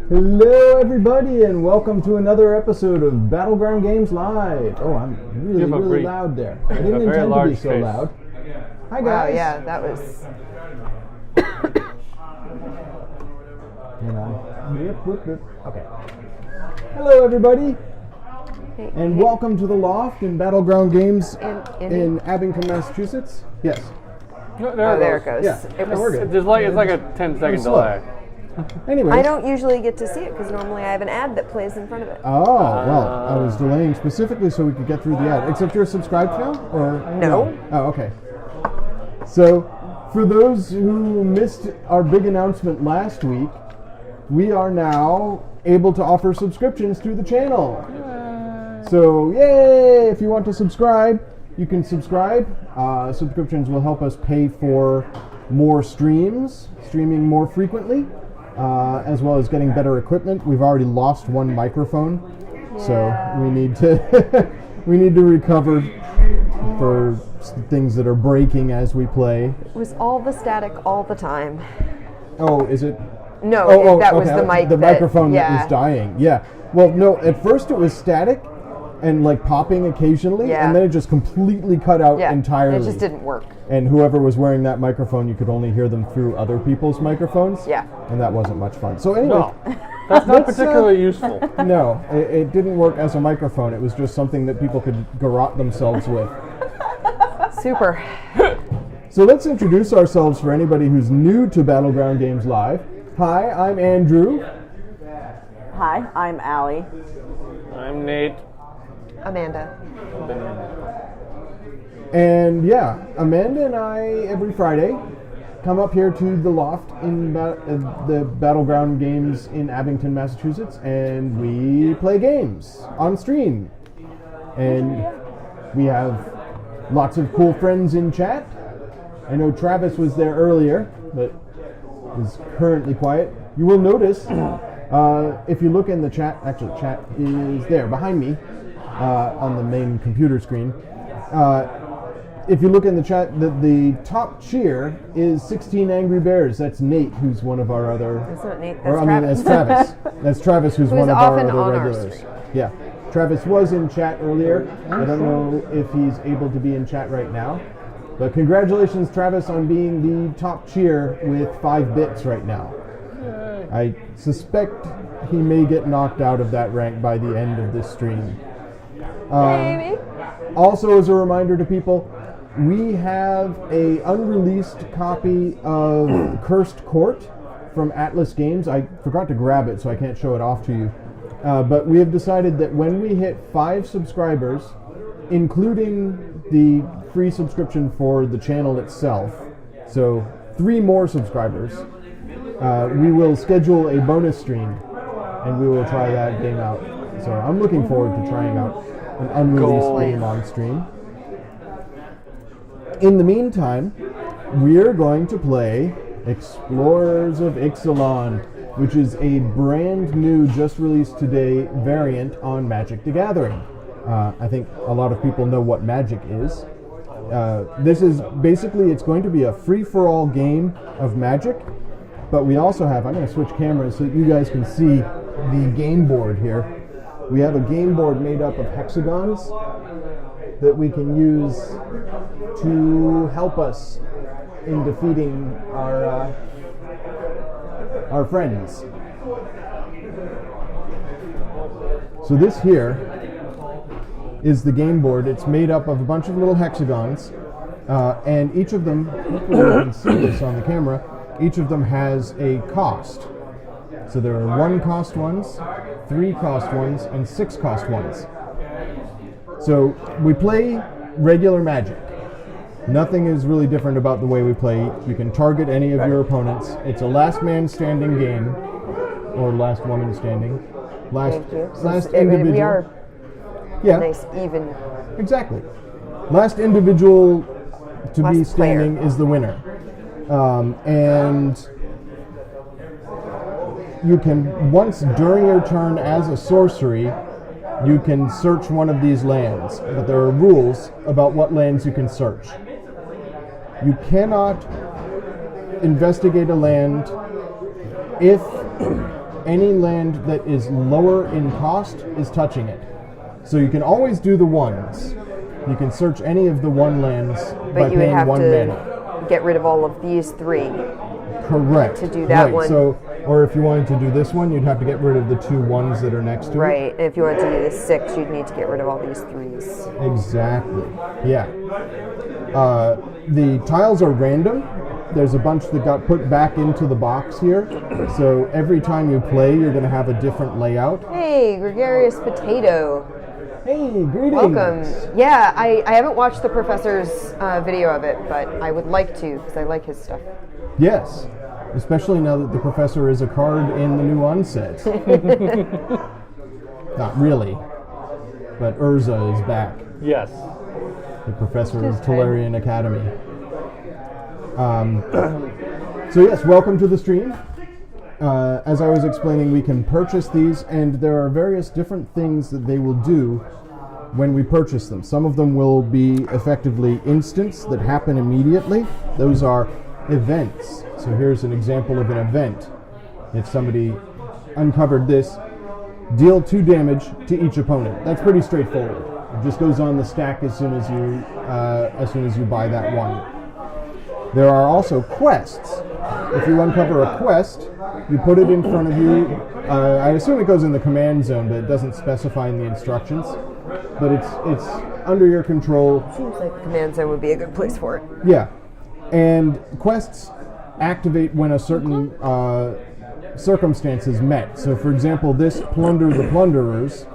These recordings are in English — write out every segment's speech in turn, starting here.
Hello everybody and welcome to another episode of Battleground Games Live. Oh, I'm really loud there. I didn't intend to be so loud. Hi guys. Wow, yeah, that was... Okay. Hello everybody. And welcome to the Loft in Battleground Games in Abington, Massachusetts. Yes. No, there it goes. Yeah. It's like a 10-second delay. Anyways. I don't usually get to see it because normally I have an ad that plays in front of it. Oh, well, I was delaying specifically so we could get through the ad. Except you're subscribed now? Or No. Oh, okay. So, for those who missed our big announcement last week, we are now able to offer subscriptions to the channel. Yay. So, yay! If you want to subscribe, you can subscribe. Subscriptions will help us pay for more streaming more frequently. As well as getting better equipment. We've already lost one microphone, so we need to recover for things that are breaking as we play. It was all the static all the time. Oh, is it? No, that was the mic. The microphone that was dying. Yeah. Well, no. At first it was static and like popping occasionally, and then it just completely cut out entirely. It just didn't work. And whoever was wearing that microphone, you could only hear them through other people's microphones. Yeah. And that wasn't much fun. So anyway. No, that's not particularly useful. No, it didn't work as a microphone. It was just something that people could garrote themselves with. Super. So let's introduce ourselves for anybody who's new to Battleground Games Live. Hi, I'm Andrew. Hi, I'm Allie. I'm Nate. Amanda. And yeah, Amanda and I, every Friday, come up here to the Loft in the Battleground Games in Abington, Massachusetts, and we play games on stream. And we have lots of cool friends in chat. I know Travis was there earlier, but is currently quiet. You will notice, if you look in the chat, actually chat is there behind me on the main computer screen. If you look in the chat, the top cheer is 16 Angry Bears. That's Nate, who's one of our other... That's not Nate, that's Travis. That's Travis, who's one of our other regulars. Yeah. Travis was in chat earlier. I don't know if he's able to be in chat right now. But congratulations, Travis, on being the top cheer with 5 bits right now. Yay. I suspect he may get knocked out of that rank by the end of this stream. Maybe. Also, as a reminder to people, we have a unreleased copy of Cursed Court from Atlas Games. I forgot to grab it, so I can't show it off to you. But we have decided that when we hit 5 subscribers, including the free subscription for the channel itself, so 3 more subscribers, we will schedule a bonus stream, and we will try that game out. So I'm looking forward to trying out an unreleased game on stream. In the meantime, we're going to play Explorers of Ixalan, which is a brand new, just released today variant on Magic the Gathering. I think a lot of people know what Magic is. This is basically, it's going to be a free-for-all game of Magic, but we also have, I'm going to switch cameras so that you guys can see the game board here. We have a game board made up of hexagons that we can use to help us in defeating our friends. So this here is the game board. It's made up of a bunch of little hexagons, and each of them, hopefully you can see this on the camera, each of them has a cost. So there are 1 cost ones, 3 cost ones, and 6 cost ones. So we play regular Magic. Nothing is really different about the way we play. You can target any of your opponents. It's a last man standing game, or last woman standing. Last individual. We are nice, even. Exactly. Last individual to be standing is the winner. And you can, once during your turn as a sorcery, you can search one of these lands, but there are rules about what lands you can search. You cannot investigate a land if any land that is lower in cost is touching it. So you can always do the ones. You can search any of the one lands by But you would paying have 1 to mana. get rid of all of these 3. Correct. to do that right. one. So, or if you wanted to do this one, you'd have to get rid of the 2 ones that are next to it. Right. And if you wanted to do the 6, you'd need to get rid of all these 3s. Exactly. Yeah. The tiles are random. There's a bunch that got put back into the box here. So every time you play, you're going to have a different layout. Hey, Gregarious Potato. Hey, greetings. Welcome. Yeah, I haven't watched the professor's video of it, but I would like to because I like his stuff. Yes. Especially now that the professor is a card in the new onset. Not really. But Urza is back. Yes. The professor of Tolarian Academy. So yes, welcome to the stream. As I was explaining, we can purchase these, and there are various different things that they will do when we purchase them. Some of them will be effectively instants that happen immediately. Those are events. So here's an example of an event. If somebody uncovered this, deal 2 damage to each opponent. That's pretty straightforward. It just goes on the stack as soon as you buy that one. There are also quests. If you uncover a quest, you put it in front of you. I assume it goes in the command zone, but it doesn't specify in the instructions. But it's under your control. Seems like the command zone would be a good place for it. Yeah. And quests activate when a certain circumstance is met. So for example, this Plunder the Plunderers,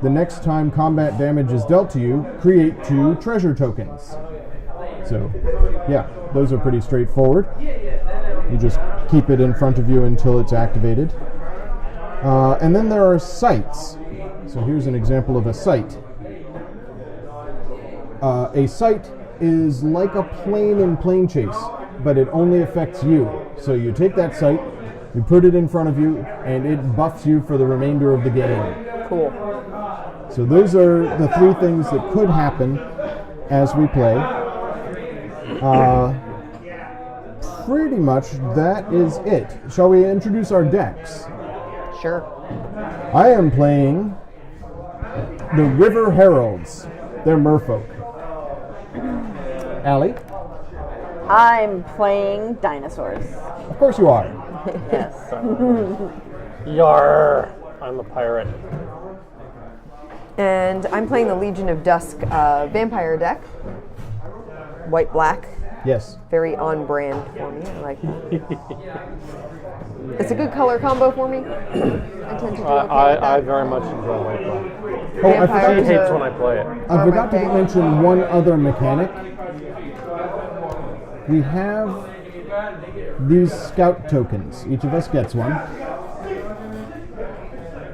the next time combat damage is dealt to you, create 2 treasure tokens. So, yeah, those are pretty straightforward. You just keep it in front of you until it's activated. And then there are sites. So here's an example of a site. A site is like a plane in Plane Chase, but it only affects you. So you take that site, you put it in front of you, and it buffs you for the remainder of the game. Cool. So those are the 3 things that could happen as we play. Pretty much that is it. Shall we introduce our decks? Sure. I am playing the River Heralds. They're merfolk. Allie? I'm playing dinosaurs. Of course you are. Yes. Yarr. I'm a pirate. And I'm playing the Legion of Dusk vampire deck. White-black. Yes. Very on brand for me. I like that. It's a good color combo for me. I tend to do okay with I that. very much enjoy white black. Oh, I He forgot, Vampires hates are- when I play it. I forgot to mention one other mechanic. We have these scout tokens. Each of us gets one.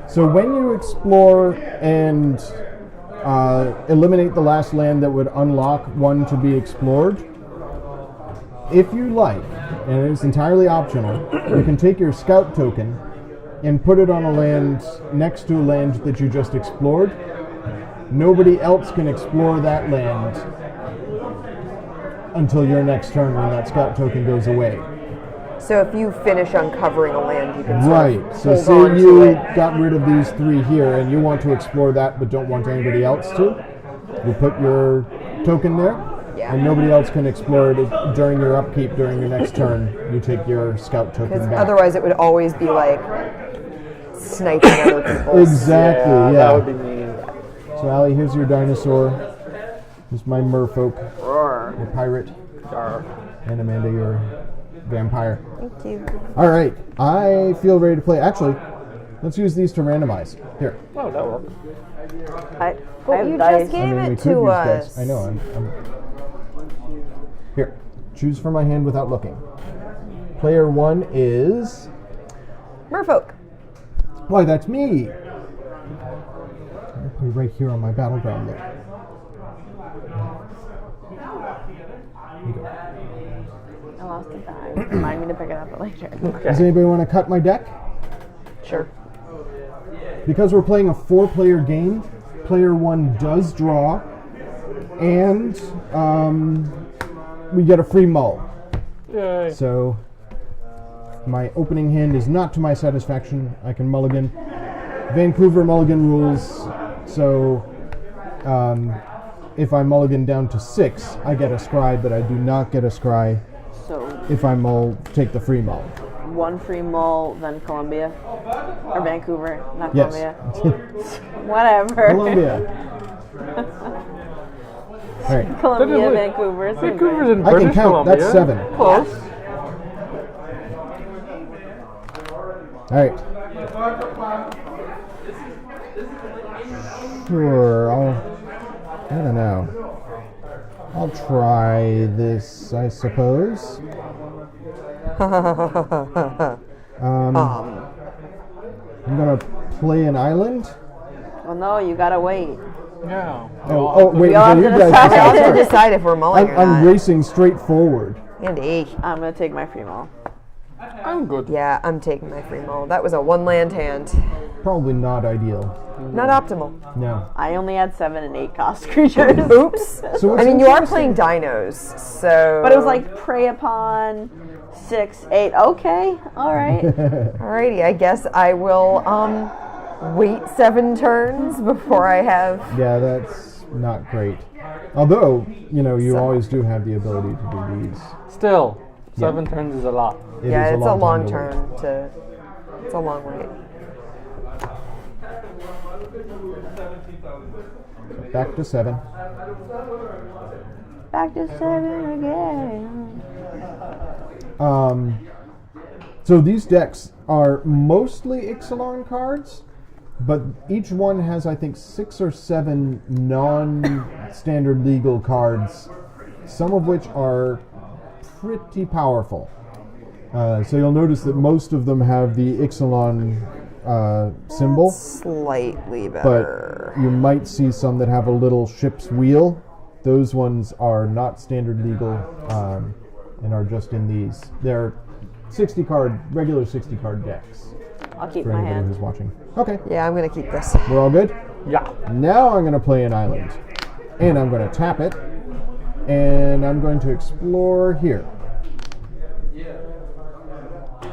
So when you explore and eliminate the last land that would unlock one to be explored, if you like, and it's entirely optional, you can take your scout token and put it on a land next to a land that you just explored. Nobody else can explore that land until your next turn when that scout token goes away. So if you finish uncovering a land, you can sort Right. of So hold say on to you it. got rid of these 3 here and you want to explore that but don't want anybody else to, you put your token there. Yeah. And nobody else can explore it during your upkeep during your next turn. You take your scout token Because back. otherwise it would always be like sniping other people. Exactly, yeah. That would be mean. So Allie, here's your dinosaur. Here's my merfolk, Roar. your pirate, Yarr. and Amanda, your vampire. Thank you. All right, I feel ready to play. Actually, let's use these to randomize. Here. Oh, that works. I But have you dice. just gave we it could to use us. dice. I know. I'm Here. Choose from my hand without looking. Player 1 is. Merfolk. Why, that's me. I'll put it right here on my battleground. Look. There you go. I lost a die. Remind me to pick it up later. Does anybody want to cut my deck? Sure. Because we're playing a 4-player game, player 1 does draw, and we get a free mull. Yay. So my opening hand is not to my satisfaction, I can mulligan. Vancouver mulligan rules, so if I mulligan down to 6, I get a scry, but I do not get a scry So if I take the free mull. one free mull, then Columbia. Or Vancouver, not Yes. Columbia. Whatever. Columbia. All right. Columbia, Technically, Vancouver. same Vancouver's thing. in I British can count. Columbia. That's 7. Close. All right. Sure. I don't know. I'll try this, I suppose. I'm gonna play an island. Well, no, you gotta wait. Yeah. Wait We all until you have to guys decide. We have decide. to decide if we're mulling or I'm not. racing straight forward. Andy. I'm gonna take my free mull. I'm good. Yeah, I'm taking my free mull. That was a 1 land hand. Probably not ideal. Not optimal. No. I only had 7 and 8 cost creatures. Oops. So what's I mean, you are interesting- playing dinos, so. But it was like prey upon 6, 8. Okay, all right. Alrighty, I guess I will wait 7 turns before I have. Yeah, that's not great. Although, you always do have the ability to do these. Still, 7 turns is a lot. It Yeah, is it's a long time to wait. turn to. It's a long wait. Back to 7. Back to 7 again. So these decks are mostly Ixalan cards, but each one has, I think, 6 or 7 non-standard legal cards, some of which are pretty powerful. So you'll notice that most of them have the Ixalan symbol, Slightly but better. you might see some that have a little ship's wheel. Those ones are not standard legal and are just in these. They're regular 60 card decks I'll keep for my anybody hand. who's watching. Okay, Yeah, I'm gonna keep this. we're all good? Yeah. Now I'm going to play an island. And I'm going to tap it. And I'm going to explore here.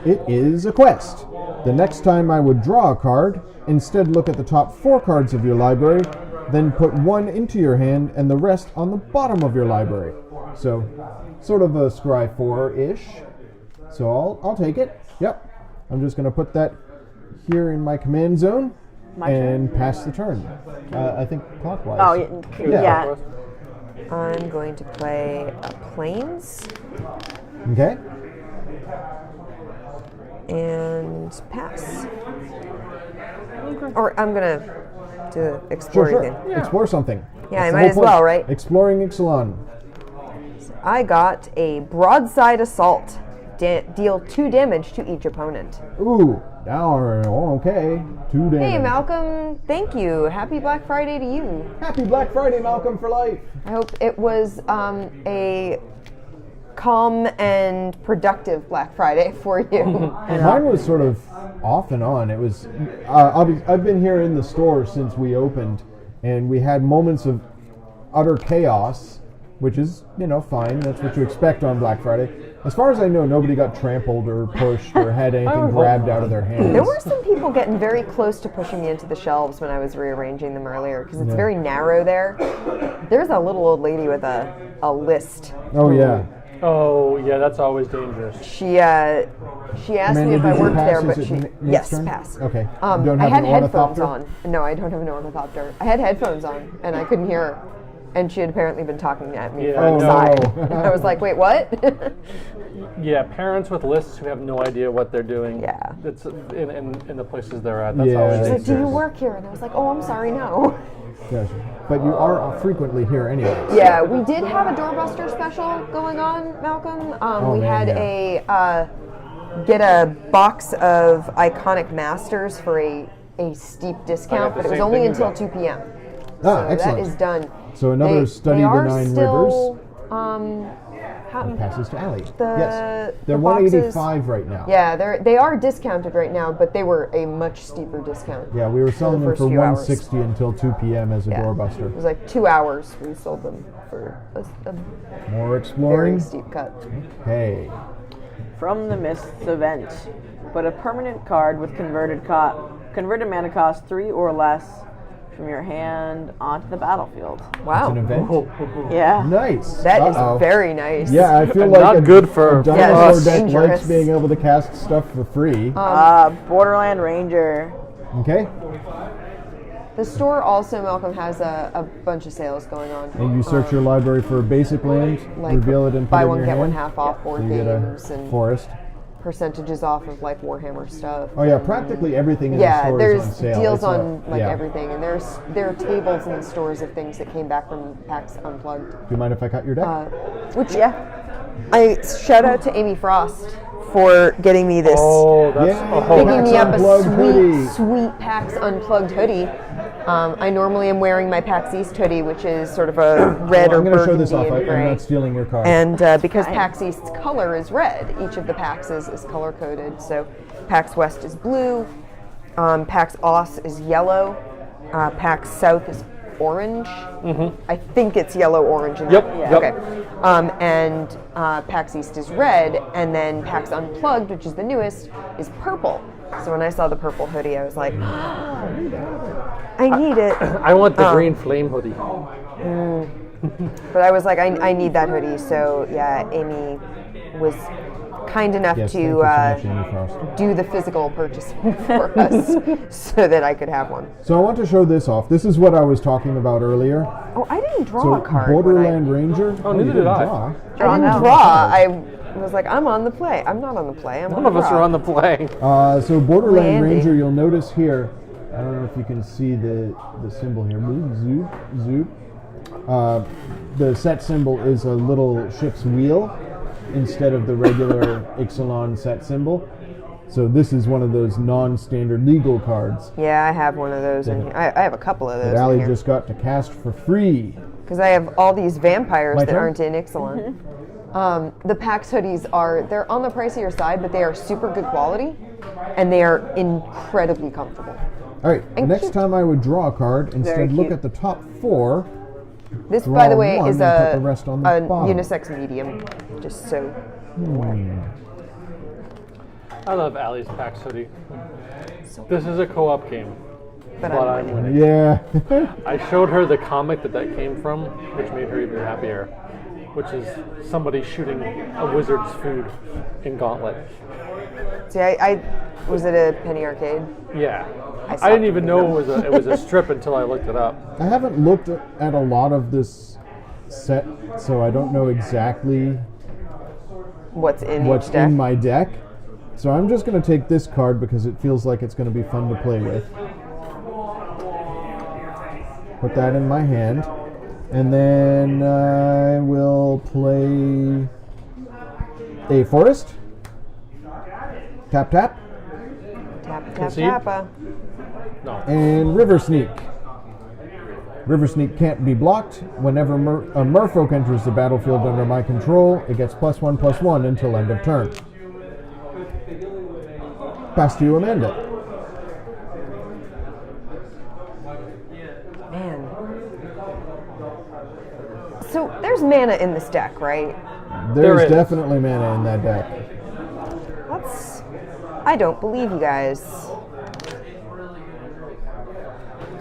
It is a quest. The next time I would draw a card, instead look at the top 4 cards of your library, then put 1 into your hand and the rest on the bottom of your library. So, sort of a scry 4-ish. So I'll take it. Yep. I'm just going to put that here in my command zone and pass the turn. I think clockwise. Oh, yeah. I'm going to play planes Okay. and pass. Or I'm gonna do exploring Sure. then. Explore something. Yeah, That's I the might whole as well, point. right? Exploring Ixalan. I got a broadside assault. Deal 2 damage to each opponent. Ooh, now okay. 2 damage. Hey, Malcolm, thank you. Happy Black Friday to you. Happy Black Friday, Malcolm, for life. I hope it was a calm and productive Black Friday for you. Mine was sort of off and on. It was. I've been here in the store since we opened, and we had moments of utter chaos, which is fine. That's what you expect on Black Friday. As far as I know, nobody got trampled or pushed or had anything grabbed out of their hands. There were some people getting very close to pushing me into the shelves when I was rearranging them earlier because it's very narrow there. There's a little old lady with a list. Oh yeah. Oh, yeah, that's always dangerous. She asked Amanda, me if I did you worked pass? there, Is but it she Nick's yes, turn? pass. Okay. I Don't have had an headphones ornithopter? on. No, I don't have an ornithopter. I had headphones on and I couldn't hear her. And she had apparently been talking at me Yeah, from no. inside. And I was like, wait, what? Yeah, parents with lists who have no idea what they're doing. Yeah. It's in the places they're at. That's Yeah. always She's She's like, do you dangerous. work here? And I was like, oh, I'm sorry, no. Yes. But you are frequently here anyway. Yeah, we did have a doorbuster special going on, Malcolm. We man, had yeah. get a box of iconic masters for a steep discount, the but it was same only thing you until got. 2 p.m. Ah, So excellent. that is done. So another study they the are 9 still, rivers. Passes to Allie. The- Yes. They're the boxes- 185 right now. Yeah, they are discounted right now, but they were a much steeper discount. Yeah, we were selling them first for few hours. 160 until 2 p.m. as a Yeah. doorbuster. It was like 2 hours we sold them for a More very exploring. steep cut. Hey. from the Mists event. Put a permanent card with converted mana cost 3 or less from your hand onto the battlefield. It's an Wow. event. Yeah. Nice. That is Uh-oh. very nice. Yeah, I feel And like not good for a dinosaur us. deck Dangerous. likes being able to cast stuff for free. Borderland Ranger. Okay, The store also, Malcolm, has a bunch of sales going on. and you search your library for a basic land, Like reveal it, and put buy it in one your get one hand. half off board So you get a games and forest. percentages off of like Warhammer stuff. Oh yeah, practically everything in the Yeah, store there's is on sale. deals It's on like yeah. everything, and there are tables in the stores of things that came back from PAX Unplugged. Do you mind if I cut your deck? Which Yeah. I shout out to Amy Frost for getting me this, Oh, that's Yeah. oh, picking me PAX up a Unplugged hoodie. sweet PAX Unplugged hoodie. I normally am wearing my PAX East hoodie, which is sort of a red Well, or I'm going to show burgundy this off. and I'm gray. not stealing your card. And because PAX East's color is red, each of the PAXs is color coded. So PAX West is blue, PAX Oss is yellow, PAX South is orange. I think it's yellow orange. In Yep, that. yep. Okay. And PAX East is red, and then PAX Unplugged, which is the newest, is purple. So when I saw the purple hoodie, I was like, I need it. I want the green flame hoodie. But I was like, I need that hoodie. So yeah, Amy was kind enough yes, thank to you so much, Amy Frost. do the physical purchasing for us so that I could have one. So I want to show this off. This is what I was talking about earlier. Oh, I didn't draw So a card. when Borderland Ranger. Oh, you neither did didn't I. draw. I didn't now. draw. I was like, I'm on the play. I'm not on the play. I'm None of us are on the play. So Borderland Randy. Ranger, you'll notice here. I don't know if you can see the symbol here. Move, zoop. The set symbol is a little ship's wheel instead of the regular Ixalan set symbol. So this is one of those non-standard legal cards Yeah, I have one of those in here. I have a couple of that those Allie in here. just got to cast for free. Because I have all these vampires My that turn? aren't in Ixalan. The PAX hoodies they're on the pricier side, but they are super good quality, and they are incredibly comfortable. All right, And next cute. time I would draw a card, instead look cute. at the top 4. This, Draw by the way, one is and put a the rest on the bottom. unisex medium, just so. I love Allie's PAX hoodie. This is a co-op game, But but I'm I'm winning. winning. Yeah. I showed her the comic that came from, which made her even happier, which is somebody shooting a wizard's food in Gauntlet. See, I was it a penny arcade? Yeah. I I stopped didn't even know it was a strip until I looked it up. I haven't looked at a lot of this set, so I don't know exactly What's in what's each deck? in my deck. So I'm just going to take this card because it feels like it's going to be fun to play with. Put that in my hand. And then I will play a forest. Tap, tap. Tap, tap, Concede? tappa. No. And River Sneak. River Sneak can't be blocked. Whenever a merfolk enters the battlefield under my control, it gets +1/+1 until end of turn. Pass to you, Amanda. Man. So there's mana in this deck, right? There's is. definitely mana in that deck. That's. I don't believe you guys.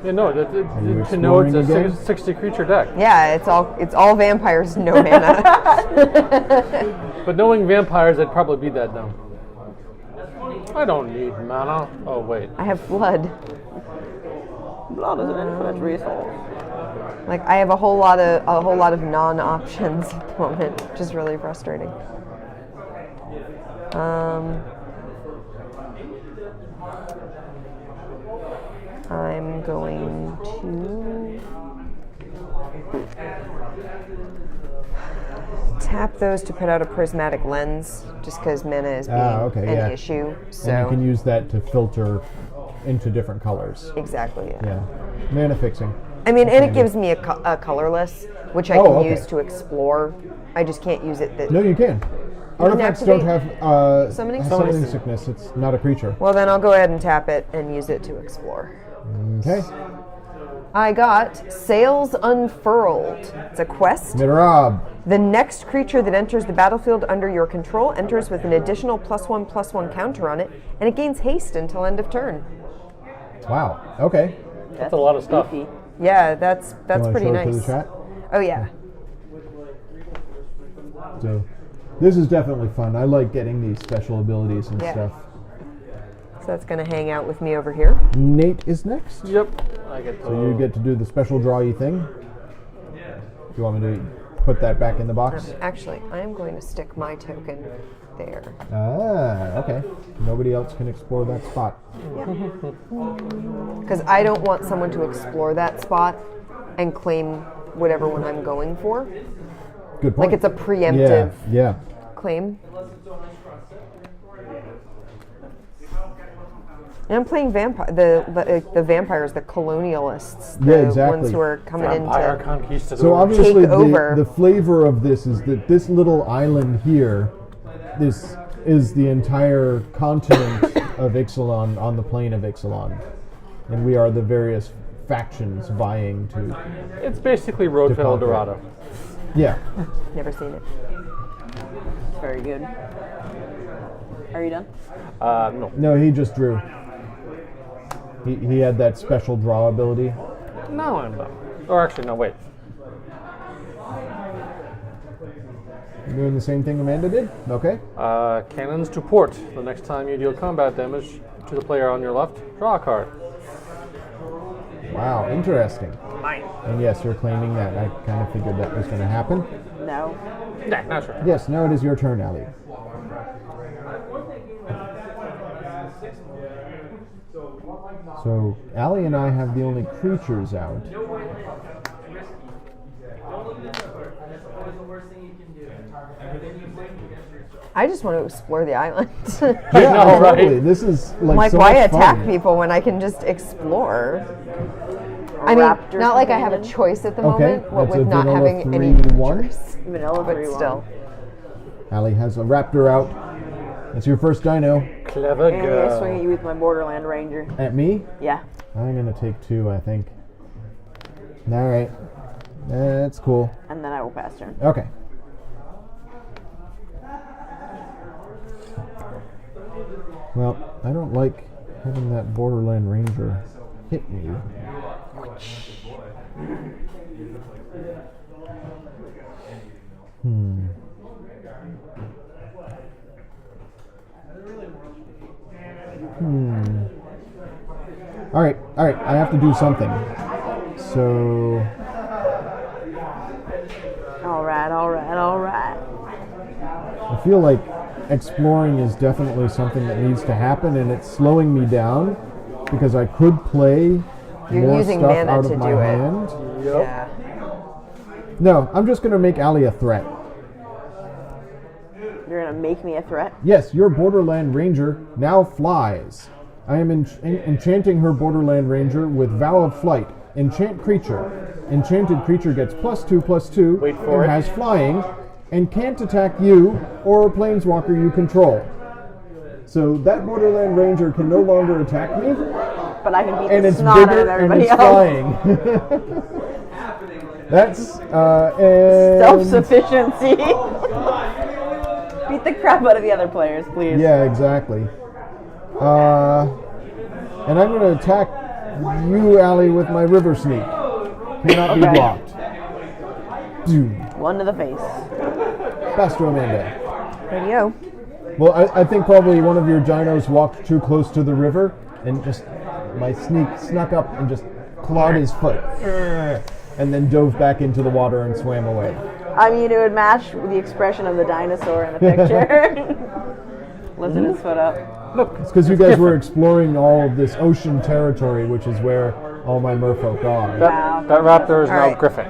Yeah, no, you to know it's a exploring again? 60 creature deck. Yeah, it's all vampires, no mana. But knowing vampires, I'd probably be that dumb. I don't need mana. Oh, wait. I have blood. Blood is an infinite resource. Like I have a whole lot of non-options at the moment, which is really frustrating. I'm going to tap those to put out a prismatic lens, just because mana is being okay, an yeah. issue. So And you can use that to filter into different colors. exactly. Yeah. Mana fixing. I mean, and it handy. gives me a colorless, which I Oh, can okay. use to explore. I just can't use it. No, you can. Artifacts don't have Summoning summoning sickness? sickness. It's not a creature. Well, then I'll go ahead and tap it and use it to explore. Okay. I got Sails Unfurled. It's a quest. Midrab. The next creature that enters the battlefield under your control enters with an additional +1/+1 counter on it, and it gains haste until end of turn. Wow. Okay. That's a lot of stuff. Beefy. Yeah, that's You wanna pretty show it to nice. the chat? Oh yeah. So, this is definitely fun. I like getting these special abilities and Yeah. stuff. So that's gonna hang out with me over here. Nate is next. Yep. I get to. So you get to do the special drawy thing. Do you want me to put that back in the box? Actually, I am going to stick my token there. Ah, okay. Nobody else can explore that spot. Because I don't want someone to explore that spot and claim whatever one I'm going for. Good point. Like it's a preemptive Yeah. claim. And I'm playing the vampires, the colonialists, the Yeah, exactly. ones who are coming Vampire into. conquistadors. So obviously over. the flavor of this is that this little island here, this is the entire continent of Ixalan on the plane of Ixalan. And we are the various factions vying to... It's basically Road to El conquer. Dorado. Yeah. Never seen it. Very good. Are you done? No. No, he just drew. He had that special draw ability. No, I'm not. Or actually, no, wait. You're doing the same thing Amanda did? Okay. Cannons to port. The next time you deal combat damage to the player on your left, draw a card. Wow, interesting. Mine. And yes, you're claiming that. I kind of figured that was going to happen. No. Yeah, not sure. Yes, now it is your turn, Ali. So, Ali and I have the only creatures out. I just want to explore the island. Yeah, know, right? totally. This is like, so why much attack fun. people when I can just explore? I mean, Raptor not like I have a companion. choice at the Okay, moment, what that's a with not vanilla having any 3/1. features. Vanilla But 3-1. still. Ali has a raptor out. That's your first dino. Clever And I'm gonna swing at girl. you with my Borderland Ranger. At me? Yeah. I'm going to take 2, I think. Alright. That's cool. And then I will pass turn. Okay. Well, I don't like having that Borderland Ranger hit me. Alright, I have to do something. So, Alright. I feel like exploring is definitely something that needs to happen, and it's slowing me down because I could play You're more using stuff mana out to of my do it. hand. Yeah. No, I'm just going to make Ali a threat. You're gonna make me a threat? Yes, your Borderland Ranger now flies. I am enchanting her Borderland Ranger with Vow of Flight. Enchant creature. Enchanted creature gets +2/+2 Wait for and it. has flying and can't attack you or a planeswalker you control. So that Borderland Ranger can no longer attack me, But I can beat and the it's snot out bigger of and everybody it's else. flying. That's and Self-sufficiency. Beat the crap out of the other players, please. yeah, exactly. And I'm going to attack you, Ali, with my River Sneak. Cannot be Okay. blocked. Zoom. One to the face. Pass to Amanda. Radio. Well, I think probably one of your ginos walked too close to the river, and just my sneak snuck up and just clawed his foot, and then dove back into the water and swam away. I mean, it would match the expression of the dinosaur in the picture. Lifting his foot up. It's because you guys were exploring all of this ocean territory, which is where all my merfolk are. Wow. That raptor is All now right. Griffin.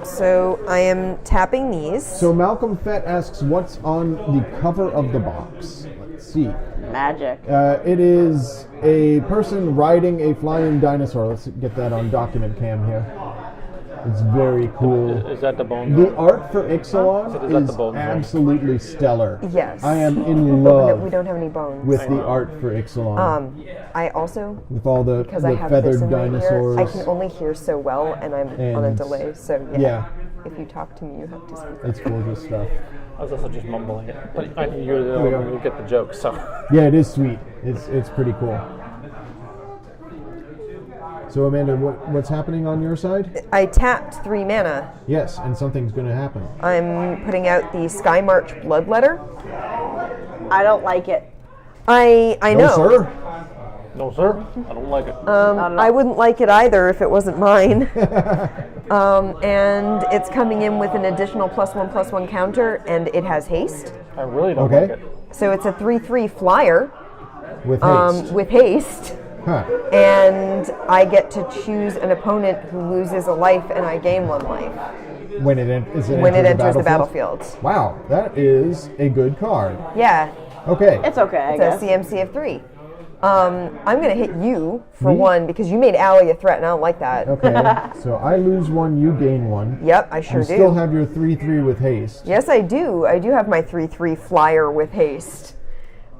So I am tapping these. So Malcolm Fett asks, what's on the cover of the box? Let's see. Magic. It is a person riding a flying dinosaur. Let's get that on document cam here. It's very cool. Is that the bone? The art for Ixalan So is that the is bone, right? absolutely stellar. Yes. I am in No, love we don't have any bones. with the art for Ixalan. I also, with all the because I have this feathered in my ear, dinosaurs. I can only hear so well, and I'm on a And- delay. So yeah. if you talk to me, you have to speak. It's gorgeous stuff. I was also just mumbling it, but I knew you're the only one who get the joke, so. Yeah, it is sweet. It's pretty cool. So Amanda, what's happening on your side? I tapped 3 mana. Yes, and something's going to happen. I'm putting out the Sky March Bloodletter. I don't like it. I No, know. sir. No, sir, I don't like it. I wouldn't like it either if it wasn't mine. And it's coming in with an additional +1/+1 counter, and it has haste. I really don't Okay. like it. So it's a 3/3 flyer With haste. with haste. Huh. And I get to choose an opponent who loses a life, and I gain 1 life When it when it enters the battlefield. Wow, that is a good card. Yeah, Okay. It's okay, I it's guess. a CMC of 3. I'm going to hit you for Me? 1 because you made Allie a threat, and I don't like that. Okay. So I lose 1, you gain 1. Yep, I sure You do. still have your 3/3 with haste. Yes, I do. I do have my 3/3 flyer with haste.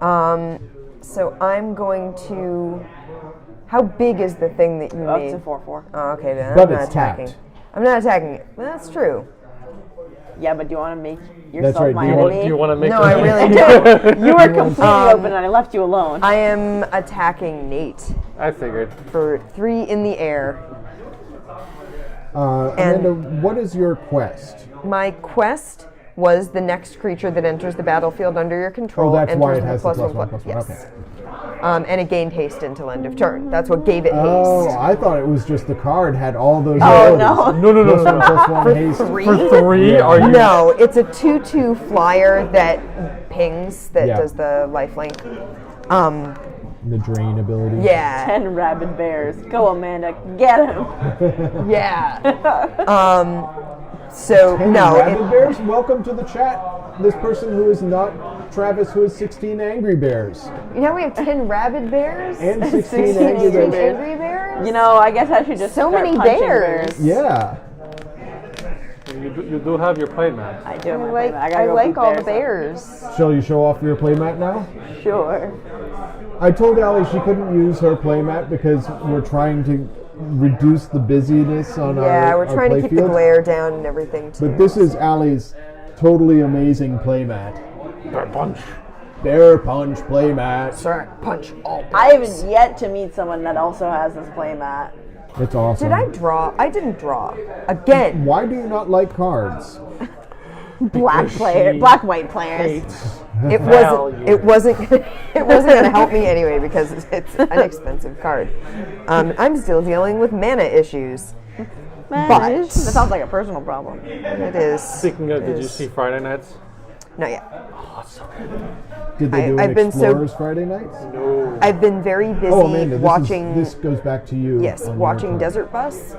So I'm going to. How big is the thing that you Up made? to 4/4. Oh, okay, then But I'm not it's attacking. tapped. I'm not attacking it. Well, that's true. Yeah, but do you want to make That's yourself right. my Do you enemy? Do you want to make No, the- I really do. You were completely open and I left you alone. I am attacking Nate I figured. for 3 in the air. Amanda, what is your quest? My quest was the next creature that enters the battlefield under your control. Oh, that's enters why it with a has the +1/+1. +1/+1. Yes. Okay. And it gained haste until end of turn. That's what gave it Oh, haste. I thought it was just the card had all those Oh, abilities. no. No. +1/+1 haste. 3? For 3, are you? No, it's a 2/2 flyer that pings, that Yeah. does the lifelink. The drain ability. Yeah. 10 rabid bears. Go, Amanda. Get him. Yeah. So, Hey, no. Rabid Bears, welcome to the chat. This person who is not Travis, who has 16 Angry Bears. You know, we have 10 rabid bears? And 16 16 Angry Angry Bears. Bears. Angry bears? You know, I guess I should just So start many punching bears. Yeah. You do have your playmat. I do. I my like, favorite. I gotta I go like beat all the bears up. bears. Shall you show off your playmat now? Sure. I told Allie she couldn't use her playmat because we're trying to reduce the busyness on our Yeah, we're our trying to keep the playfield. glare down and everything, too. But this is Allie's totally amazing playmat. Bear punch. Bear Punch playmat. Sorry, punch all bears. I have yet to meet someone that also has this playmat. It's awesome. Did I draw? I didn't draw. Again. Why do you not like cards? Black white players. It wasn't. It wasn't. It wasn't going to help me anyway because it's an expensive card. I'm still dealing with mana issues. But That sounds like a personal problem. it is. Speaking of, did you see Friday nights? Not yet. Did they do an I've been so- Explorers Friday nights? No. I've been very busy Oh, Amanda, watching. this goes back to you. Yes, on your watching turn. Desert Bus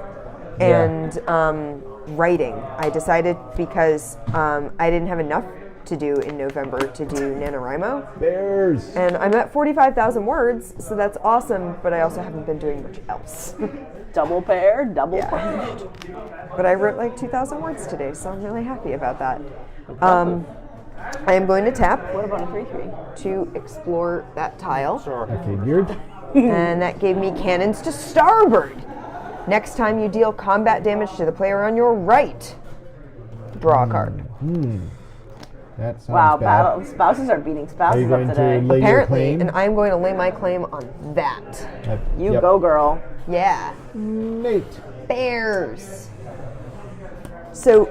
Yeah. and writing. I decided because I didn't have enough to do in November to do NaNoWriMo. Bears. And I'm at 45,000 words, so that's awesome, but I also haven't been doing much else. Double pair, double Yeah. punch. But I wrote like 2,000 words today, so I'm really happy about that. I am going to tap What about a 3/3? to explore that tile. Sure. I figured. And that gave me cannons to starboard. Next time you deal combat damage to the player on your right, draw a card. That sounds Wow, bad. spouses are beating Are spouses you going up to today. lay your Apparently, claim? and I'm going to lay my claim on that. You Yep. go, girl. Yeah, Nate. bears. So,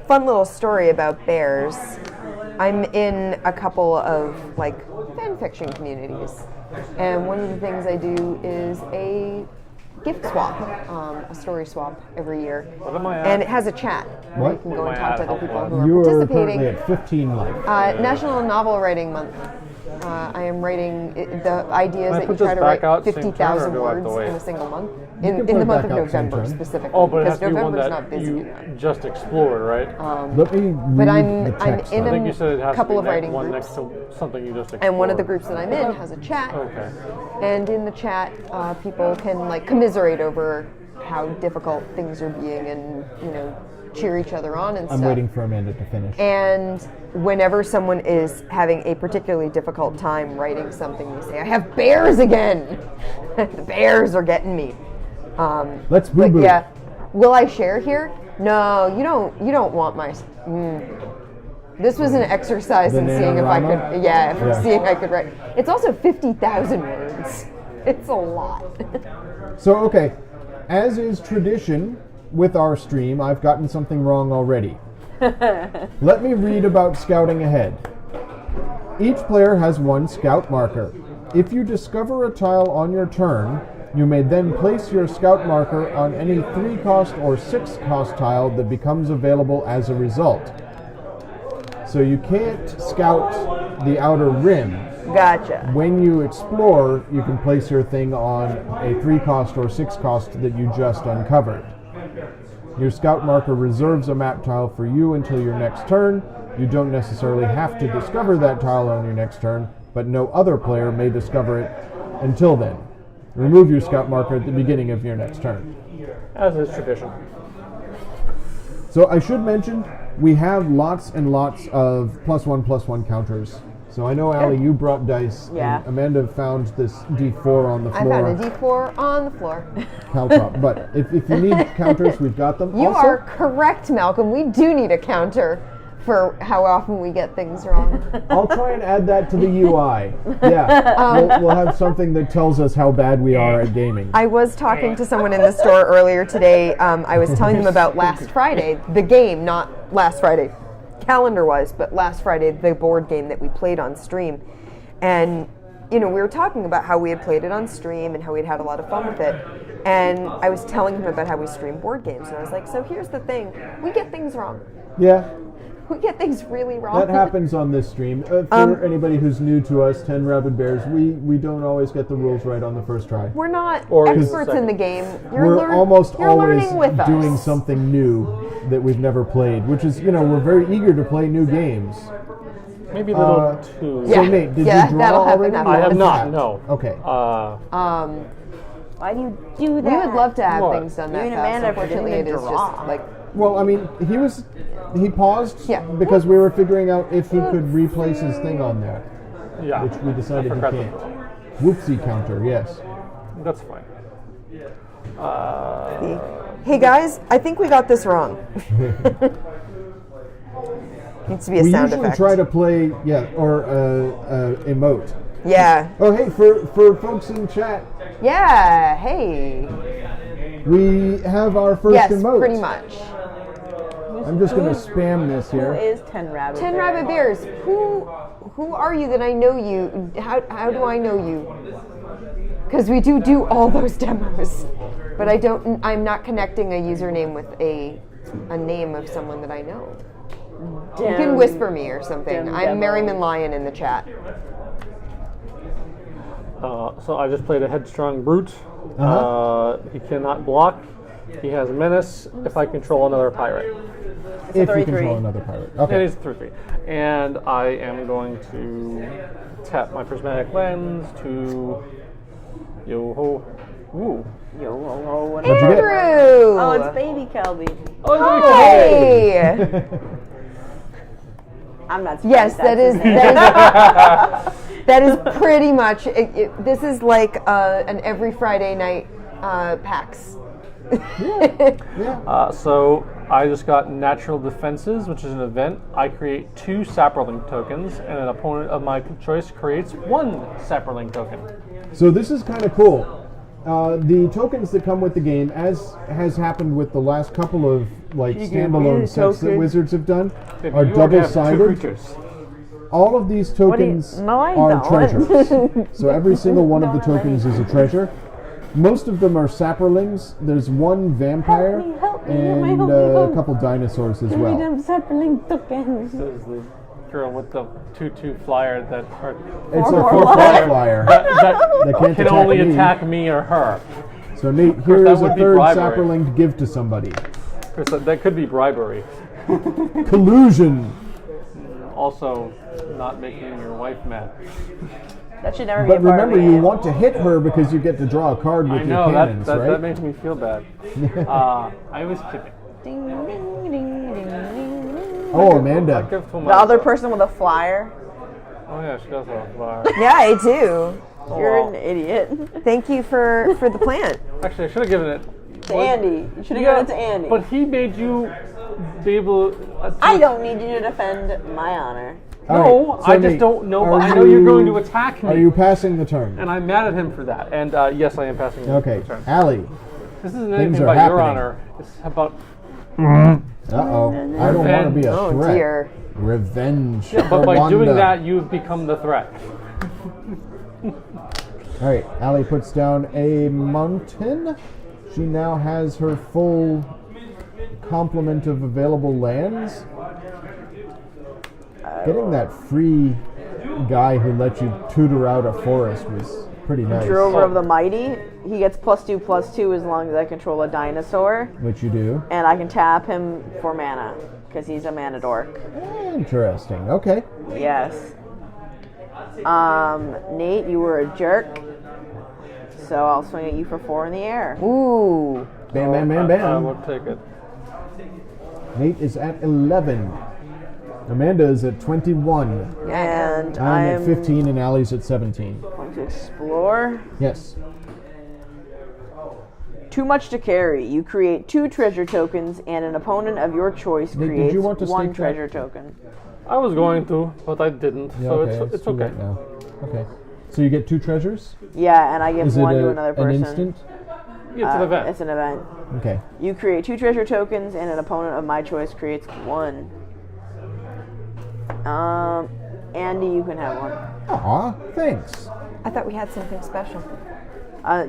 fun little story about bears. I'm in a couple of like fan fiction communities, and one of the things I do is a gift swap, a story swap every year, What am I at? and it has a chat where you What? can go Am and I talk at to other Help people One? who are You are participating. currently at 15 life. National Novel Writing Month. I am writing. The idea is Can I that you put try this to back write out same turn, or 50,000 do I have to words wait? in a single month. can In put the it month back of out same November turn. specifically, Oh, but it has because to be one November's that not busy you enough. just explored, right? Let me read But the I'm text. in I think a you said it has couple to of be writing one groups. next to something you just explored. And one of the groups that I'm in has a chat, Okay. and in the chat, people can like commiserate over how difficult things are being and, cheer each other on and stuff. I'm waiting for Amanda to finish. And whenever someone is having a particularly difficult time writing something, we say, I have bears again. The bears are getting me. Let's boo-boo. Yeah. Will I share here? No, you don't want my... This was an exercise in seeing if I could... seeing I could write. It's also 50,000 words. It's a lot. So, okay. As is tradition with our stream, I've gotten something wrong already. Let me read about scouting ahead. Each player has one scout marker. If you discover a tile on your turn, you may then place your scout marker on any 3-cost or 6-cost tile that becomes available as a result. So you can't scout the outer rim. Gotcha. When you explore, you can place your thing on a 3-cost or 6-cost that you just uncovered. Your scout marker reserves a map tile for you until your next turn. You don't necessarily have to discover that tile on your next turn, but no other player may discover it until then. Remove your scout marker at the beginning of your next turn. As is tradition. So I should mention, we have lots and lots of +1/+1 counters. So I know, Allie, you brought dice, Yeah. and Amanda found this D4 on the I floor. found a D4 on the floor. Caltrop. But if you need counters, we've got them. You also, are correct, Malcolm. We do need a counter for how often we get things wrong. I'll try and add that to the UI. Yeah, we'll have something that tells us how bad we are at gaming. I was talking to someone in the store earlier today. I was telling them about last Friday, the game, not last Friday, calendar-wise, but last Friday, the board game that we played on stream. And, we were talking about how we had played it on stream and how we'd had a lot of fun with it. And I was telling him about how we stream board games. And I was like, so here's the thing. We get things wrong. Yeah, We get things really wrong. that happens on this stream. For anybody who's new to us, 10 Rabid Bears, we don't always get the rules right on the first try. We're not Or experts in the game. We're almost you're always learning with doing us. something new that we've never played, which is, we're very eager to play new games. Maybe a little too... So Nate, did Yeah, you draw that'll happen, already? that'll I have happen. not, no. Okay. Why do you do that? We would love to have What? things done that You and fast. Amanda Unfortunately, it didn't is draw. just like Well, I mean, he paused Yeah. because we were figuring out if he could replace his thing on there, Yeah. which we decided he Forgot can't. Whoopsie counter, yes. That's fine. hey guys, I think we got this wrong. Needs to be a We sound usually effect. try to play, or emote. Yeah. Oh, hey, for folks in chat, Yeah. Hey. we have our first Yes, emote. pretty much. I'm just going to spam this Who here. is 10 Rabbit 10 Bears? Rabbit Bears. Who are you that I know you? How do I know you? Because we do all those demos, but I'm not connecting a username with a name of someone that I know. You can whisper me or something. Dim I'm demo. Merriman Lion in the chat. So I just played a Headstrong Brute. He cannot block. He has Menace if I control another pirate. If you 3/3. control another pirate. And Okay. he's 3/3. And I am going to tap my Prismatic Lens to... Yo-ho. Ooh. Yo, ho, ho, what- What'd you get? Andrew! Oh, it's Baby Kelby. Hey! I'm not surprised. Yes, that that's is his name. that is pretty much. This is like an every Friday night PAX. So I just got Natural Defenses, which is an event. I create 2 Saproling tokens, and an opponent of my choice creates 1 Saproling token. So this is kind of cool. The tokens that come with the game, as has happened with the last couple of standalone sets that Wizards have done, are You already have 2 double-sided. creatures. All of these tokens No, I are don't. treasures. So every single one of the Don't have tokens any. is a treasure. Most of them are saprolings. There's 1 vampire Help me, and a couple dinosaurs as well. tokens. This is the girl with the 2/2 flyer that, It's a Four 4/4 flyer. that They can't can only me. attack me or her. So Nate, here that is a would be 3rd bribery. saproling to give to somebody. Because that could be bribery. Collusion. Also, not making your wife mad. That should never be But a part remember, of the you game. want to hit her because you get to draw a card with I your know, cannons, that right? makes me feel bad. I was kidding. Ding, ding, ding, ding, ding. Oh, I Amanda. give to my The other person with a flyer. Oh yeah, she does have a flyer. Yeah, I do. You're wow. an idiot. Thank you for the plant. Actually, I should have given it To Andy. You should have given it to Andy. But he made you be able. I don't need you to defend my honor. All No, right, so I just Nate, don't know. are I know you're going to attack me, Are you passing the turn? and I'm mad at him for that. And yes, I am passing. Okay, the turn. Allie. This isn't things anything are about your happening. honor. It's about. Uh-oh. I don't want to be a Oh, threat. dear. Revenge. But by doing Rwanda. that, you've become the threat. All right, Allie puts down a mountain. She now has her full complement of available lands. Getting that free guy who let you tutor out a forest was pretty nice. Drover of the Mighty. He gets +2/+2 as long as I control a dinosaur. Which you do. And I can tap him for mana. Because he's a mana dork. Interesting. Okay. Yes. Nate, you were a jerk. So I'll swing at you for 4 in the air. Ooh. Bam, bam, bam, I bam. will take it. Nate is at 11. Amanda is at 21. And I'm I'm at 15 and Allie's at 17. going to explore. Yes. Too much to carry. You create 2 treasure tokens, and an opponent of your choice Nate, did creates you want to 1 stake that? treasure token. I was going to, but I didn't. Yeah, So okay. it's too okay. late now. Okay. So you get 2 treasures? Yeah, and I give Is it 1 to another an person. instant? It's an event. It's an event. Okay. You create 2 treasure tokens, and an opponent of my choice creates 1. Andy, you can have 1. Aw, thanks. I thought we had something special.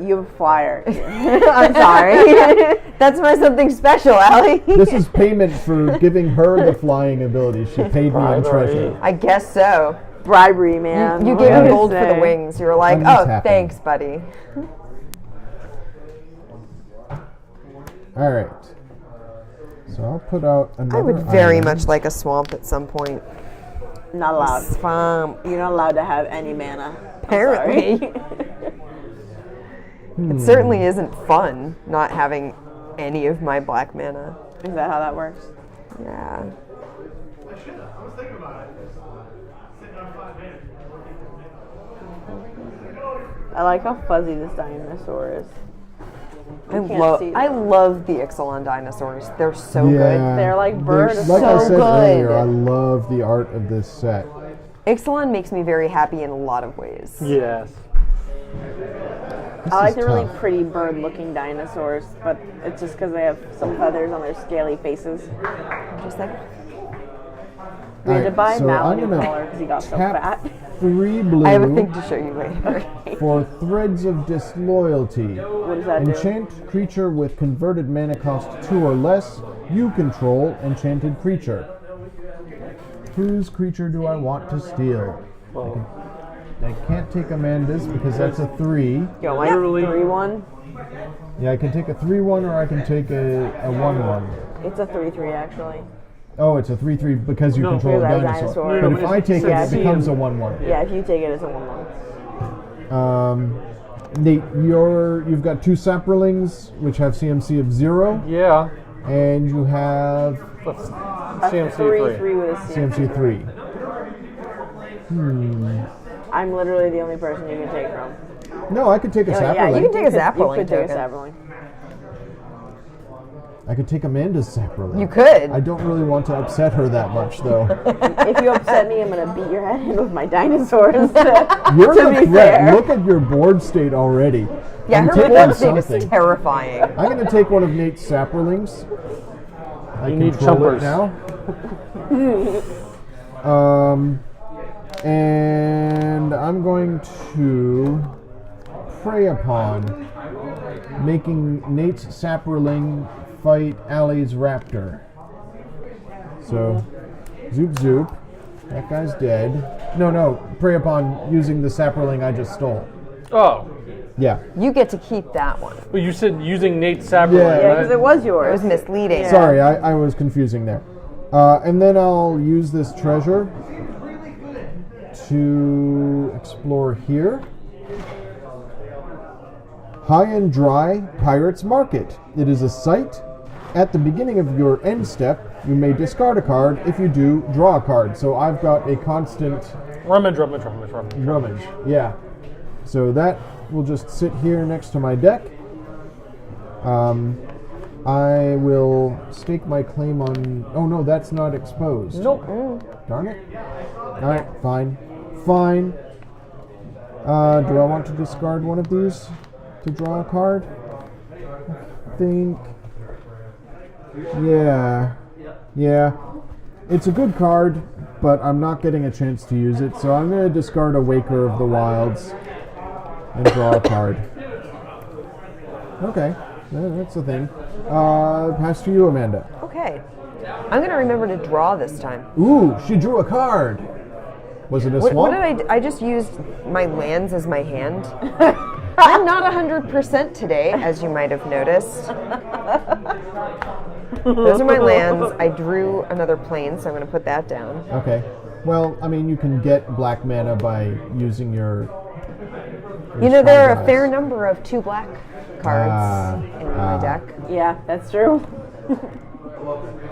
You have a flyer. I'm sorry. That's my something special, Allie. This is payment for giving her the flying ability. She paid me in treasure. I guess so. Bribery, man. You What gave can him I gold for the say? wings. You were like, I'm oh, tapping. thanks, buddy. All right. So I'll put out another I would very island. much like a swamp at some point. Not allowed. Swamp. You're not allowed to have any mana. I'm Apparently. sorry. It certainly isn't fun not having any of my black mana. Is that how that works? Yeah. I like how fuzzy this dinosaur is. I can't love see I them. love the Ixalan dinosaurs. They're so Yeah. good. They're like birds. Like I so said earlier, good. I love the art of this set. Ixalan makes me very happy in a lot of ways. Yes. This I like is the really tough. pretty bird-looking dinosaurs, but it's just because they have some feathers on their scaly faces. Just like We had to Alright, buy so Mal a I'm new gonna collar because he got so tap fat. 3 blue I have a thing to show you later. for Threads of Disloyalty. What does that do? Enchant creature with converted mana cost 2 or less. You control enchanted creature. Whose creature do I want to steal? Well, I can't take Amanda's because that's a 3. Yo, my Literally- 3-1. Yeah, I can take a 3/1 or I can take a 1/1. It's a 3-3 actually. Oh, it's a 3/3 because you No, control a because I have dinosaur. dinosaur. No, But if it's- I take it, yeah, it becomes a 1/1. Yeah, if you take it, it's a 1-1. Nate, you've got 2 Saprolings, which have CMC of 0, yeah. and you have Let's A CMC 3-3 3. with a CMC 3. I'm literally the only person you can take from. No, I could take a Saproling. Yeah, you can take a You Zapperling could take a token. Zapperling. I could take Amanda's Saproling. You could. I don't really want to upset her that much, though. If you upset me, I'm gonna beat your head in with my dinosaurs. You're To the be threat. fair. Look at your board state already. Yeah, I'm her taking board state is something. terrifying. I'm going to take one of Nate's Saprolings. I You need control it chumpers. now. And I'm going to prey upon making Nate's Saproling fight Allie's Raptor. So, zoop zoop. That guy's dead. No, prey upon using the Saproling I just stole. Oh. Yeah. You get to keep that one. Well, you said using Nate's Saproling, Yeah. Yeah, because right? it was It yours. was misleading. Sorry, I was confusing there. And then I'll use this treasure to explore here. High and Dry Pirates Market. It is a site. At the beginning of your end step, you may discard a card. If you do, draw a card. So I've got a constant Rummage. Yeah. So that will just sit here next to my deck. I will stake my claim on... Oh no, that's not exposed. Nope. Darn it. Alright, fine. Fine. Do I want to discard one of these to draw a card? I think... Yeah. It's a good card, but I'm not getting a chance to use it, so I'm going to discard a Waker of the Wilds and draw a card. Okay, that's the thing. Pass to you, Amanda. Okay. I'm going to remember to draw this time. Ooh, she drew a card. Was it a swamp? What did I just used my lands as my hand. I'm not 100% today, as you might have noticed. Those are my lands. I drew another plane, so I'm going to put that down. Okay. Well, I mean, you can get black mana by using your You know, there are a strong fair dice. number of 2 black cards in my deck. Yeah, that's true.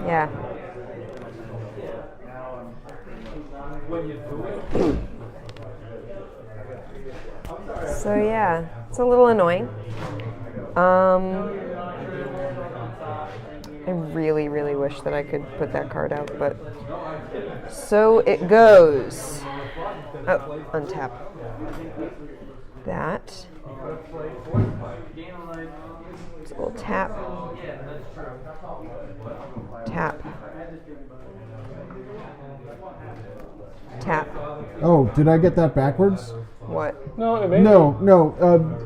Yeah. So yeah, it's a little annoying. I really, really wish that I could put that card out, but so it goes. Oh, untap. That. Just a little tap. Tap. Tap. Oh, did I get that backwards? What? No, it may No.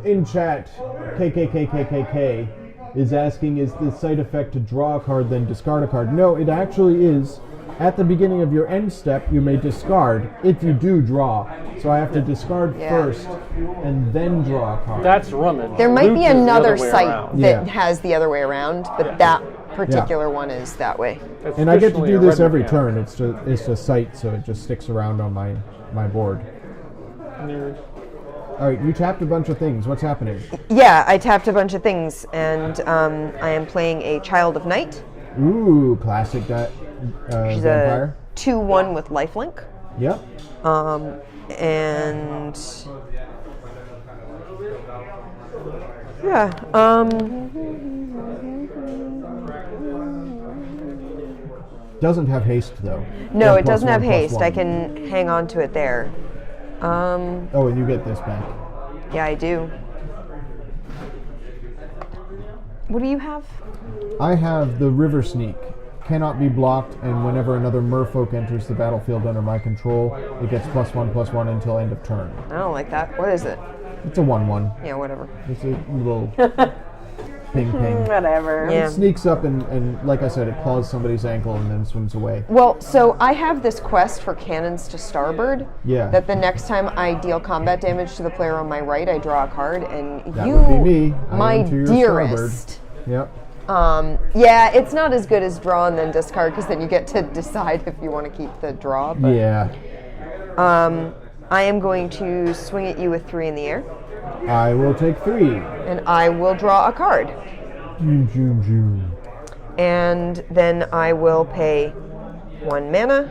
In chat, KKKKKK is asking, is the side effect to draw a card then discard a card? No, it actually is. At the beginning of your end step, you may discard if you do draw. So I have to discard first and then draw a card. That's rummage. There might Loot be is the another other way site around. that Yeah. has the other way around, but that particular one is that way. It's And I get to officially do a this red every mechanic. turn. It's a site, so it just sticks around on my board. Nerd. All right, you tapped a bunch of things. What's happening? Yeah, I tapped a bunch of things, and I am playing a Child of Night. Ooh, classic She's vampire. a 2/1 with lifelink. Yep. And yeah, Doesn't have haste though. no, Or it doesn't have +1/+1. haste. I can hang on to it there. Oh, and you get this back. Yeah, I do. What do you have? I have the River Sneak. Cannot be blocked, and whenever another merfolk enters the battlefield under my control, it gets +1/+1 until end of turn. I don't like that. What is it? It's a 1/1. Yeah, whatever. It's a little ping ping. Whatever. Yeah. It sneaks up and, like I said, it claws somebody's ankle and then swims away. Well, so I have this quest for cannons to starboard. Yeah. That the next time I deal combat damage to the player on my right, I draw a card, and That you, would be me. I my am to your dearest. Yep. Yeah, it's not as good as draw and then discard, because then you get to decide if you want to keep the draw. But Yeah. I am going to swing at you with 3 in the air, I will take 3. and I will draw a card, Zoom, zoom, zoom. and then I will pay 1 mana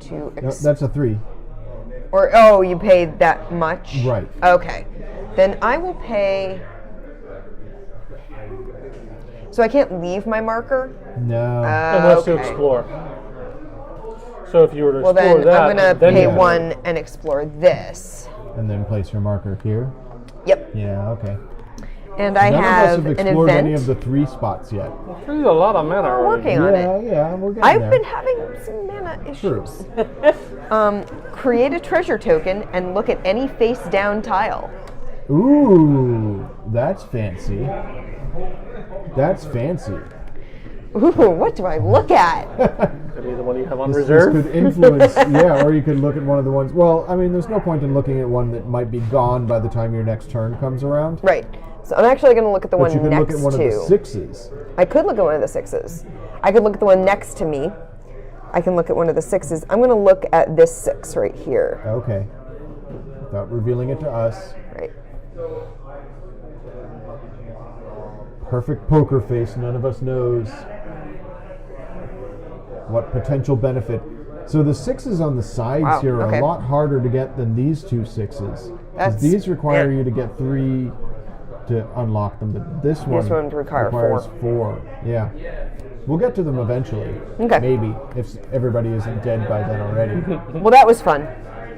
to No, that's a 3. or oh, you pay that much? Right. Okay. Then I will pay. So I can't leave my marker? No. Unless you Okay. explore. So if you were to Well, explore then that, I'm going to then pay you- 1 and explore this. And then place your marker here. Yep. Yeah, okay. And I None have of us have an explored event. any of the 3 spots yet. There's a lot of mana We're already. working on it. Yeah, we're getting I've there. been having some mana True. issues. Create a treasure token and look at any face down tile. Ooh, that's fancy. That's fancy. Ooh, what do I look at? Could be the one you have on This reserve. could influence, yeah, or you could look at one of the ones. Well, I mean, there's no point in looking at one that might be gone by the time your next turn comes around. Right. So I'm actually going to look at the But you one can look next at one to. of the 6s. I could look at one of the 6s. I could look at the one next to me. I can look at one of the 6s. I'm going to look at this 6 right here. Okay. Without revealing it to us. Right. Perfect poker face. None of us knows what potential benefit. So the 6s on the sides Wow, here are okay. a lot harder to get than these 2 6s. 'Cause That's- these require yeah. you to get 3 to unlock them, but this one requires 4. Yeah. We'll get to them eventually. Okay. Maybe, if everybody isn't dead by then already. Well, that was fun.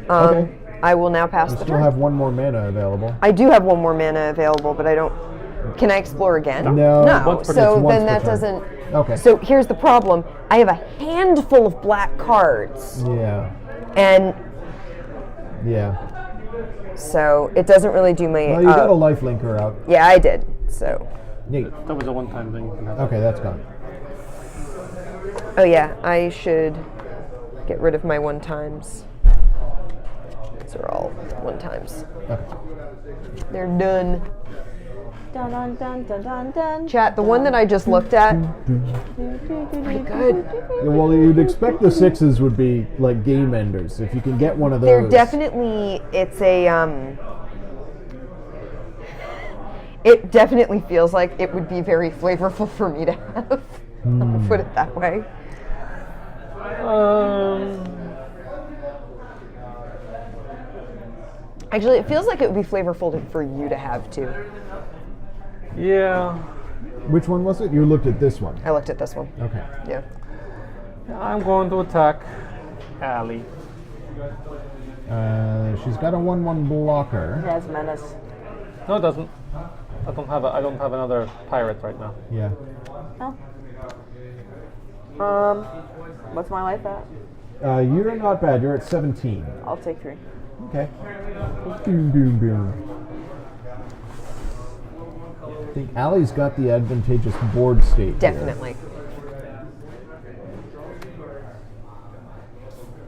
Okay. I will now pass You the still turn. have 1 more mana available. I do have 1 more mana available, but I don't. Can I explore again? No. No. Once per- So it's once then per that turn. doesn't. Okay. So here's the problem. I have a handful of black cards, Yeah. and Yeah. so it doesn't really do my. Well, you got a life linker out. Yeah, I did. So. Neat. That was a one-time thing you can have. Okay, that's gone. Oh yeah, I should get rid of my 1-times. These are all 1-times. Okay. They're done. Dun, dun, dun, dun, dun, dun. Chat, the one that I just looked at, pretty good. Yeah, well, you'd expect the 6s would be like game enders. If you can get one of those. They're definitely, it's a, it definitely feels like it would be very flavorful for me to have. I'll put it that way. Actually, it feels like it would be flavorful for you to have too. Yeah. Which one was it? You looked at this one. I looked at this one. Okay. Yeah. I'm going to attack Allie. She's got a 1/1 blocker. It has menace. No, it doesn't. I don't have another pirate right now. Yeah. Oh. What's my life at? You're not bad. You're at 17. I'll take 3. Okay. Boom, boom, boom. I think Allie's got the advantageous board state here. Definitely.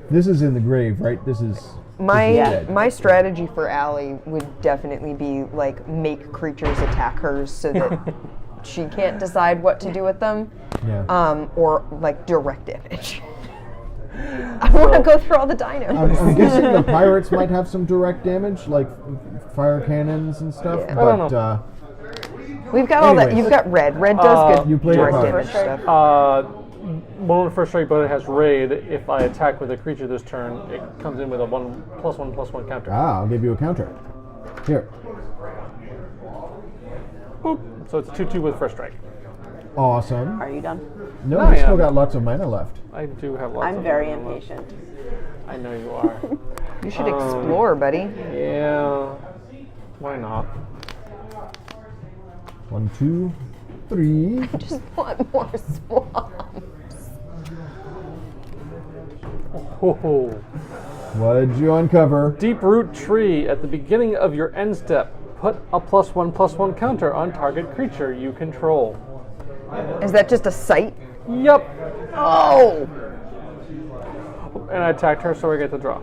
This is in the grave, right? This is My dead. my strategy for Allie would definitely be like make creatures attack hers so that she can't decide what to do with them, Yeah. or like direct damage. I want to go through all the dinos. I'm guessing the pirates might have some direct damage, like fire cannons and stuff. Yeah. I don't But know. We've got all that. anyways. You've got red. Red does good You played direct a card. damage stuff. One first strike, but it has raid. If I attack with a creature this turn, it comes in with a 1/1/1 counter. I'll give you a counter. Here. Boop. So it's 2/2 with first strike. Awesome. Are you done? No, I you still am. got lots of mana left. I do have lots I'm of very mana. impatient. I know you are. You should explore, buddy. Yeah. Why not? 1, 2, 3. Just want more swamps. Ho ho. What'd you uncover? Deep root tree. At the beginning of your end step, put a +1/+1 counter on target creature you control. Is that just a sight? Yup. Oh! And I attacked her, so I get to draw.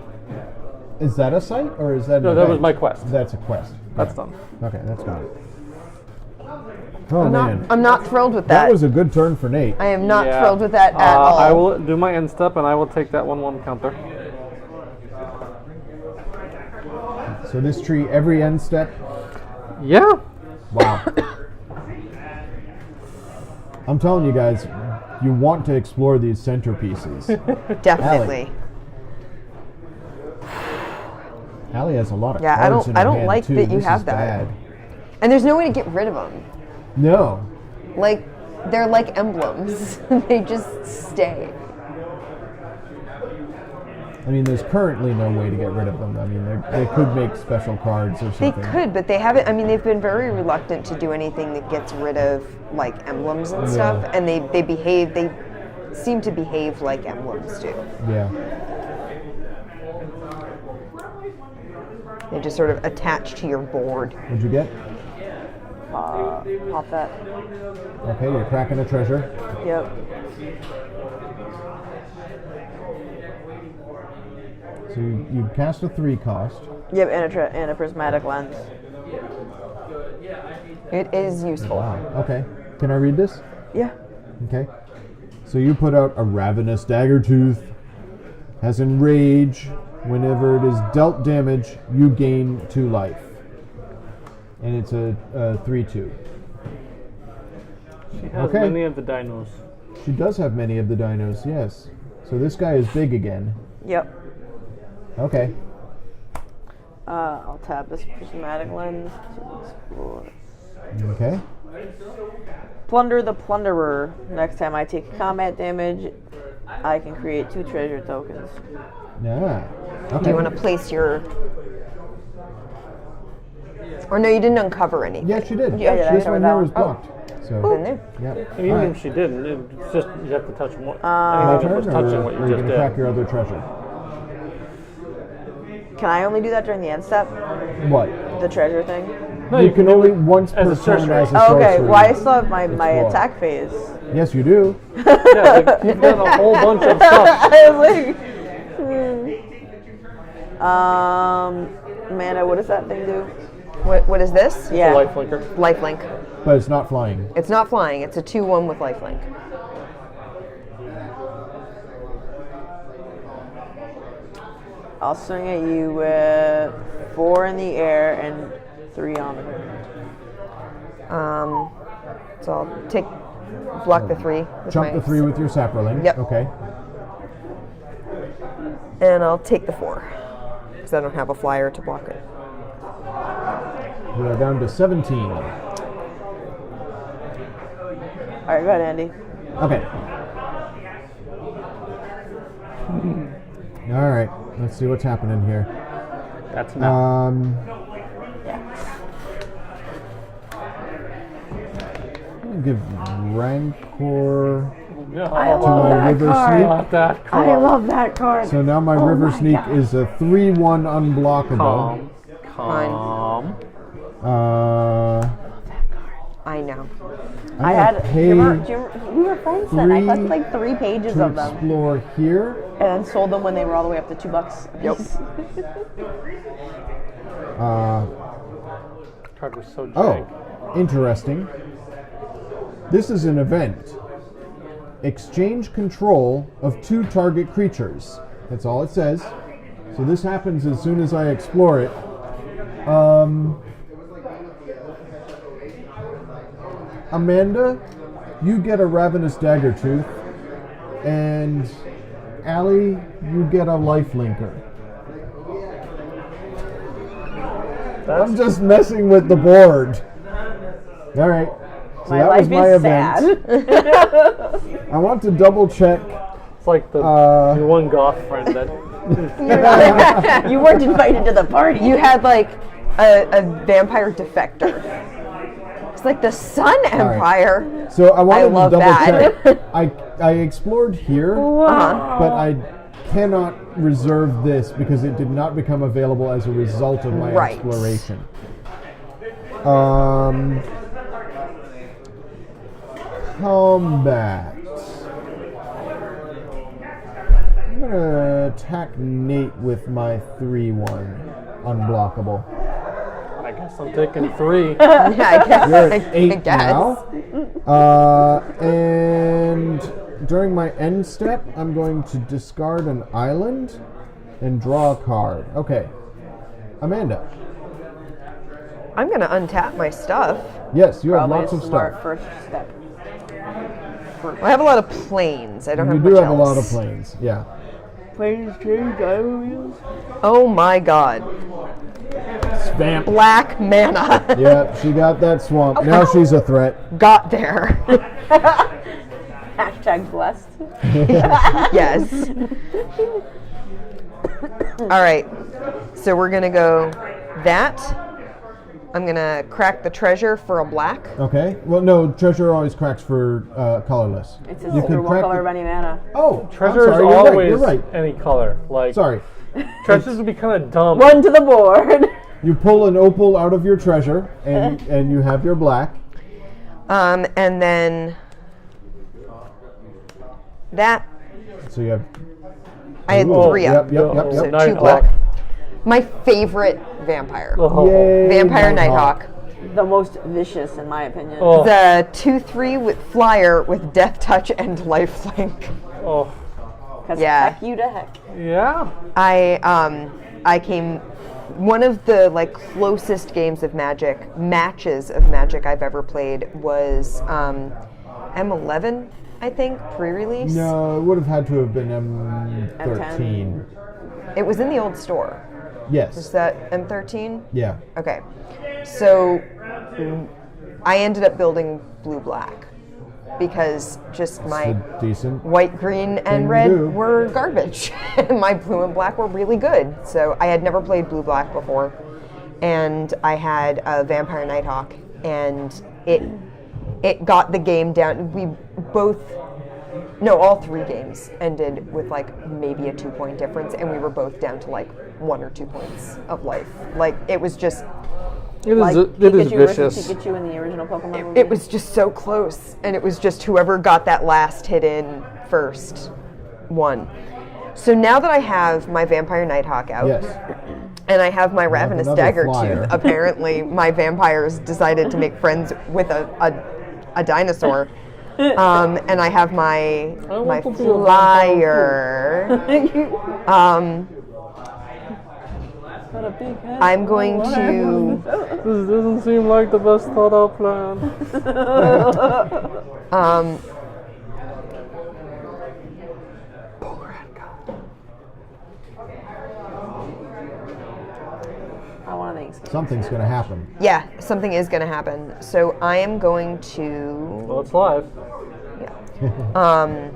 Is that a site or is that an No, that was event? my quest. That's a quest. That's Yeah. done. Okay, that's got it. Oh man, I'm not thrilled with that that. was a good turn for Nate. I am not Yeah. thrilled with that at all. I will do my end step, and I will take that 1/1 counter. So this tree, every end step. Yeah. Wow. I'm telling you guys, you want to explore these centerpieces. Definitely. Allie has a lot of Yeah, cards in her I don't hand, like too. that you This have is that. bad. And there's no way to get rid of them. No. Like, they're like emblems. They just stay. I mean, there's currently no way to get rid of them. I mean, they could make special cards or They something. could, but they haven't. I mean, they've been very reluctant to do anything that gets rid of like emblems and stuff. Yeah. And they seem to behave like emblems do. Yeah. They just sort of attach to your board. What'd you get? Pop that. Okay, you're cracking a treasure. Yep. So you cast a 3 cost. Yep, and a prismatic lens. It is useful. Wow. Okay. Can I read this? Yeah. Okay. So you put out a ravenous dagger tooth. Has enrage. Whenever it is dealt damage, you gain 2 life. And it's a 3/2. She has Okay. many of the dinos. She does have many of the dinos, yes. So this guy is big again. Yep. Okay. I'll tap this prismatic lens to explore. Okay. Plunder the Plunderer. Next time I take combat damage, I can create 2 treasure tokens. Yeah. Okay. Do you want to place your? Or no, you didn't uncover anything. Yes, she did. Yeah, yeah, I This covered one that here one. was blocked. So. In there. Yeah. And even Alright. if she didn't, it's just you have to touch one. My anything that turn, was or touching what are you you just going to track did. your other treasure? Can I only do that during the end step? What? The treasure thing? No, You can do only it once as per a turn sorcery. as a Oh, okay, sorcery. well, I still have my Explore. attack phase. Yes, you do. Yeah, like, you've done a whole bunch of stuff. I was like, Amanda, what does that thing do? What is this? Yeah. Life linker. Lifelink. But it's not flying. It's not flying. It's a 2/1 with lifelink. I'll swing at you with 4 in the air and 3 on the ground. So I'll block the 3. With Jump my, the 3 with your sapperling. Yep. Okay. And I'll take the 4 because I don't have a flyer to block it. We are down to 17. All right, go ahead, Andy. Okay. All right. Let's see what's happening here. That's enough. I'm gonna give Rancor No, to my River not that I card. love that card. Sneak. So now my River Sneak is a 3/1 unblockable. Calm. I know. I I'm had. gonna pay We were friends then. I collected like 3 pages to of them explore here. and then sold them when they were all the way up to $2. Yep. Card was so jank. Oh, interesting. This is an event. Exchange control of 2 target creatures. That's all it says. So this happens as soon as I explore it. Amanda, you get a ravenous dagger tooth, and Allie, you get a life linker. I'm just messing with the board. All right. So My that life was my is event. sad. I want to double check. It's like the your one goth friend that You weren't invited to the party. You had like a vampire defector. It's like the Sun Empire. So I wanted love to double that. check. I explored here, but I cannot reserve this because it did not become available as a result of my Right. exploration. Combat. I'm gonna attack Nate with my 3/1 unblockable. I guess I'm taking 3. Yeah, I guess. You're at 8 I guess. now. And during my end step, I'm going to discard an island and draw a card. Okay. Amanda. I'm gonna untap my stuff. Yes, you have Probably lots a of smart stuff. first step. I have a lot of planes. I don't You have do much have a else. lot of planes. Yeah. Planes, trains, automobiles. Oh my god. Spam. Black mana. Yeah, she got that swamp. Now she's a threat. Got there. Hashtag blessed. Yes. All right. So we're going to go that. I'm going to crack the treasure for a black. Okay. Well, no, treasure always cracks for colorless. It's a You can suitable crack color the- of any mana. Oh, Treasure I'm is sorry, you're right, always You're right. any color. Like Sorry. treasures would be kind of dumb. Run to the board. You pull an opal out of your treasure, and you have your black. And then that. So you have. I had Ooh, 3 up. Yep. So Nighthawk. 2 black. My favorite vampire. Oh, Yay, Vampire Nighthawk. the most vicious, in my opinion. Oh, The 2/3 with flyer with death touch and lifelink. oh, Because Yeah. heck you to heck. yeah. I came one of the like closest games of Magic, matches of Magic I've ever played was M11, I think, pre-release. No, it would have had to have been M13. It was in the old store. Is Yes. that M13? Yeah. Okay. So I ended up building blue-black because just my Decent. white, green, Thing and to red do. were garbage. My blue and black were really good. So I had never played blue-black before. And I had a Vampire Nighthawk, and it got the game down. All 3 games ended with like maybe a 2-point difference, and we were both down to like 1 or 2 points of life. Like it was just, It Like is Pikachu vicious. versus Pikachu in the original Pokemon movie. it was just so close, and it was just whoever got that last hit in first won. So now that I have my Vampire Nighthawk out, Yes. and I have my Ravenous another Dagger flyer. too. Apparently, my vampires decided to make friends with a dinosaur. And I have my want to be a flyer. Got a big head. I'm going to. This doesn't seem like the best thought out plan. I want to think. Something's going to happen. Yeah, something is going to happen. So I am going to. Well, it's live. Yeah.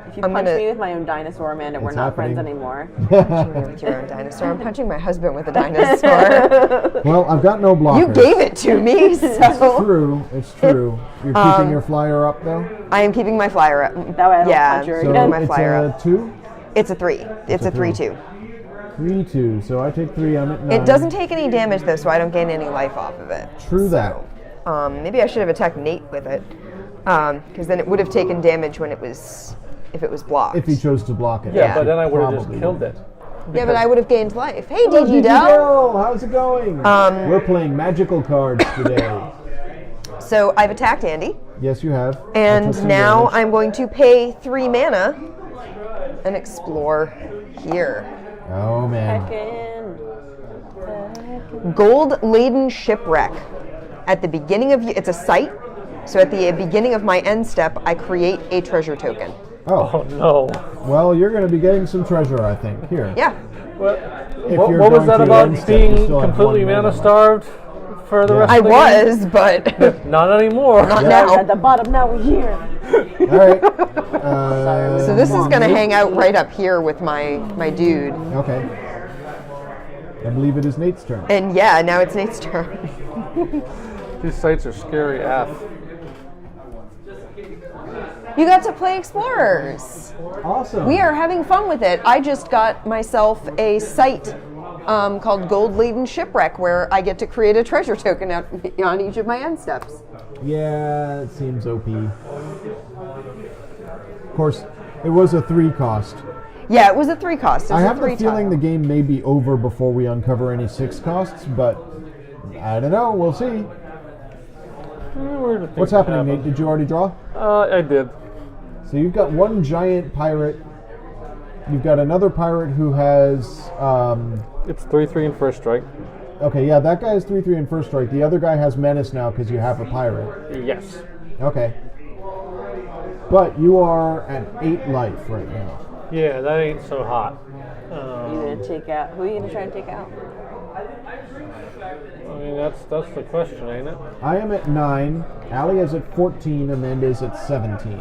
If you I'm punch gonna- me with my own dinosaur, Amanda, we're It's not happening. friends anymore. With your own dinosaur. I'm punching my husband with a dinosaur. Well, I've got no blockers. You gave it to me, It's so true. It's true. You're keeping your flyer up, though? I am keeping my flyer up. That way I don't Yeah, punch her so again. my it's flyer a up. 2? It's a 3. It's a a 3/2. 3-2. So I take 3. I'm at 9. It doesn't take any damage though, so I don't gain any life off of it. True that. Maybe I should have attacked Nate with it, because then it would have taken damage when if it was blocked. If he chose to block it. Yeah, but then I would have just Probably killed would. it. Yeah, but I would have gained life. Hey, Hello, Digidel! how's it going? We're playing magical cards today. So I've attacked Andy, Yes, you have. I took and some now damage. I'm going to pay 3 mana and explore here. Oh, man. Gold-laden shipwreck. At the beginning of it's a site, so at the beginning of my end step, I create a treasure token. Oh, Oh no. well, you're going to be getting some treasure, I think. Here. Yeah. What, If what you're was going that to about end step, you being still have completely 1 mana mana. starved for the rest I of the game? was, but Not anymore. not We're now. at the bottom, now we're here. All right. So this is gonna hang out right up here with my dude. Okay. I believe it is Nate's turn. And yeah, now it's Nate's turn. These sites are scary AF. You got to play Explorers. Awesome. We are having fun with it. I just got myself a site called Gold Laden Shipwreck, where I get to create a treasure token out on each of my end steps. Yeah, it seems OP. Of course, it was a 3 cost. Yeah, it was a 3 cost. It was I a have the 3 feeling the tile. game may be over before we uncover any 6 costs, but I don't know. We'll see. What's happening, Nate? Did you already draw? I did. So you've got 1 giant pirate. You've got another pirate who has. It's 3/3 and first strike. Okay, yeah, that guy has 3/3 in first strike. The other guy has menace now because you have a pirate. Yes. Okay. But you are at 8 life right now. Yeah, that ain't so hot. You gonna take out? Who are you gonna try and take out? I mean, that's the question, ain't it? I am at 9. Allie is at 14. Amanda is at 17.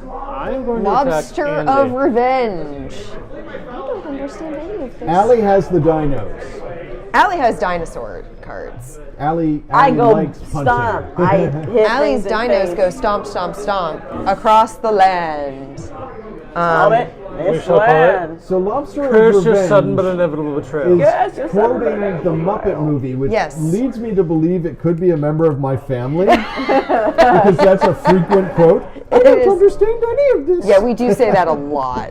I'm going to Lobster attack of Andy. Revenge. I don't understand any of this. Allie has the dinos. Allie has dinosaur cards. Allie I go likes punching. stomp. I hit Allie's things in dinos face. go stomp, stomp, stomp across the land. Love it. This shall call it- land. So Lobster of Curse your Revenge sudden but inevitable betrayal. is Yes, you're quoting sudden. the Muppet movie, which Yes. leads me to believe it could be a member of my family, because that's a frequent quote. I It don't is. understand any of this. Yeah, we do say that a lot.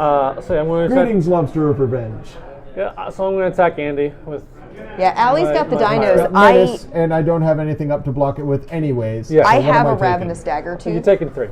So I'm going to attack. Greetings, Lobster of Revenge. Yeah, so I'm going to attack Andy with. Yeah, Allie's got the my- dinos. Menace, and I don't have anything up to block it with anyways. Yeah. so I what am have a taking? ravenous dagger You're too. taking 3.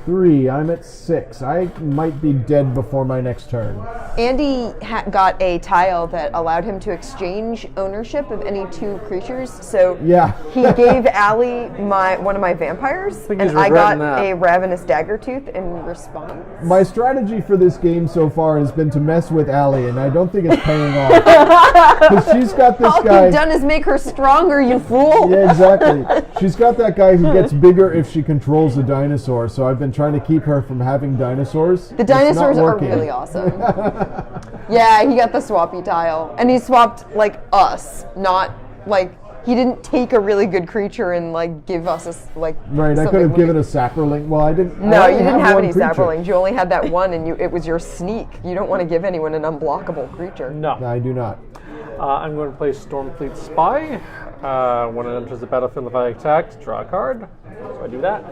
3. I'm at 6. I might be dead before my next turn. Andy got a tile that allowed him to exchange ownership of any 2 creatures. So Yeah. he gave Allie one of my vampires, think and he's I got regretting that. a ravenous dagger tooth in response. My strategy for this game so far has been to mess with Allie, and I don't think it's paying off. Because she's got this All guy. you've done is make her stronger, you fool. Yeah, exactly. She's got that guy who gets bigger if she controls a dinosaur, so I've been trying to keep her from having dinosaurs. The dinosaurs are really awesome. Yeah, he got the swappy tile, and he swapped like us, not like he didn't take a really good creature and like give us like. Right, I could have given a sapperling. Well, I didn't. I No, only you didn't have one any creature. sapperlings. You only had that one, and it was your sneak. You don't want to give anyone an unblockable creature. No. No, I do not. I'm going to play Stormfleet Spy. When it enters the battlefield, if I attack, draw a card. So I do that.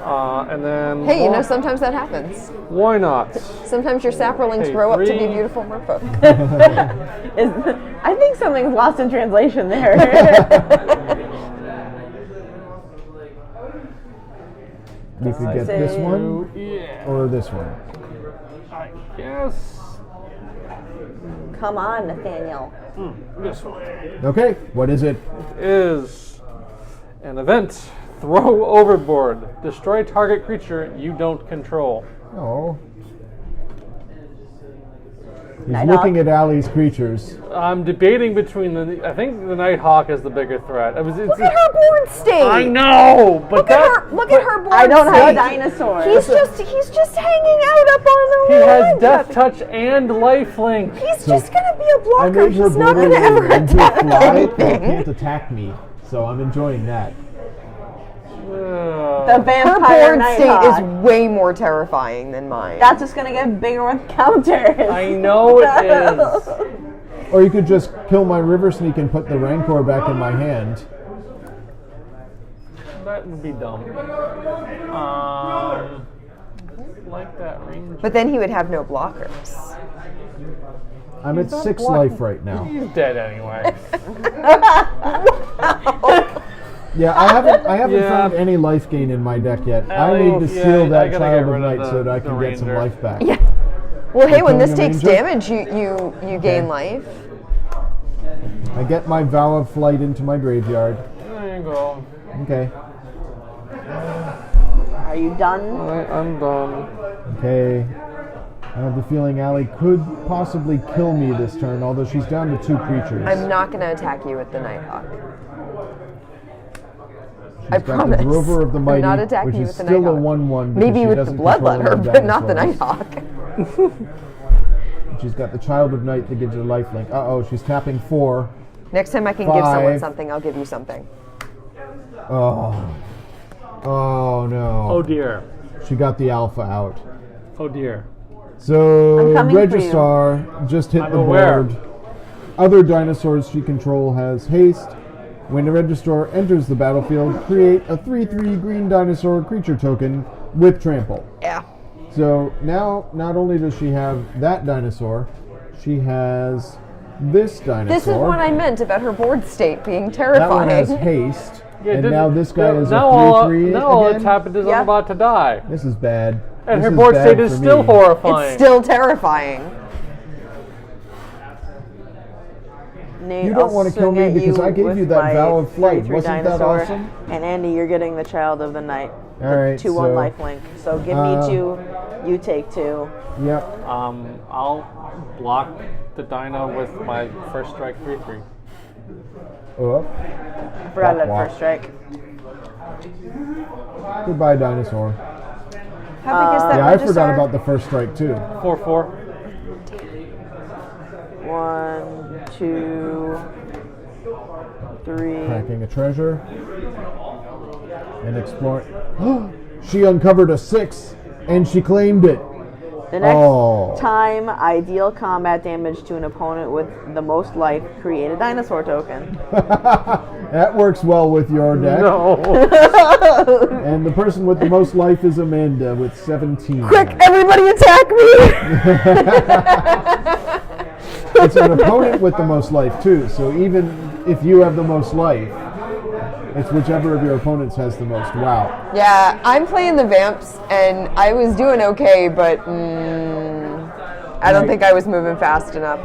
And then. Hey, you know, sometimes that happens. Why not? Sometimes your sapperlings Hey, grow up to be 3. beautiful merfolk. I think something's lost in translation there. You could get this say- one Yeah. or this one. I guess. Come on, Nathaniel. This one Okay, what is it? is an event. Throw overboard. Destroy target creature you don't control. Oh. He's Nighthawk. looking at Allie's creatures. I'm debating between the. I think the Nighthawk is the bigger threat. Look at her board state. I know, but Look at her. Look at her board I don't have a state. dinosaur. He's just hanging out up on the he line. has Death Touch and Lifelink. He's just gonna be a I blocker. made her He's not border gonna ever into attack fly, but anything. can't attack me. So I'm enjoying that. The Her vampire board state Nighthawk. is way more terrifying than mine. That's just gonna get bigger with counters. I know it is. Or you could just kill my River Sneak and put the Rancor back in my hand. That would be dumb. Like that range. But then he would have no blockers. I'm at not 6 blocking. life right now. He's dead anyway. Yeah, I haven't Yeah. found any life gain in my deck yet. I Ellie, need to yeah, seal I that gotta Child get of rid of Night the- so that I the can get some Ranger. life back. Yeah. Well, hey, when killing this a takes ranger? damage, you gain life. I get my Vow of Flight into my graveyard. There you go. Okay. Are you done? I'm done. Okay. I have the feeling Allie could possibly kill me this turn, although she's down to 2 creatures. I'm not going to attack you with the Nighthawk. She's I got promise. the Drover of the I'm Mighty, not attacking which you is with the still a Nighthawk. 1/1. because Maybe she with the doesn't control Bloodletter, any but not the dinosaurs. Nighthawk. She's got the Child of Night that gives her lifelink. Uh-oh, she's tapping 4. Next time I can give someone 5. something, I'll give you something. Oh. Oh, no. Oh dear. She got the Alpha out. Oh dear. So, I'm coming for you. Registar just hit I'm the aware. board. Other dinosaurs she control has haste. When the Registrar enters the battlefield, create a 3/3 green dinosaur creature token with trample. Yeah. So now, not only does she have that dinosaur, she has this dinosaur. This is what I meant about her board state being That one has terrifying. haste. Yeah, and didn't- now this guy is now a all 3/3 now all again. that's happened is Yeah. I'm about to die. This is bad. And This her is board bad state is for still me. horrifying. It's still terrifying. Nate, You don't I'll wanna kill swing me at because I gave with you that my Vow of Flight. 3/3 Wasn't that dinosaur. awesome? And Andy, you're getting the Child of the Night. All right, 2/1 so, lifelink. So give me 2, you take 2. Yep. I'll block the dino with my first strike 3/3. Oh, I forgot that Walk. first strike. goodbye, dinosaur. How big is that Yeah, I Registar? forgot about the first strike too. 4/4. 1, 2, 3. Cracking a treasure. And explore. She uncovered a 6, and she claimed it. The next Oh. time I deal combat damage to an opponent with the most life, create a dinosaur token. That works well with your deck. No. And the person with the most life is Amanda with 17. Quick, everybody attack me! It's an opponent with the most life too. So even if you have the most life, it's whichever of your opponents has the most. Wow. Yeah, I'm playing the Vamps, and I was doing okay, but I don't think I was moving fast enough.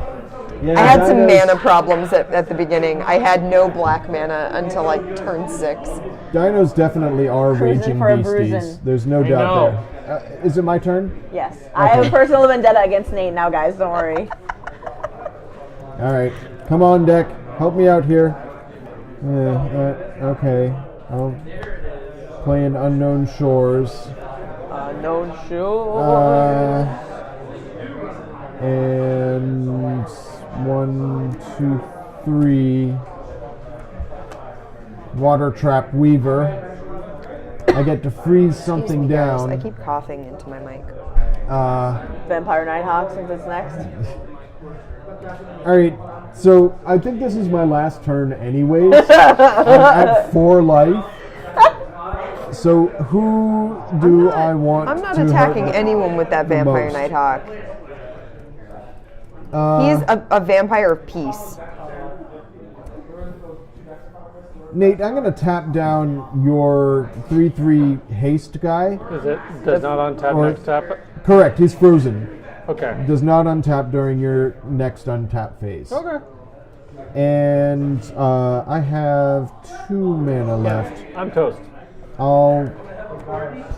Yeah, I had some Dinos- mana problems at the beginning. I had no black mana until like turn 6. Dinos definitely are Cruising raging for a beasties. bruising. There's no doubt know. there. Is it my turn? Yes. I have a personal vendetta against Nate now, guys. Don't worry. All right, come on, deck. Help me out here. Okay. I'll play in Unknown Shores. No show. And 1, 2, 3. Water Trap Weaver. I get to freeze something Excuse me, guys, down. I keep coughing into my mic. Vampire Nighthawk, since it's next. All right, so I think this is my last turn anyways. I'm at 4 life. So who do I want I'm not to attacking hurt anyone with that the Vampire most? Nighthawk. He's a vampire of peace. Nate, I'm going to tap down your 3/3 haste guy. Does not untap Or- next tap? Correct, he's frozen. Okay. Does not untap during your next untap phase. Okay. And I have 2 mana left. I'm toast. I'll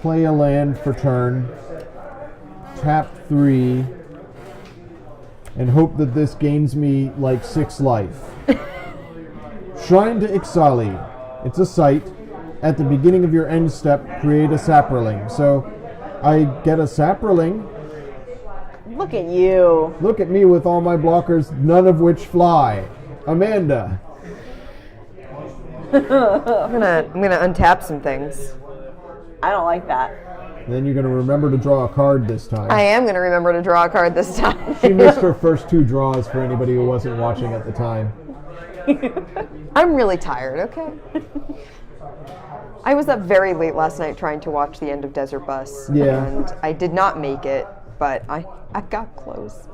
play a land for turn, tap 3, and hope that this gains me like 6 life. Shrine to Ixalan. It's a site. At the beginning of your end step, create a saproling. So I get a saproling. Look at you. Look at me with all my blockers, none of which fly. Amanda. I'm gonna untap some things. I don't like that. Then you're going to remember to draw a card this time. I am gonna remember to draw a card this time. She missed her first 2 draws for anybody who wasn't watching at the time. I'm really tired, okay? I was up very late last night trying to watch the end of Desert Bus. Yeah. And I did not make it, but I got close.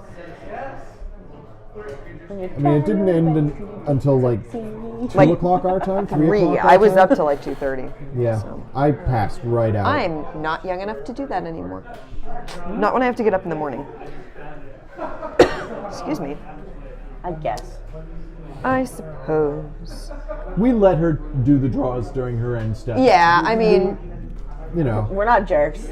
I mean, it didn't end until like 2 Like, o'clock our time, 3 3. o'clock I our was time? up till like 2:30. Yeah, so. I passed right out. I'm not young enough to do that anymore. Not when I have to get up in the morning. Excuse me. I guess. I suppose. We let her do the draws during her end step. Yeah, I mean, You know, We're not jerks. it's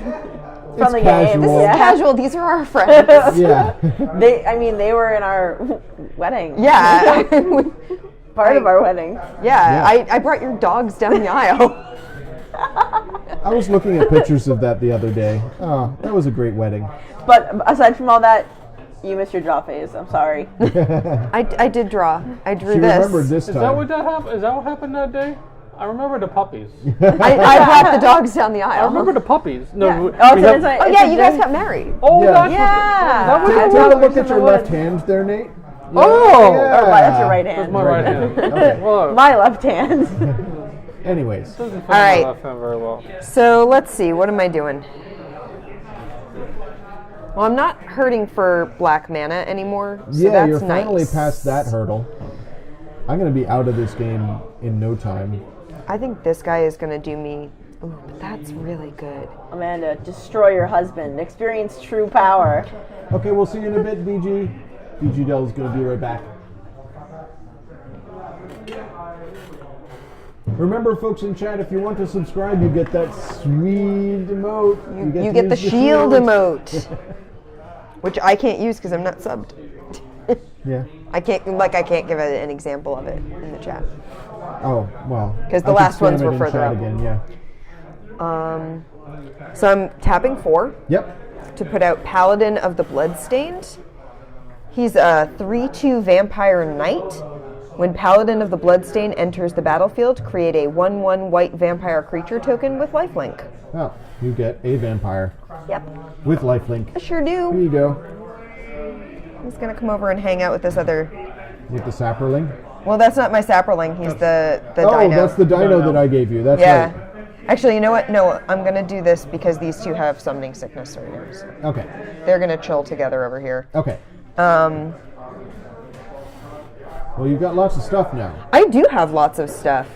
From the game. casual. this is Yeah. casual. These are our friends. Yeah. They were in our wedding. Yeah. Part of our wedding. Yeah, I brought your dogs down the aisle. I was looking at pictures of that the other day. Oh, that was a great wedding. But aside from all that, you missed your draw phase. I'm sorry. I did draw. I drew She this. remembered this Is time. that what that happened? Is that what happened that day? I remember the puppies. I brought the dogs down the aisle. I remember the puppies. No, Yeah. we Oh, we so have- it's like, Oh yeah, you guys got married. oh, Yeah. that's Yeah. what, Take, that take a was look at your left hand there, Nate. Oh! Yeah. That's your right hand. That's my right hand. Okay. Well, My left hand. Anyways, doesn't fit All right. my left hand very well. So let's see. What am I doing? Well, I'm not hurting for black mana anymore. So yeah, that's you're finally nice. past that hurdle. I'm going to be out of this game in no time. I think this guy is going to do me. Ooh, but that's really good. Amanda, destroy your husband. Experience true power. Okay, we'll see you in a bit, BG. BG Dell's going to be right back. Remember, folks in chat, if you want to subscribe, you get that sweet emote. You to get the use shield emote, which I can't use because I'm not subbed. Yeah. I can't give an example of it in the chat. Oh, well. 'Cause the I could last ones spam were it in further chat up. again, yeah. So I'm tapping 4 Yep. to put out Paladin of the Bloodstained. He's a 3/2 vampire knight. When Paladin of the Bloodstain enters the battlefield, create a 1/1 white vampire creature token with lifelink. Oh, you get a vampire Yep. with lifelink. I sure Here do. you go. He's gonna come over and hang out with this other. With the sapperling. Well, that's not my sapperling. He's the Oh, dino. that's the dino that I gave you. That's Yeah. right. Actually, you know what? No, I'm gonna do this because these two have summoning sickness right here. So Okay. they're gonna chill together over here. Okay. Um, Well, you've got lots of stuff now. I do have lots of stuff,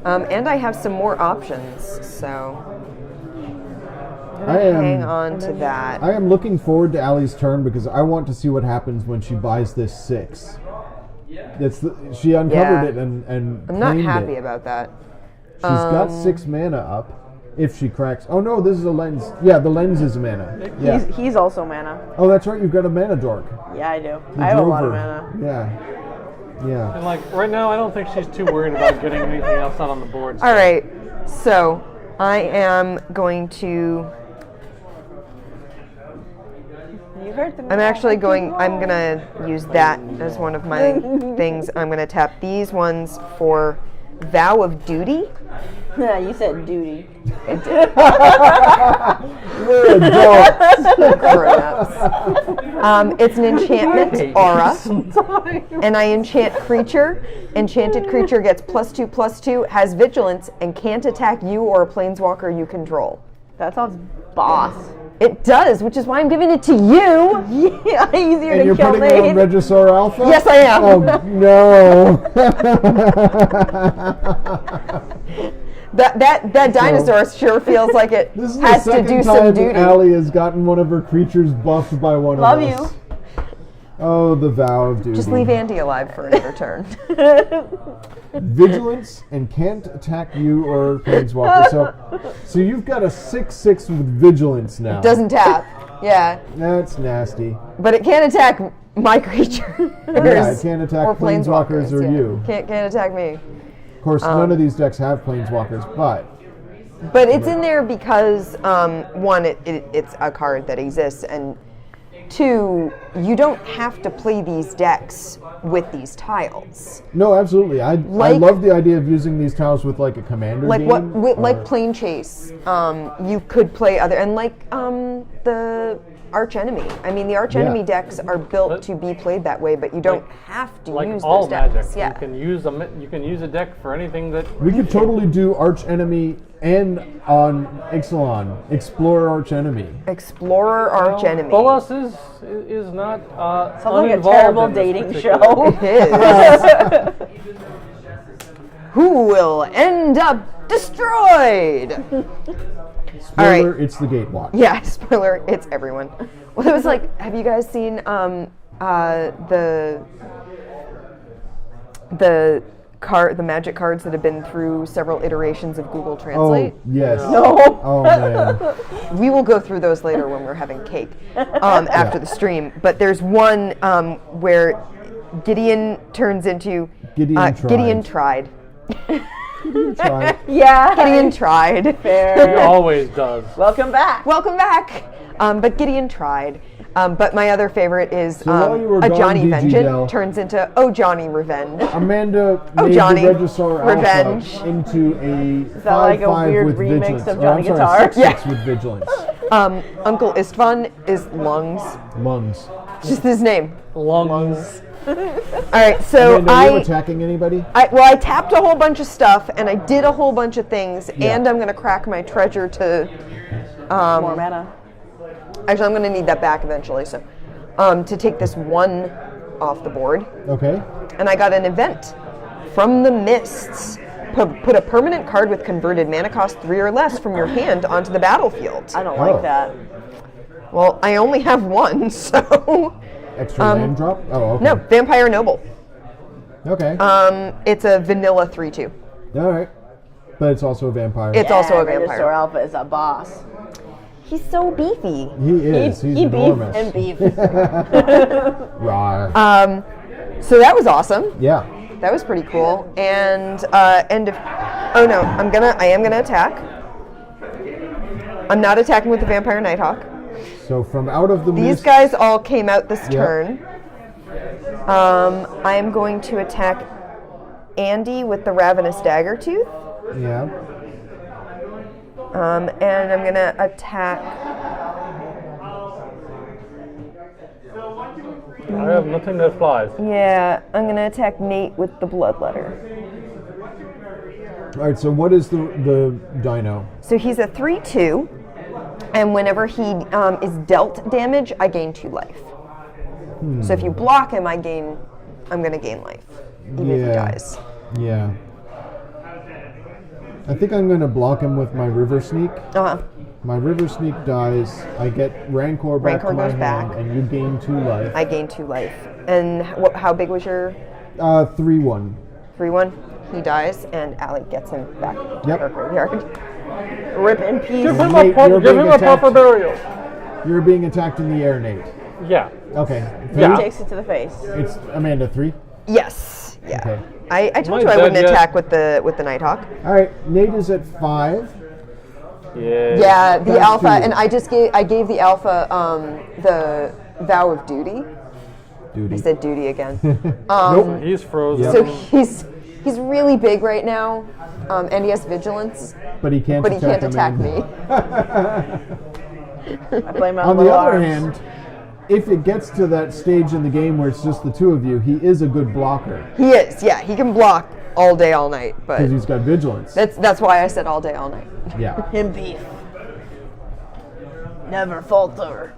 and I have some more options. So I'm I gonna am. hang on to that. I am looking forward to Allie's turn because I want to see what happens when she buys this 6. She uncovered Yeah. it and I'm not claimed happy it. about that. She's got 6 mana up. If she cracks, oh no, this is a lens. Yeah, the lens is mana. Yeah. He's also mana. Oh, that's right. You've got a mana dork. Yeah, I do. You I have a drove lot of her. mana. Yeah. Yeah. And like right now, I don't think she's too worried about getting anything else out on the board. All right, so I am going to. You heard the I'm actually going. I'm gonna use that as one of my things. I'm gonna tap these ones for Vow of Duty. Yeah, you said duty. We're adults. Grown-ups. It's an enchantment aura, and I enchant creature. Enchanted creature gets +2/+2, has vigilance, and can't attack you or a planeswalker you control. That sounds boss. It does, which is why I'm giving it to you. Yeah, easier And to you're kill putting it on Nate. Regisaur Alpha? Yes, I am. Oh, no. That dinosaur sure feels like it This is has the to second do some time duty. Allie has gotten one of her creatures buffed by one Love of us. Oh, the Vow of Duty. Just leave Andy alive for another turn. Vigilance and can't attack you or Planeswalker. So you've got a 6/6 with Vigilance now. Doesn't tap. Yeah, That's nasty. but it can't attack my creature. Yeah, it can't attack or Planeswalkers or yeah. you. Can't attack me. Of course, none of these decks have Planeswalkers, but But it's in there because one, it's a card that exists, and two, you don't have to play these decks with these tiles. no, absolutely. I Like- love the idea of using these tiles with like a commander Like game. like Plane Chase, you could play other, and like the Arch Enemy. I mean, the Arch Enemy Yeah. decks are built to be played that way, but you don't have to Like use all those decks. Magic, Yeah. you can use a deck for anything that. We could totally do Arch Enemy and on Ixalan, Explore Arch Enemy. Explorer Arch Enemy. Bolas is not Sounds like a uninvolved terrible in this dating particular- show. It is. Who will end up destroyed? Spoiler, it's the Gatewatch. Yeah, spoiler, it's everyone. Well, it was like, have you guys seen the magic cards that have been through several iterations of Google Translate? Oh, yes. No. Oh, man. We will go through those later when we're having cake after the stream. But there's one where Gideon turns into Gideon tried. Gideon tried. Try. Yeah. Gideon tried. He Fair. always does. Welcome back. Welcome back. But Gideon tried. But my other favorite is while you were a gone, Johnny DG Vengeance Dell. turns into Oh Johnny Revenge. Amanda Oh, made Johnny. the Regisaur Revenge. Alpha into a that like a 5/5 weird with remix Vigilance. of Or, Johnny I'm sorry, Guitar? 6/6 with Vigilance. Uncle Istvan is Lungs. Lungs. Just his name. Lungs. All right, so Amanda, are you attacking anybody? I tapped a whole bunch of stuff and I did a whole bunch of things, Yeah. and I'm gonna crack my treasure to. More mana. Actually, I'm gonna need that back eventually. So, to take this one off the board, Okay. and I got an event from the Mists. Put a permanent card with converted mana cost 3 or less from your hand onto the battlefield. I don't Oh. like that. Well, I only have one, so Extra land drop? Oh, okay. no, Vampire Noble. Okay. It's a vanilla 3/2. All right. But it's also a vampire. It's also a Regisaur vampire. Alpha is a boss. He's so beefy. He is. He's he beef enormous. and beef. Rawr. So that was awesome. Yeah. That was pretty cool. And end of. Oh no, I am gonna attack. I'm not attacking with the Vampire Nighthawk. So from out of the These mist, guys all came out this turn. I am going to attack Andy with the Ravenous Daggertooth. Yeah. And I'm going to attack... I have nothing that flies. Yeah, I'm going to attack Nate with the Bloodletter. All right. So what is the dino? So he's a 3/2, and whenever he is dealt damage, I gain 2 life. So if you block him, I'm going to gain life, even if he dies. Yeah. I think I'm going to block him with my River Sneak. Uh-huh. My River Sneak dies. I get Rancor back Rancor to my goes hand, back. and you gain 2 life. I gain 2 life. And how big was your 3/1. 3/1? He dies, and Allie gets him back to Yep. her graveyard. Rip in peace. Give him Nate, you're give being him a proper attacked. burial. You're being attacked in the air, Nate. Yeah. Okay. Yeah. Takes it to the face. It's Amanda 3. Yes. Yeah. Okay. I told Am you I I wouldn't dead yet? attack with the Nighthawk. All right. Nate is at 5. Yeah. Yeah, the That's alpha, 2. and I gave the alpha the vow of duty. Duty. I said duty again. Nope. He's frozen. So he's really big right now, and he has vigilance, But he can't. but he can't attack Amanda. me. I play my On the little other arms. hand, if it gets to that stage in the game where it's just the 2 of you, he is a good blocker He is, yeah. He can block all day, all night, but because he's got vigilance. that's why I said all day, all night. Yeah. Him beef. Never falter.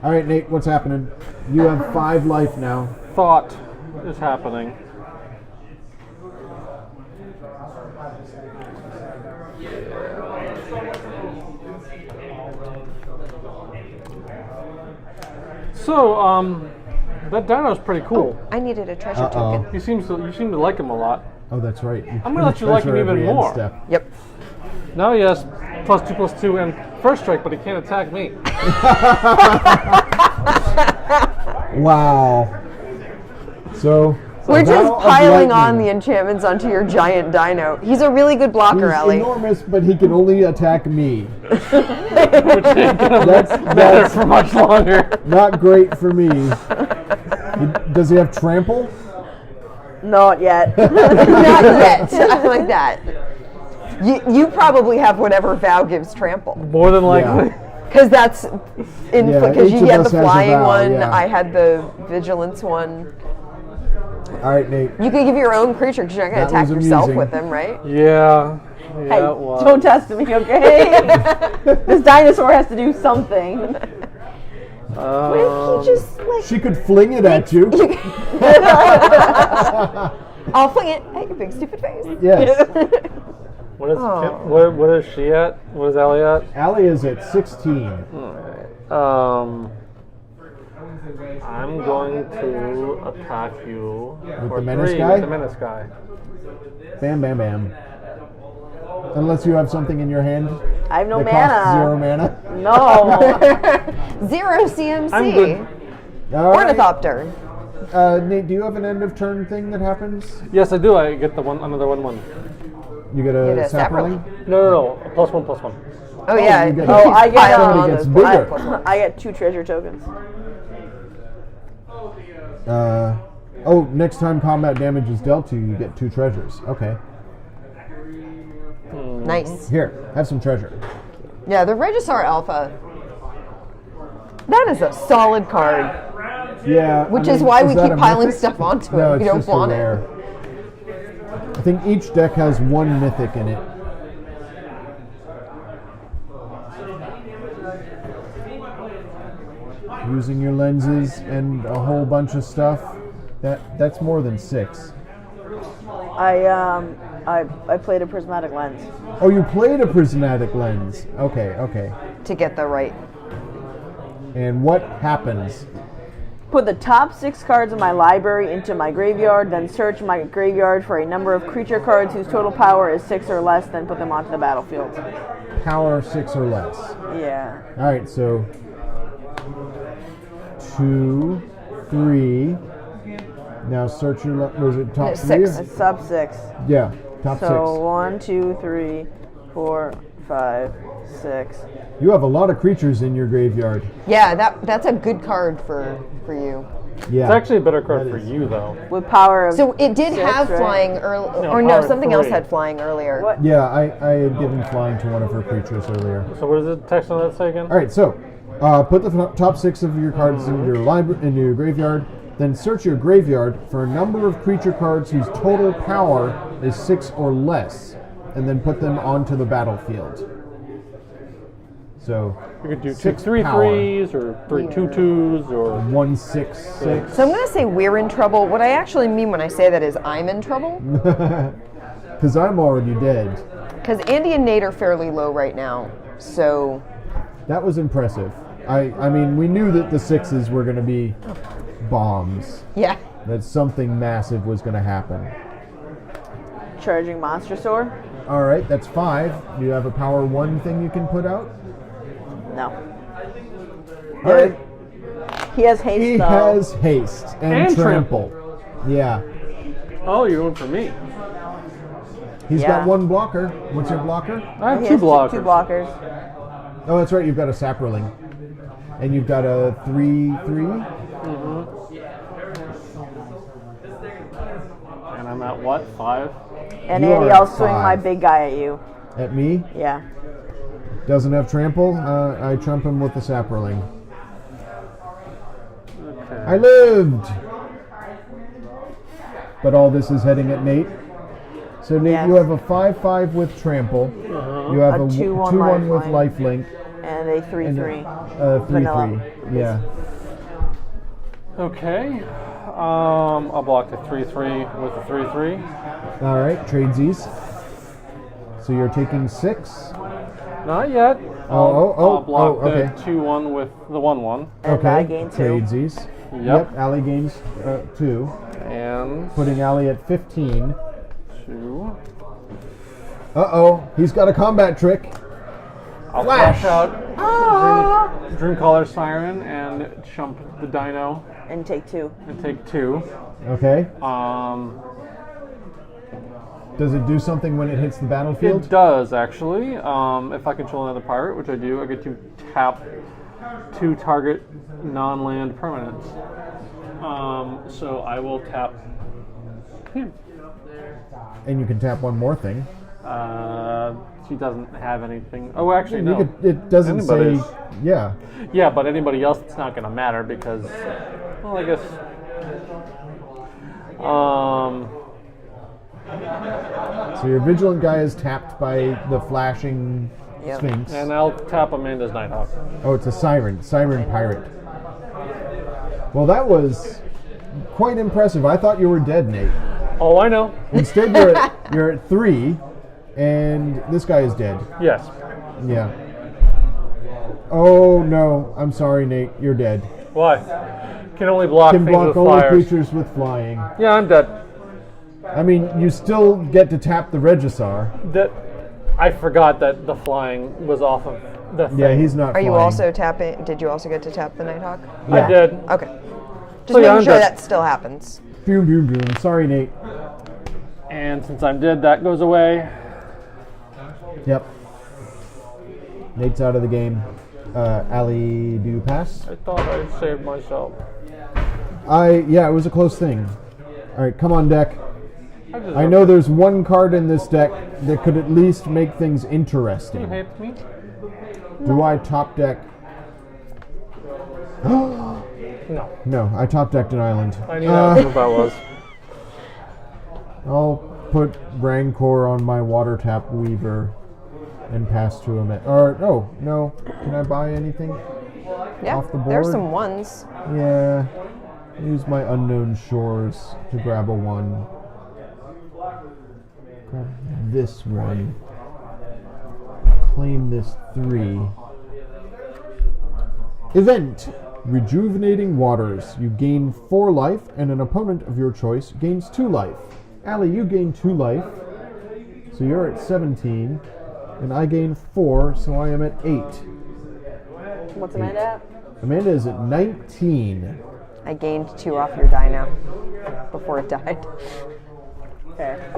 All right, Nate. What's happening? You have 5 life now. Thought is happening. So, that dino's pretty cool. I needed a treasure Uh-oh. token. You seem to like him a lot. Oh, that's right. I'm gonna let you like him even more. Yep. Now he has +2/+2 and first strike, but he can't attack me. Wow. So We're Vow just of piling on Lightning. the enchantments onto your giant dino. He's a really good blocker, He's Allie. enormous, but he can only attack me. Which ain't gonna That's matter for much longer. not great for me. Does he have trample? Not yet. Not yet. I like that. You probably have whatever Vow gives trample. More than likely. Because that's Yeah, because each you of had us the has a flying vow, one. yeah. I had the vigilance one. All right, Nate. You could give your own creature because you're not going to That attack was yourself amusing. with them, right? Yeah. Hey, Yeah, it was. don't test me, okay? This dinosaur has to do something. What if he just like? She could fling it at you. I'll fling it at your big stupid face. Yes. What is Oh. what is she at? What is Allie at? Allie is at 16. I'm going to attack you With for the menace 3 guy? with the menace guy. Bam, bam, bam. Unless you have something in your hand I have no that costs 0 mana. mana. No. 0 CMC. I'm good. All right. Ornithopter. Nate, do you have an end of turn thing that happens? Yes, I do. I get the another 1/1. You get Get a a sapling? No. +1/+1. Oh yeah. you get he it. keeps Oh, I get, piling Somebody on gets those bigger. plus I get 2 treasure tokens. Next time combat damage is dealt to you, you get 2 treasures. Okay. one. Nice. Here, have some treasure. Yeah, the Regisaur Alpha. That is a solid card. Yeah. Which is why we that keep a piling mythic? stuff onto No, it. it's We don't just want a it. rare. I think each deck has 1 mythic in it. Using your lenses and a whole bunch of stuff. That's more than 6. I played a prismatic lens. Oh, you played a prismatic lens. Okay. To get the right. And what happens? Put the top 6 cards of my library into my graveyard, then search my graveyard for a number of creature cards whose total power is 6 or less, then put them onto the battlefield. Power 6 or less. Yeah. All right, so 2, 3. Now search your. Was it top 3? 6. It's sub 6. Yeah, top So 6. 1, 2, 3, 4, 5, 6. You have a lot of creatures in your graveyard. Yeah, that's a good card for you. Yeah. It's actually a better card That for is- you, though. With power of So it did 6, have right? flying earlier, No, or no, power something else 3. had flying earlier. What? Yeah, I had given flying to one of her creatures earlier. So what does the text on that say again? All right, so put the top 6 of your cards in your into your graveyard. Then search your graveyard for a number of creature cards whose total power is 6 or less, and then put them onto the battlefield. So You could do 2 6 3/3s or 3 2/2s or 1 6 6. So I'm going to say we're in trouble. What I actually mean when I say that is I'm in trouble. Because I'm already dead. Because Andy and Nate are fairly low right now. So That was impressive. I mean, we knew that the 6s were going to be bombs. yeah. That something massive was going to happen. Charging Monster Sword? All right, that's 5. Do you have a power 1 thing you can put out? No. All right. He has haste, He though. has haste and And trample. Yeah. oh, you're going for me. He's Yeah. got 1 blocker. What's your blocker? I have He 2 has blockers. 2 blockers. Oh, that's right. You've got a sapperling. And you've got a 3/3. And I'm at what? 5. And You Andy, are I'll swing 5. my big guy at you. At me. Yeah. Doesn't have trample. I trump him with the sapperling. Okay. I lived! But all this is heading at Nate. So Nate, Yes. you have a 5/5 with trample. You have A a 2/1 2/1 with lifelink. lifelink. And a 3/3. 3/3. Vanilla. Yeah. Okay. I'll block the 3/3 with the 3/3. All right, tradesies. So you're taking 6. Not yet. Oh, I'll block okay. the 2/1 with the 1/1. And Okay, I gain 2. tradesies. Yep. Allie gains 2, And putting Allie at 15. 2. Uh-oh, he's got a combat trick. I'll Flash. flash out Dreamcaller Siren and jump the dino And take 2. and take 2. Okay. Does Does it do something when it hits the battlefield? It does, actually. If I control another pirate, which I do, I get to tap 2 target non-land permanents. So I will tap him. And you can tap one more thing. She doesn't have anything. Oh, actually, You no. it doesn't Anybody's. say. Yeah. Yeah, but anybody else, it's not going to matter because, well, I guess. So your vigilant guy is tapped by the flashing Yep. sphinx. And I'll tap Amanda's Nighthawk. Oh, it's a siren pirate. Well, that was quite impressive. I thought you were dead, Nate. Oh, I know. Instead, you're at 3, and this guy is dead. Yes. Yeah. Oh no, I'm sorry, Nate. You're dead. Why? Can only block Can things block with only flyers. creatures with flying. Yeah, I'm dead. I mean, you still get to tap the Regisar. That I forgot that the flying was off of the thing. Yeah, he's not. Are you flying. also tapping? Did you also get to tap the Nighthawk? I did. Okay. Just So, yeah, making I'm sure dead. that still happens. Boom, boom, boom. Sorry, Nate. And since I'm dead, that goes away. Yep. Nate's out of the game. Ali, do you pass? I thought I saved myself. Yeah, it was a close thing. All right, come on, deck. I I know there's one card in this deck that could at least make things You interesting. hate me? Do I top deck? No. No, I top decked an island. I knew that was what that was. I'll put Rancor on my water tap weaver and pass to him. Or no. Can I buy anything? Yeah. Off the There's board? some ones. Yeah. Use my unknown shores to grab a 1. Grab this 1. Claim this 3. Event. Rejuvenating Waters. You gain 4 life, and an opponent of your choice gains 2 life. Allie, you gain 2 life, so you're at 17, and I gain 4, so I am at 8. What's Amanda at? Amanda is at 19. I gained 2 off your dino before it died. Fair.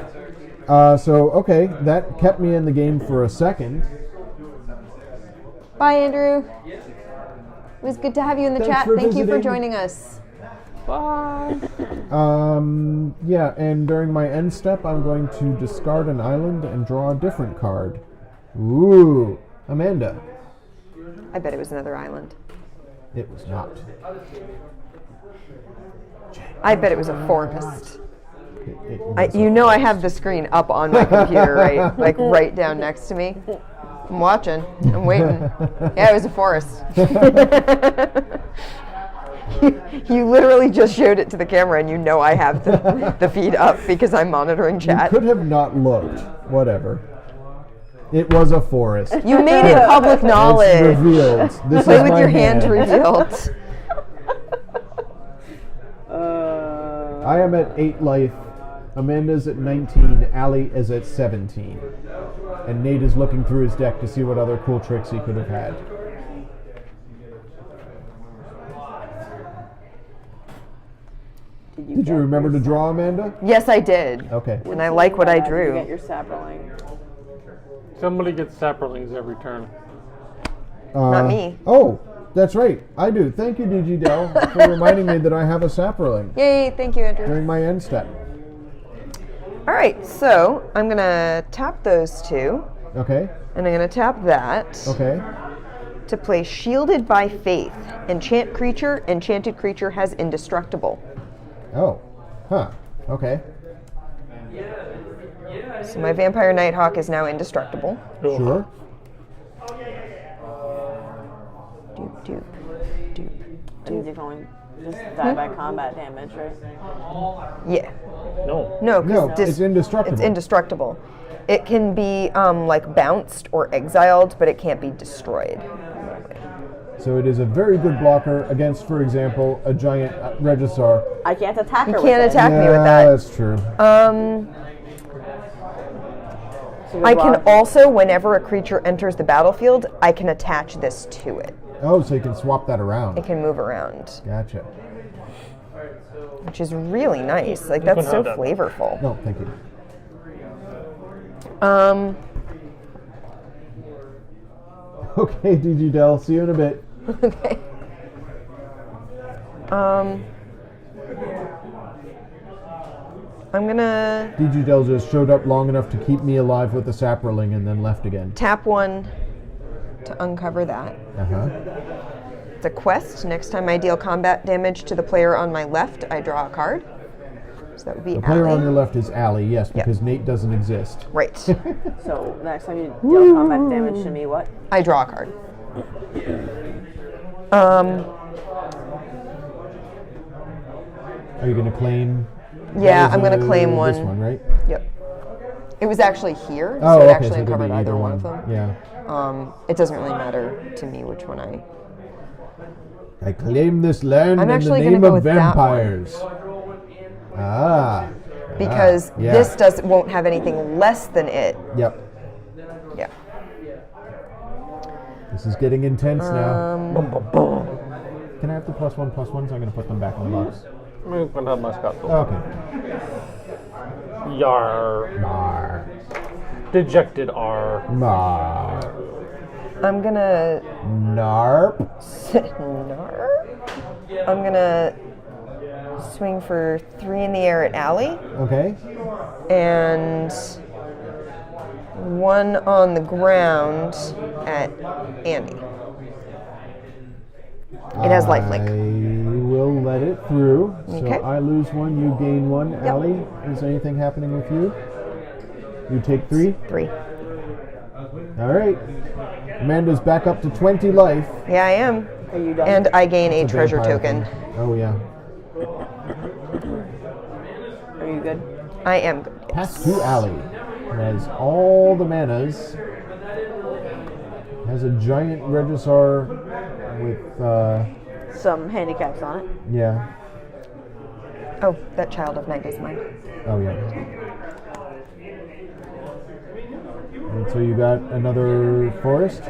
Okay, that kept me in the game for a second. Bye, Andrew. It was good to have you in the Thanks chat. for Thank you for visiting. joining us. Bye. Yeah, and during my end step, I'm going to discard an island and draw a different card. Ooh, Amanda. I bet it was another island. It was not. I bet it was a forest. It was You know I have the screen up on my computer, right? Like right down next to me. I'm watching. I'm waiting. Yeah, it was a forest. You literally just showed it to the camera, and you know I have the feed up because I'm monitoring You chat. could have not looked. Whatever. It was a forest. You made it public It's knowledge. revealed. This Play is with my your hand hand. revealed. I am at 8 life. Amanda's at 19. Allie is at 17. And Nate is looking through his deck to see what other cool tricks he could have had. Did you remember to draw, Amanda? Yes, I did. Okay. And I like what I You drew. get your sapling. Somebody gets sapperlings every turn. Not me. Oh, that's right. I do. Thank you, DigiDel, for reminding me that I have a sapperling Yay, thank you, Andrew. during my end step. All right, so I'm going to tap those two, Okay. and I'm going to tap that Okay. to play Shielded by Faith. Enchanted creature has indestructible. Oh. Huh. Okay. So my Vampire Nighthawk is now indestructible. Sure. Doop, doop, doop. And you can only just die by combat damage, right? Yeah. No. No, No, because it's indestructible. It's indestructible. It can be like bounced or exiled, but it can't be destroyed. So it is a very good blocker against, for example, a giant Regisar. I can't attack her You with can't it. attack me with Yeah, that. that's true. So I good can block. also, whenever a creature enters the battlefield, I can attach this to it. Oh, so you can swap that around. It can move around, Gotcha. which is really nice. Like, that's so have that. flavorful. No, thank you. Okay, DigiDel, see you in a bit. Okay. I'm gonna DigiDel just showed up long enough to keep me alive with the sapperling and then left again. tap one to uncover that. Uh-huh. It's a quest. Next time I deal combat damage to the player on my left, I draw a card. So that would be The player Allie. on your left is Allie, yes, because Nate doesn't exist. Right. So next time you deal combat damage to me, what? I draw a card. Are you going to claim? Yeah, that I'm was, going to claim one. This one, right? Yep. It was actually here, Oh, so it okay, actually so it could uncovered be either either one of them. Yeah. It doesn't really matter to me which one I... I claim this land I'm in the actually gonna name go of with that one. vampires. Ah. Because yeah. this won't have anything less than it. Yep. Yeah. This is getting intense now. Boom, boom, boom. Can I have the +1/+1s? I'm going to put them back in the box. I'm going to have my Scott. Okay. Yar. Mar. Dejected R. Mar. I'm gonna... Narp. I'm gonna swing for 3 in the air at Allie, Okay. and 1 on the ground at Andy. It has I lifelink. will let it through. Okay. So I lose 1, you gain 1. Allie, is anything happening with you? You take 3. 3. All right. Amanda's back up to 20 life. Yeah, I am. Are you done? And I gain a It's a treasure vampire token. thing. Oh, yeah. Are you good? I am good. Pass to Allie, who has all the manas. Has a giant Regisar with, Some handicaps on it. yeah. Oh, that child of night is mine. Oh, yeah. And so you got another forest?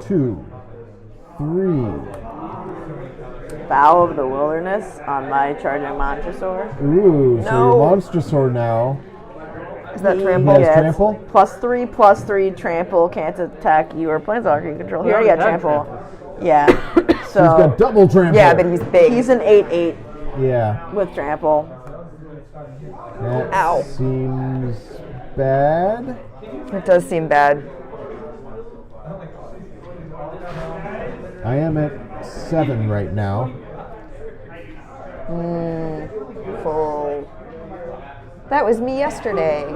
Two, 3. Bow of the Wilderness on my charging Montresor. Ooh, so No. your monster sword now. Is that He trample? Yes. gets Trample? +3/+3 trample, can't attack you or planeswalker you control. He already got already had trample. Yeah. He's So got double trample. Yeah, but he's big. he's an 8/8 Yeah. with trample. That Ow. seems bad. It does seem bad. I am at 7 right now. Full. That was me yesterday.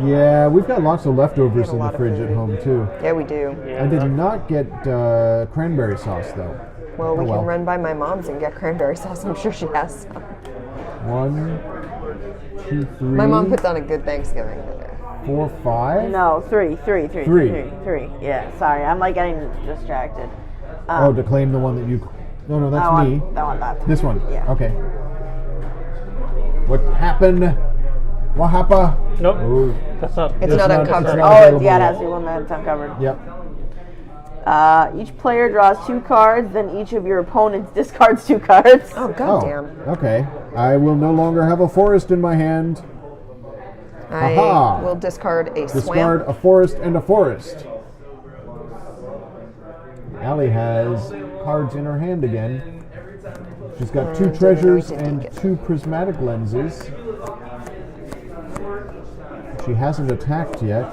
Yeah, we've got lots of leftovers a in the lot of fridge at food. home too. Yeah, we do. I did not get cranberry sauce though. Well, we Oh, well. can run by my mom's and get cranberry sauce. I'm sure she has some. 1, 2, 3. My mom puts on a good Thanksgiving dinner. 4, 5. No, three. Three. Yeah, sorry, I'm like getting distracted. Oh, to claim the one that you. No, that's that me. One, that one, that. This one. Yeah. Okay. What happened? What happened? Nope. Oh, That's not. It's not uncovered. it's Oh, not yeah, available it yet. has to be one that's uncovered. Yep. Each player draws 2 cards, then each of your opponents discards 2 cards. Oh, Oh, goddamn. okay. I will no longer have a forest in my hand. I Aha. will discard a Discard swamp. a forest and a forest. Allie has cards in her hand again. She's got 2 treasures and 2 prismatic lenses. She hasn't attacked yet.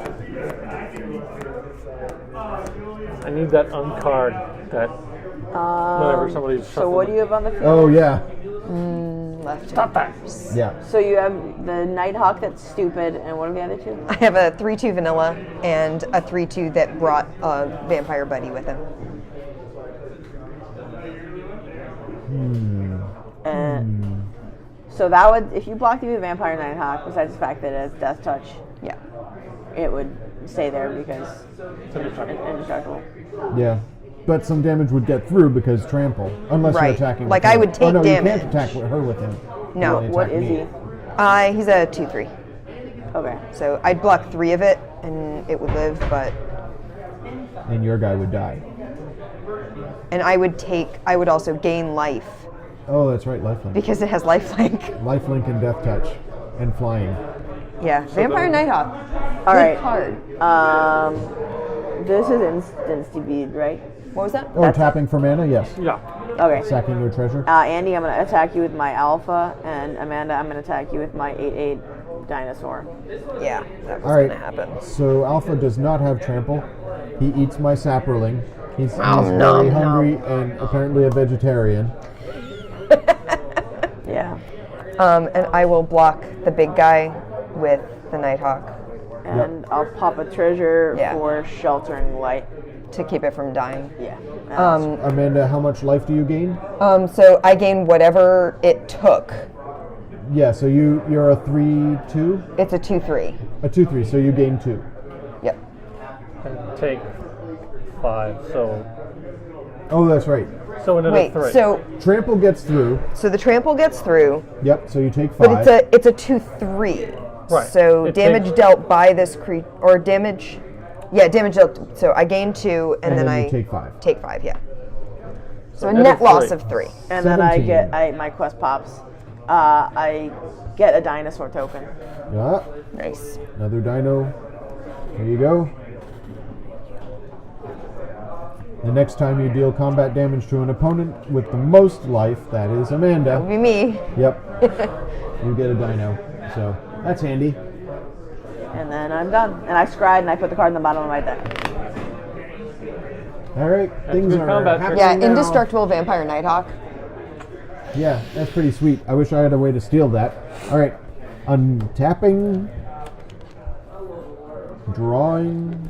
I need that uncard. That whenever somebody's shuffling. So what do you have on the field? Oh yeah, Left. Stop that. yeah. So you have the Nighthawk that's stupid, and what are the other 2? I have a 3/2 vanilla and a 3/2 that brought a vampire buddy with him. And so that would, if you blocked the Vampire Nighthawk, besides the fact that it has Death Touch, Yeah. it would stay there because It's indestructible. indestructible. Yeah, but some damage would get through because trample, unless you're Right. attacking. Like, with I him. would take oh, no, damage. you can't attack with her with him. You No. only What attack is me. he? He's a 2/3. Okay. So I'd block 3 of it and it would live, but. And your guy would die. And I would also gain life Oh, that's right, lifelink. because it has lifelink. Lifelink and death touch, and flying. Yeah. Vampire Nighthawk. All Good right. card. This is instant bead, right? What was that? Oh, tapping for mana, yes. Yeah. Okay. Sacking your treasure. Andy, I'm going to attack you with my Alpha, and Amanda, I'm going to attack you with my 8/8 dinosaur. Yeah, that was All right. going to happen. So Alpha does not have trample. He eats my sapperling. He's Nom, very nom, hungry and apparently a vegetarian. Yeah. And I will block the big guy with the Nighthawk And I'll pop a treasure Yeah. for sheltering light. to keep it from dying. Yeah. Amanda, how much life do you gain? So I gain whatever it took. Yeah, so you're a 3/2? It's a 2/3. A 2/3, so you gain 2. Yep. And take 5. So Oh, that's right. another Wait. 3. So Trample gets through. the trample gets through, Yep, so you take 5. but it's a 2/3. Right. So It damage takes- dealt by this creature or damage. Yeah, damage dealt. So I gain 2, and, and then then you I take 5. take 5. Yeah. So a another net loss 3. of 3. And then I 17. get my quest pops. I get a dinosaur token. Yeah, Nice. another dino. Here you go. The next time you deal combat damage to an opponent with the most life, that is Amanda. Be me. Yep. You get a dino. So that's handy. And then I'm done. And I scried and I put the card in the bottom of my deck. All right, things good are combat happening Yeah, now. indestructible vampire Nighthawk. Yeah, that's pretty sweet. I wish I had a way to steal that. All right, untapping, drawing.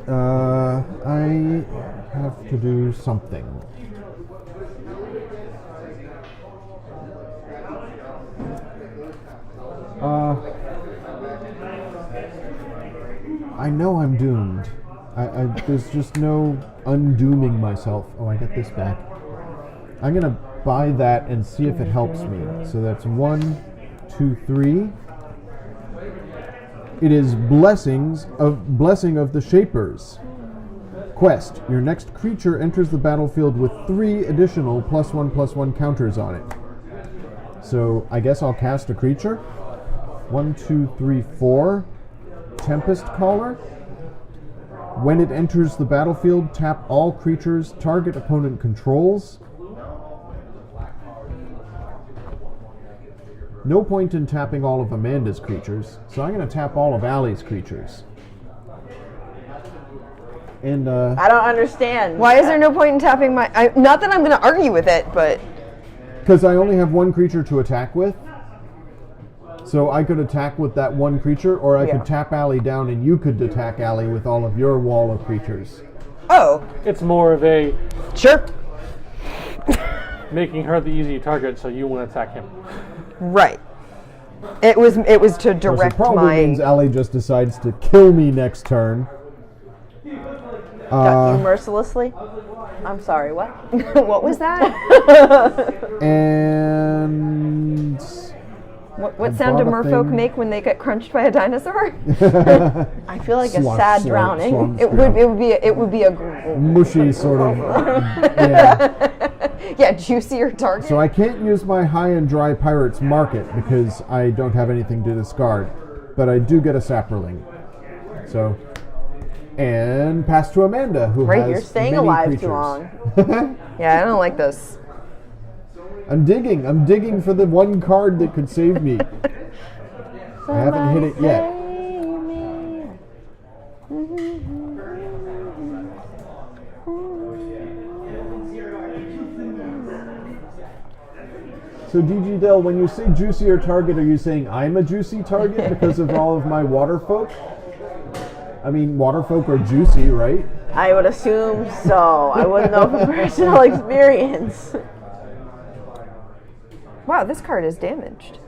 I have to do something. I know I'm doomed. There's just no undooming myself. Oh, I get this back. I'm gonna buy that and see if it helps me. So that's 1, 2, 3. It is blessing of the Shapers. Quest. Your next creature enters the battlefield with 3 additional +1/+1 counters on it. So I guess I'll cast a creature. 1, 2, 3, 4. Tempest Caller. When it enters the battlefield, tap all creatures target opponent controls. No point in tapping all of Amanda's creatures, so I'm going to tap all of Allie's creatures. And I don't understand. Why is there no point in tapping my... not that I'm going to argue with it, but... because I only have 1 creature to attack with. So I could attack with that 1 creature, or I could tap Allie down and you could attack Allie with all of your wall of creatures. Oh, It's more of a sure. making her the easy target, so you want to attack him. Right. It was to Of course, it direct probably means my... Allie just decides to kill me next turn. Got you mercilessly? I'm sorry, what? What was that? And... What sound do bought a merfolk thing. make when they get crunched by a dinosaur? I feel like a Slump, sad slump, drowning. slump. It would be a mushy sort of... yeah. yeah, juicier target. So I can't use my high and dry pirate's market because I don't have anything to discard. But I do get a sapperling. So... and pass to Amanda, who has You're staying many alive creatures. too long. Yeah, I don't like this. I'm digging for the 1 card that could save me. I haven't hit it yet. So DG Dell, when you say juicier target, are you saying I'm a juicy target because of all of my water folk? I mean, water folk are juicy, right? I would assume so. I wouldn't know from personal experience. Wow, this card is damaged.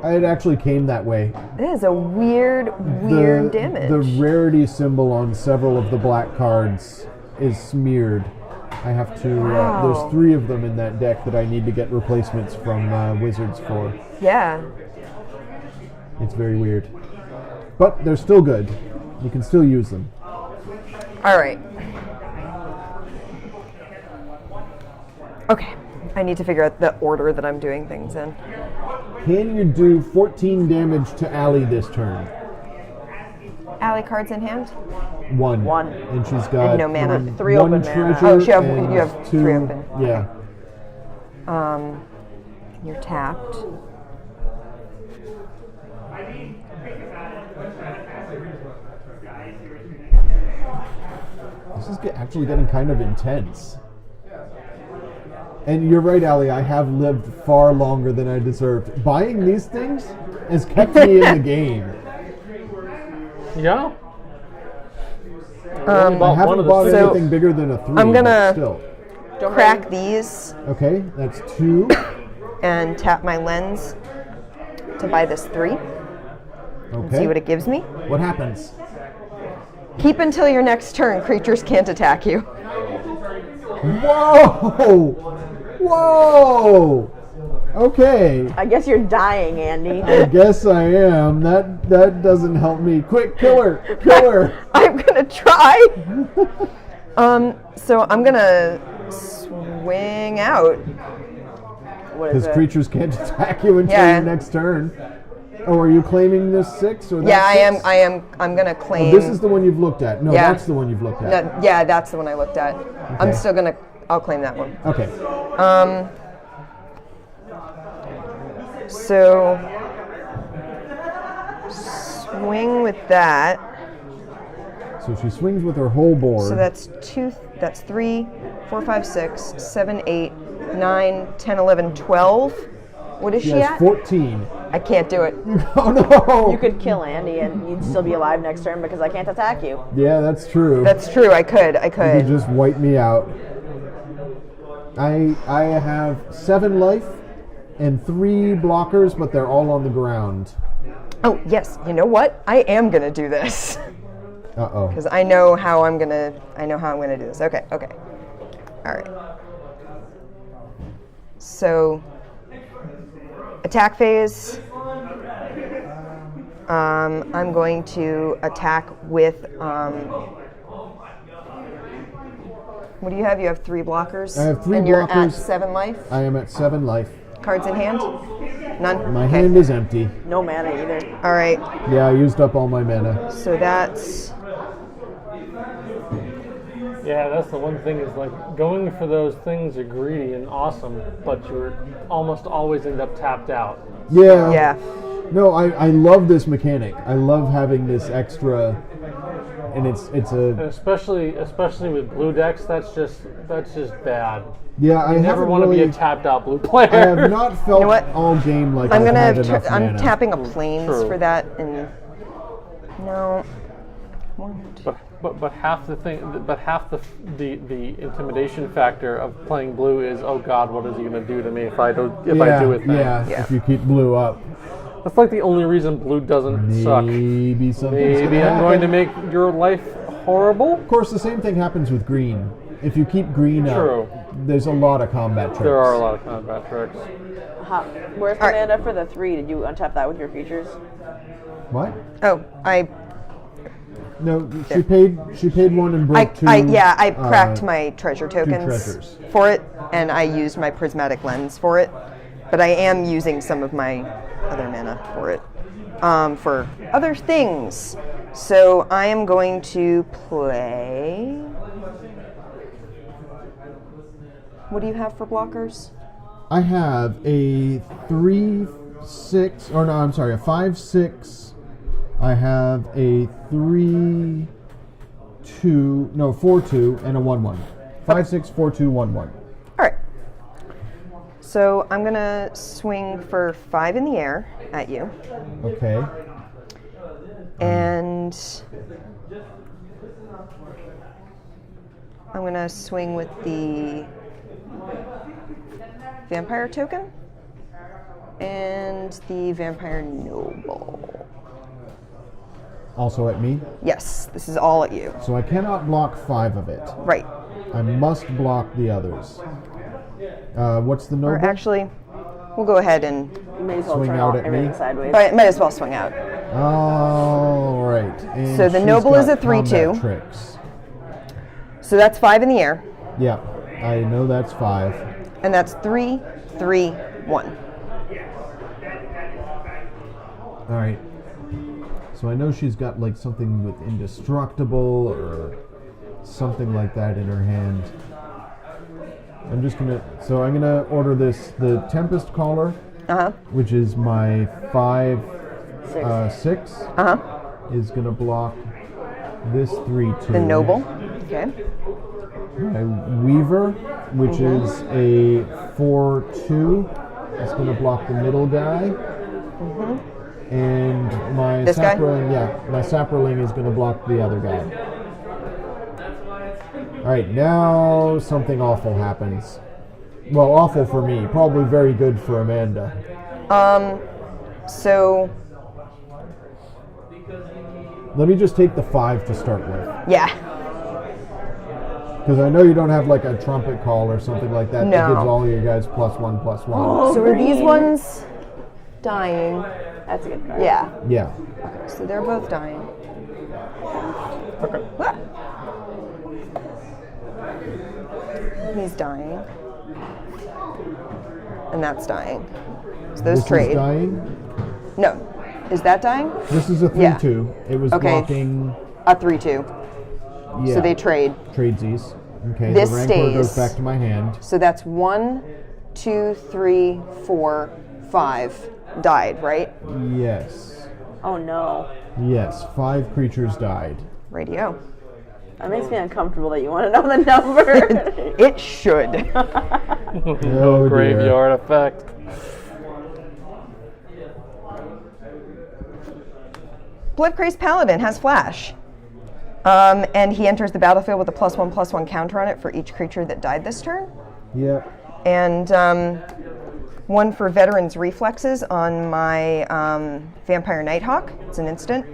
It actually came that way. It is a weird damage. The rarity symbol on several of the black cards is smeared. I have to. There's 3 of them in that deck that I need to get replacements from Wizards for. Yeah. It's very weird, but they're still good. You can still use them. All right. Okay. I need to figure out the order that I'm doing things in. Can you do 14 damage to Allie this turn? Allie cards in hand? 1. One. And she's got no mana. 3 one open mana. treasure Oh, you and have 2, 3 open. Yeah. You're tapped. This is actually getting kind of intense. And you're right, Allie, I have lived far longer than I deserved. Buying these things has kept me in the game. Yeah. I haven't bought So, anything bigger than a 3, I'm gonna- but still. Crack these Okay, that's 2. and tap my lens to buy this 3 and Okay. see what it gives me. What happens? Keep until your next turn. Creatures can't attack you. Whoa! Whoa! Okay. I guess you're dying, Andy. I guess I am. That doesn't help me. Quick, kill her! Kill her! I'm gonna try. So I'm gonna swing out. What is Because it? creatures can't attack you until Yeah. your next turn. Oh, are you claiming this 6 or that Yeah, 6? I am. I'm gonna Oh, claim. this is the one you've looked at. No, Yeah. that's the one you've looked at. No, yeah, that's the one I looked at. I'm Okay. still gonna. I'll claim that one. Okay. So swing with that. So she swings with her whole board. So that's 2. That's 3, 4, 5, 6, 7, 8, 9, 10, 11, 12. What is she she has at? 14. I can't do it. Oh no! You could kill Andy and you'd still be alive next turn because I can't attack you. Yeah, that's true. That's true. I could. You could just wipe me out. I have 7 life and 3 blockers, but they're all on the ground. Oh yes. You know what? I am gonna do this Uh-oh. because I know how I'm gonna do this. Okay. Okay. All right. So attack phase. I'm going to attack with What do you have? You have 3 blockers. I have 3 and you're blockers. at 7 life. I am at 7 life. Cards in hand? None? My Okay. hand is empty. No mana either. All right. Yeah, I used up all my mana. So that's... Yeah, that's the one thing is like going for those things are greedy and awesome, but you're almost always end up tapped out. Yeah. Yeah. No, I love this mechanic. I love having this extra, and it's And a especially with blue decks, that's just bad. yeah. I You never haven't want to really. be a tapped out blue player. I have not felt what? all game like I'm I've gonna. had enough I'm mana. tapping a planes True. for that, and no. One, two. But half the thing, but half the intimidation factor of playing blue is, oh God, what is he going to do to me if I do it? Then? Yeah, Yeah. if you keep blue up, That's like the only reason blue doesn't suck. maybe something's Maybe gonna I'm going to happen. make your life horrible. Of course, the same thing happens with green. If you keep green True. up, there's a lot of combat tricks. There are a lot of combat tricks. Where's the All right. mana for the 3? Did you untap that with your features? What? Oh, No, she paid 1 and broke 2. I cracked my treasure tokens treasures. for it, and I used my prismatic lens for it. But I am using some of my other mana for it, for other things. So I am going to play. What do you have for blockers? I have a 3/6, or no, I'm sorry, a 5/6. I have a 3/2, no 4/2, and a 1/1. 5/6, 4/2, 1/1. All right. So I'm gonna swing for 5 in the air at you, Okay. and I'm gonna swing with the vampire token and the vampire noble. Also at me. Yes, this is all at you. So I cannot block 5 of it. Right. I must block the others. What's the Or noble? actually, we'll go ahead and You may as well Swing turn out all at everything me. sideways. might as well swing out. All right. And So the she's noble is got a 3/2. combat tricks. So that's 5 in the air, Yeah, I know that's 5. and that's 3, 3, 1. All right. So I know she's got like something with indestructible or something like that in her hand. I'm gonna order the Tempest Caller, which is my 5/6. Is gonna block this 3/2. The noble. Okay. My Weaver, which is a 4/2, is gonna block the middle guy. And my This guy? my Saproling is gonna block the other guy. All right, now something awful happens. Well, awful for me, probably very good for Amanda. So, Let me just take the 5 to start with, yeah. because I know you don't have like a trumpet call or something like that that No. gives all you guys +1/+1. So are these ones dying? That's a good card. Yeah. Yeah. So they're both dying. Okay. Ah. He's dying. And that's dying. So those This trade. is dying. No. Is that dying? This is a Yeah. 3/2. It was Okay. blocking. A 3/2. Yeah. So they trade. Tradesies. Okay. This the Rancor goes stays. back to my hand. So that's 1, 2, 3, 4, 5 died, right? Yes. Oh no. Yes. 5 creatures died. Radio. That makes me uncomfortable that you want to know the number. It should. Oh, dear. Graveyard effect. Blipcraze Paladin has Flash. And he enters the battlefield with a +1/+1 counter on it for each creature that died this turn. Yeah. And 1 for Veteran's Reflexes on my Vampire Nighthawk. It's an instant.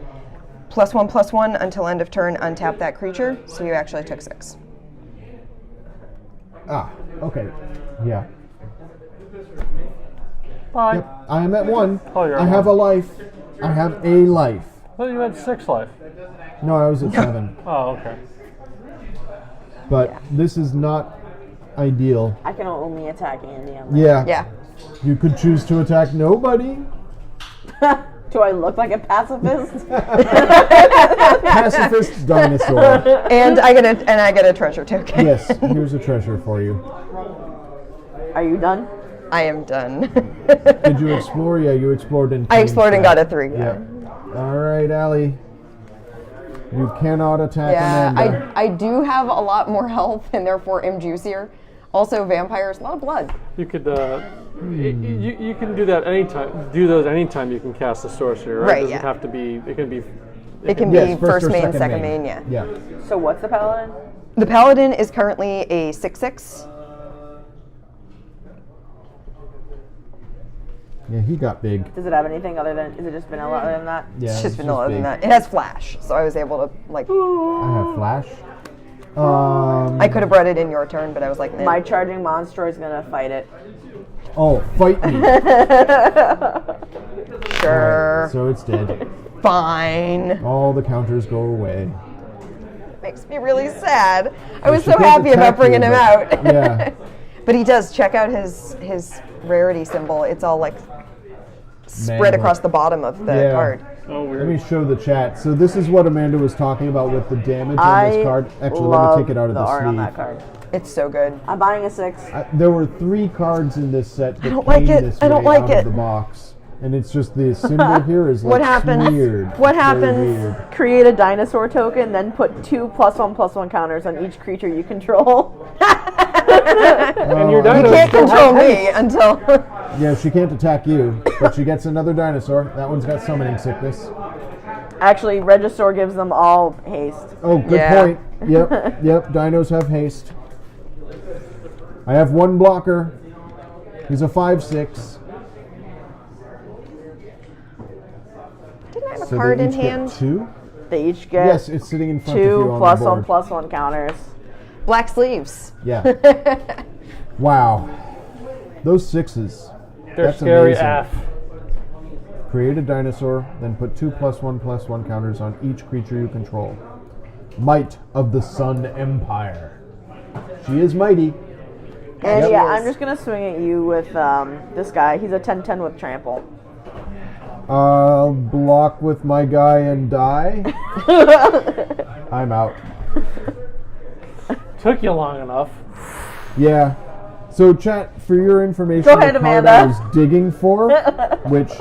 +1/+1 until end of turn, untap that creature. So you actually took 6. Ah. Okay. Yeah. Bye. Yep. I am at 1. Oh, you're I at have 1. a life. I have a life. Well, you had 6 life. No, I was at 7. Oh, okay. but Yeah. this is not ideal. I can only attack Andy. On Yeah. Yeah. You could choose to attack nobody. Do I look like a pacifist? Pacifist dinosaur. And I get a treasure token. Yes, here's a treasure for you. Are you done? I am done. Did you explore? Yeah, you explored and I explored and got a 3. Yeah. All right, Allie. You cannot attack Yeah, Amanda. I do have a lot more health and therefore am juicier. Also, vampires, a lot of blood. You could you can do that anytime. Do those anytime you can cast a sorcery, right? Right, It doesn't yeah. have to be. It can be. It can Yes, be first or main, second main, yeah. Yeah. So what's the paladin? The paladin is currently a 6/6. Yeah, he got big. Does it have anything other than? Is it just vanilla other than that? Yeah, It's just vanilla than big. that. It has flash, so I was able to like. I have flash. I could have brought it in your turn, but I was like, nah. My charging monster is gonna fight it. Oh, fight me. Sure, So it's dead. fine. All the counters go away. Makes me really sad. I was She so can't happy about attack bringing you, him out. but- Yeah. But he does. Check out his rarity symbol. It's all like spread Mangle. across the bottom of the Yeah. card. Oh, Let weird. me show the chat. So this is what Amanda was talking about with the damage on I this card. Actually, love let me take it out of the the art sleeve. on that card. It's so good. I'm buying a 6. There were 3 cards in this set that don't like came it. this I don't way like out it. of the box. And it's just the symbol here is like What happens? weird. What Very happens? weird. Create a dinosaur token, then put 2 +1/+1 counters on each creature you control. And your Oh, I dino Can't still control has me until. Yeah, she can't attack you, but she gets another dinosaur. That one's got summoning sickness. Actually, Regisaur gives them all haste. Oh, good Yeah. point. Yep, dinos have haste. I have 1 blocker. He's a 5/6. Didn't I have a So card they in each hand? get 2? They each get Yes, it's sitting in front of 2 you on the board. +1/+1 counters. Black sleeves. Yeah. Wow. Those 6s. They're That's scary amazing. AF. Create a dinosaur, then put 2 +1/+1 counters on each creature you control. Might of the Sun Empire. She is mighty. And Yep. yeah, I'm just gonna swing at you with this guy. He's a 10/10 with trample. I'll block with my guy and die. I'm out. Took you long enough. Yeah. So, chat, for your information, Go ahead, the card Amanda. I was digging for, which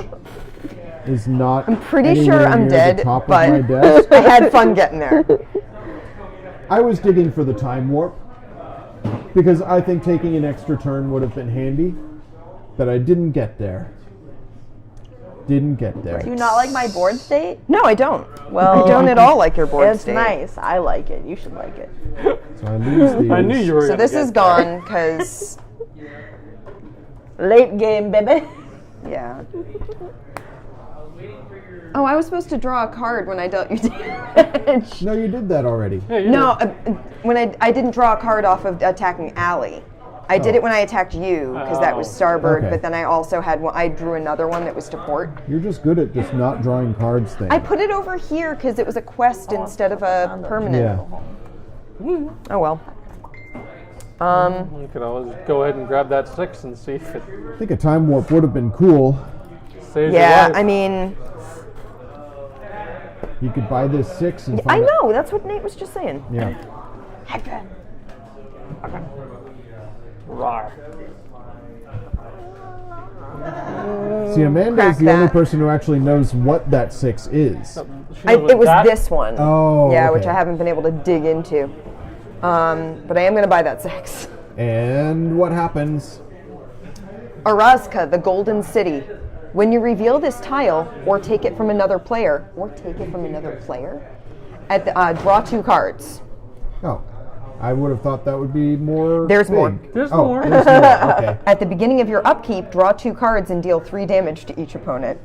is not. I'm Pretty sure I'm dead, the top but of my desk. I had fun getting there. I was digging for the time warp because I think taking an extra turn would have been handy, but I didn't get there. Didn't get there. Do you not like my board state? No, I don't. Well, I don't at all like your board It's state. nice. I like it. You should like it. So I lose these. I knew you were. So gonna this get is there. gone because Late game, baby. yeah. Oh, I was supposed to draw a card when I dealt you damage. No, you did that already. Yeah, you No, did. when I didn't draw a card off of attacking Allie. I did it when I attacked you because that was Oh. starboard. Okay. But then I also had one. I drew another one that was to port. You're just good at just not drawing cards thing. I put it over here because it was a quest instead of a permanent. Yeah. Oh well. You could always go ahead and grab that 6 and see if it I think a time warp would have been cool. saves Yeah, your life. I mean, You could buy this 6 and I find out- know. That's what Nate was just saying. Yeah. Rawr. See, Amanda is Crack the only that. person who actually knows what that 6 is. She knows what It was that- this one. Oh, Yeah, okay. which I haven't been able to dig into. But I am going to buy that 6. And what happens? Arazka, the Golden City. When you reveal this tile or take it from another player, draw 2 cards. Oh, I would have thought that would be more. There's big. more. There's Oh, more. there's more. Okay. At the beginning of your upkeep, draw 2 cards and deal 3 damage to each opponent.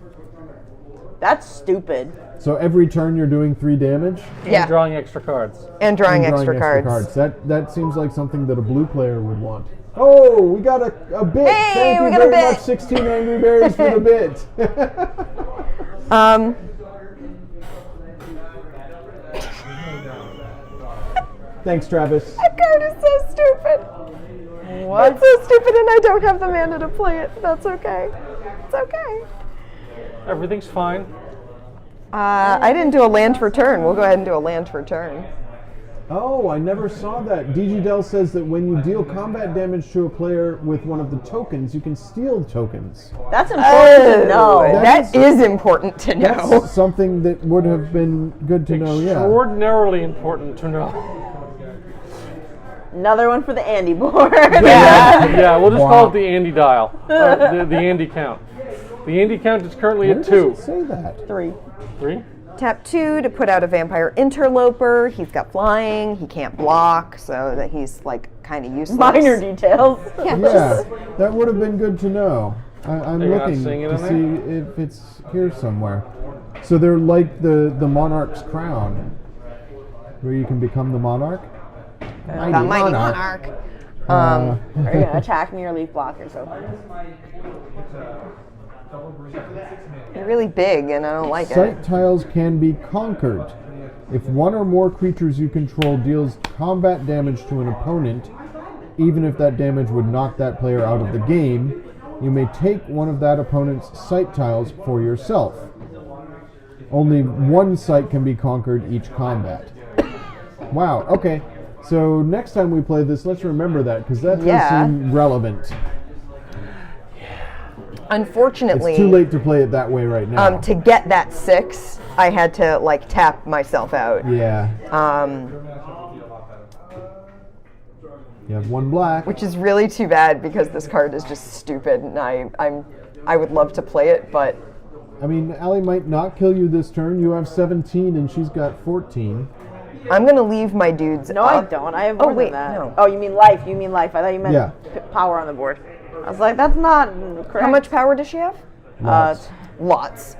That's stupid. So every turn you're doing 3 damage. Yeah, Drawing extra cards. and drawing and extra cards. That seems like something that a blue player would want. Oh, we got a bit. Hey, Thank we you got a very bit. much, 16 Angry Berries for the bit. Thanks, Travis. That card is so stupid. What? It's so stupid, and I don't have the mana to play it. That's okay. It's okay. Everything's fine. I didn't do a land for turn. We'll go ahead and do a land for turn. Oh, I never saw that. DG Dell says that when you deal combat damage to a player with one of the tokens, you can steal tokens. That's important to know. That is important to know. That's something that would have been good to know, yeah. Extraordinarily important to know. Another one for the Andy board. Yeah, we'll just call Wow. it the Andy dial. The Andy count. The Andy count is currently Where at does 2. it say that? 3. 3? Tap 2 to put out a vampire interloper. He's got flying. He can't block, so that he's like kind of useless. Minor details. Yeah, that would have been good to know. I'm You're not looking seeing it to on see if it's here somewhere. So they're like the monarch's crown, where you can become the monarch. The mighty monarch. Are you going to attack me or leave blockers open? They're really big, and I don't like it. Sight tiles can be conquered. If one or more creatures you control deals combat damage to an opponent, even if that damage would knock that player out of the game, you may take one of that opponent's sight tiles for yourself. Only one sight can be conquered each combat. Wow, okay. So next time we play this, let's remember that, because that does seem relevant. Unfortunately, It's too late to play it that way right now. to get that 6, I had to like tap myself out. Yeah. You have one black. Which is really too bad because this card is just stupid, and I would love to play it, but I mean, Allie might not kill you this turn. You have 17 and she's got 14. I'm gonna leave my dudes. No, up. I don't. I have more wait, than that. no. Oh, you mean life. You mean life. I thought you meant Yeah. power on the board. I was like, that's not correct. How much power does she have? Lots. Lots.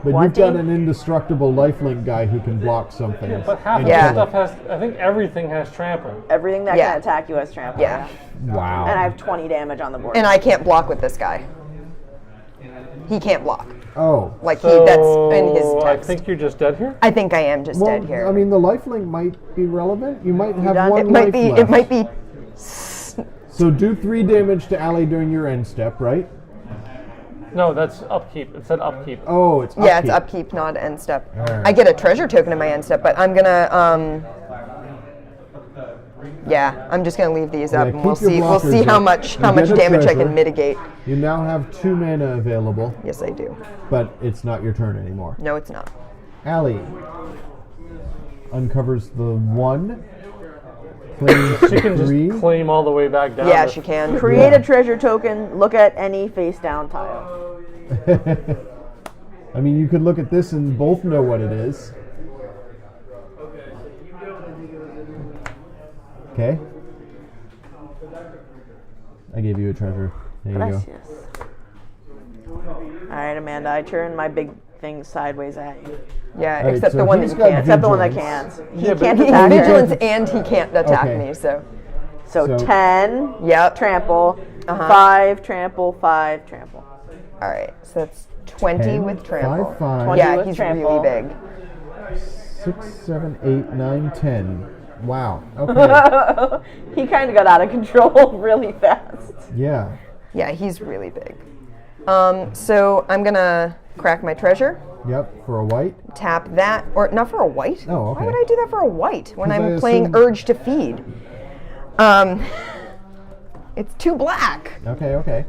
But you've got an indestructible lifelink guy who can block something. But half of Yeah. the stuff has, I think everything has trample. Everything that Yeah. can attack you has trample. Yeah. Wow. And I have 20 damage on the board. And I can't block with this guy. He can't block. Oh. Like So that's in his I text. think you're just dead here. I think I am just Well, dead here. I mean, the lifelink might be relevant. You might have done? one it might life be. left. It might be. So do 3 damage to Allie during your end step, right? No, that's upkeep. It said upkeep. Oh, it's upkeep. Yeah, it's upkeep, not end step. Alright. I get a treasure token in my end step, but I'm gonna. Yeah, I'm just gonna leave these up, Yeah, and we'll keep your see. We'll blockers see how up. much You get a damage I treasure. can mitigate. You now have 2 mana available, Yes, I do. but it's not your turn anymore. No, it's not. Allie uncovers the 1. Claims She can just 3. claim all the way back down. Yeah, to- she can. Create Yeah. a treasure token. Look at any face down tile. I mean, you could look at this and both know what it is. Okay. I gave you a treasure. There you go. Gracias. All right, Amanda. I turn my big thing sideways at you. Yeah, Alright, except so the one he's that got can't. Except the one that vigilance. can't. He Yeah, but can't he- attack her. Vigilance, and he can't attack Okay. me. So, So So- 10. yep. Trample. Uh-huh. 5 trample. 5 trample. All right, so that's 20 10, with trample. 5, 5, 20. Yeah, with he's trample. really big. 6, 7, 8, 9, 10. Wow. Okay. He kind of got out of control really fast. Yeah. Yeah, he's really big. So I'm gonna crack my treasure, Yep. For a white. tap that, or not for a white. Oh, okay. Why would I do that for a white when 'Cause I'm I playing assumed- Urge to Feed? It's 2 black. Okay. Okay.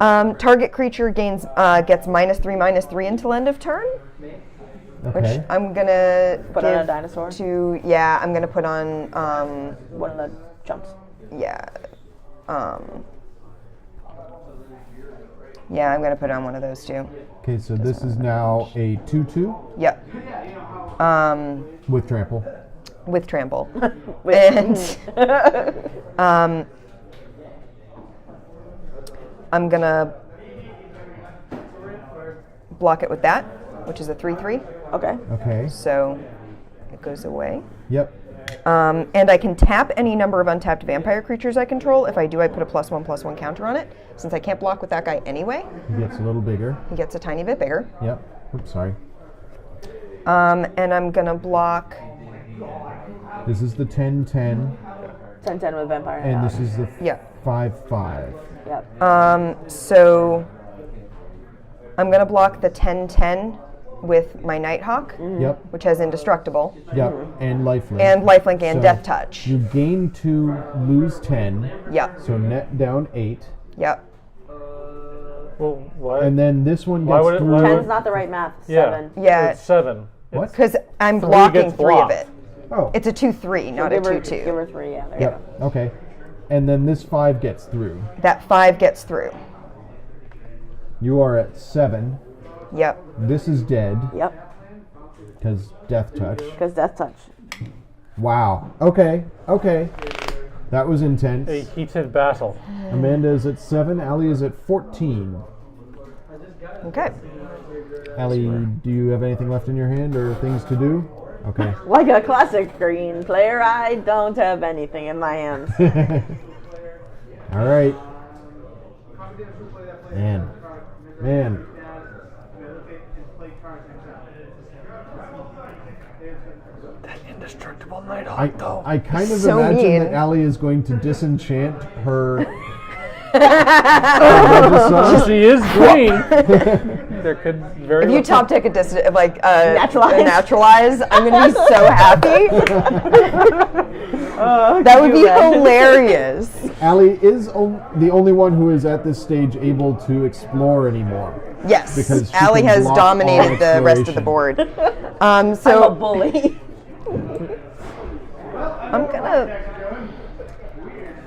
Target creature gets -3/-3 until end of turn, which Okay. I'm gonna Put give on a dinosaur. to. Yeah, I'm gonna put on. One of the jumps. Yeah. Yeah, I'm gonna put on one of those too. Okay. So this is now a 2/2 Yep. with trample. With trample. And I'm gonna block it with that, which is a 3/3. Okay. Okay. So it goes away. Yep. And I can tap any number of untapped vampire creatures I control. If I do, I put a +1/+1 counter on it. Since I can't block with that guy anyway, He gets a little bigger. he gets a tiny bit bigger. Yep. Oops. Sorry. And I'm gonna block This is the 10-10, 10-10 with vampire. and this is the Yeah. 5-5. Yep. So I'm gonna block the 10-10 with my Nighthawk, Yep, which has indestructible, yep, and lifelink. and lifelink and So death touch. You gain 2, lose 10, Yep. so net down 8. Yep. Well, why? And then this one Why gets would it- through. why would- 10's not the right math. Yeah. 7. Yeah. It's 7. What? Because I'm 3 blocking gets 3 of blocked. it. Oh, It's a 2-3, not a Give her 2-2. 3. Yeah. There you yep, okay. And then this 5 gets through. That 5 gets through. You are at 7. Yep. This is dead, go. Yep. because death touch. Because death touch. Wow. Okay, okay. That was intense. A heated battle. Amanda is at 7, Allie is at 14. Okay. Allie, do you have anything left in your hand or things to do? Okay. Like a classic green player, I don't have anything in my hands. All right. Man. Indestructible Nighthawk, I kind of So imagine mean. that Allie is going to disenchant her. She is green. There could very If you well- top deck a Naturalize. naturalize, I'm gonna be so happy. That would be hilarious. Allie is the only one who is at this stage able to explore anymore. Yes, Because she Allie can has block dominated all the rest of the board. I'm a So bully. I'm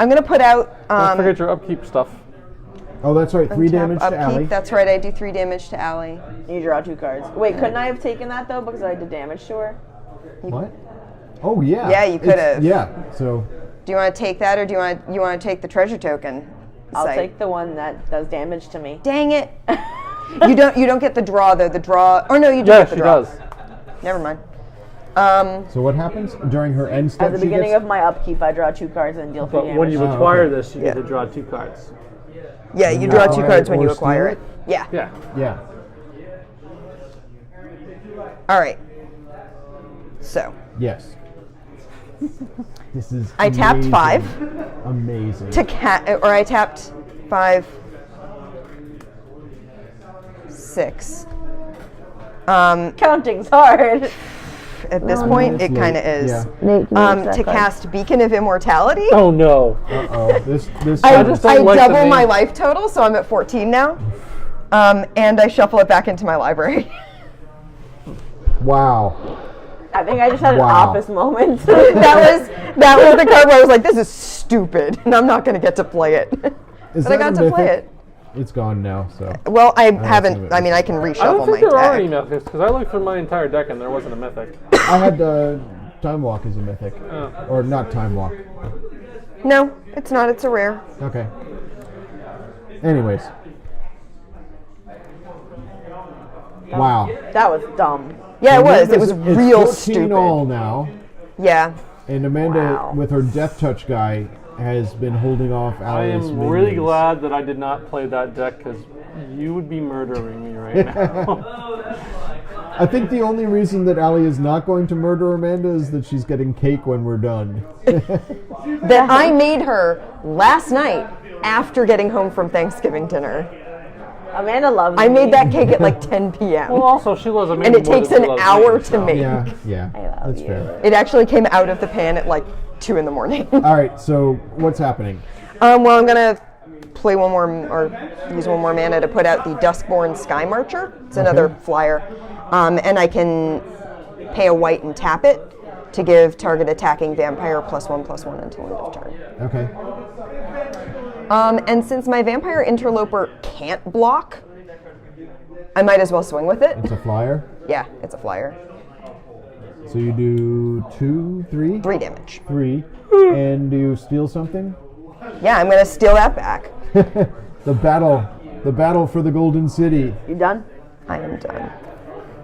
gonna put out. Don't forget your upkeep stuff. Oh, that's right. 3 tap damage to upkeep. Allie. That's right. I do 3 damage to Allie. You draw 2 cards. Wait, couldn't I have taken that though because I did damage to her? What? Oh yeah. Yeah, you It's- could've. Yeah. So Do you want to take that, or do you want to take the treasure token? I'll Site? take the one that does damage to me. Dang it! You don't get the draw though. The draw. Or no, you do Yeah, get the she draw. does. Never mind. so what happens during her end step? At the she beginning gets, of my upkeep, I draw 2 cards and deal 3 But damage. when you Oh, acquire okay. this, you Yeah. get to draw 2 cards. Yeah, you draw 2 acquire cards it when you or acquire steal it. Yeah. Yeah. Yeah. All right. So Yes. This is. I tapped amazing. 5 Amazing. or I tapped 5, 6. Counting's hard. At this point, It's it kind of late. is. Yeah. To cast Beacon of Immortality, Oh no. Oh, this. I just don't I like the double my name. life total, so I'm at 14 now. And I shuffle it back into my library. Wow. I think I just had an Wow. office moment. that was the card where I was like, this is stupid, and I'm not going to get to play it. Is But I that got a to play mythic? it. It's gone now. So. Well, I have haven't. it. I mean, I can I don't reshuffle my think there are any deck. mythics because I looked through my entire deck and there wasn't a mythic. I had Time Walk as a mythic, or not Time Walk. No, it's not. It's a rare. Okay. Anyways. Wow. That was dumb. Yeah, it was. It was It's real 14 stupid. all now, Yeah. and Amanda Wow. with her Death Touch guy has been holding off I Allie's am really minions. glad that I did not play that deck because you would be murdering me right now. I think the only reason that Allie is not going to murder Amanda is that she's getting cake when we're done. That I made her last night after getting home from Thanksgiving dinner. Amanda loves I made me. that cake at like 10 p.m. Well, also she loves Amanda and it more takes than she an loves hour me, to so. make. Yeah, love that's you. fair. It actually came out of the pan at like 2 in the morning. All right, so what's happening? Well, I'm gonna play one more or use one more mana to put out the Duskborn Sky Marcher. It's another Okay. flyer, and I can pay a white and tap it to give target attacking vampire +1/+1 until end of turn. Okay. And since my vampire interloper can't block, I might as well swing with it. It's a flyer. Yeah, it's a flyer. So you do 2, 3? 3 damage. 3. And do you steal something? Yeah, I'm gonna steal that back. The battle for the Golden City. You done? I am done.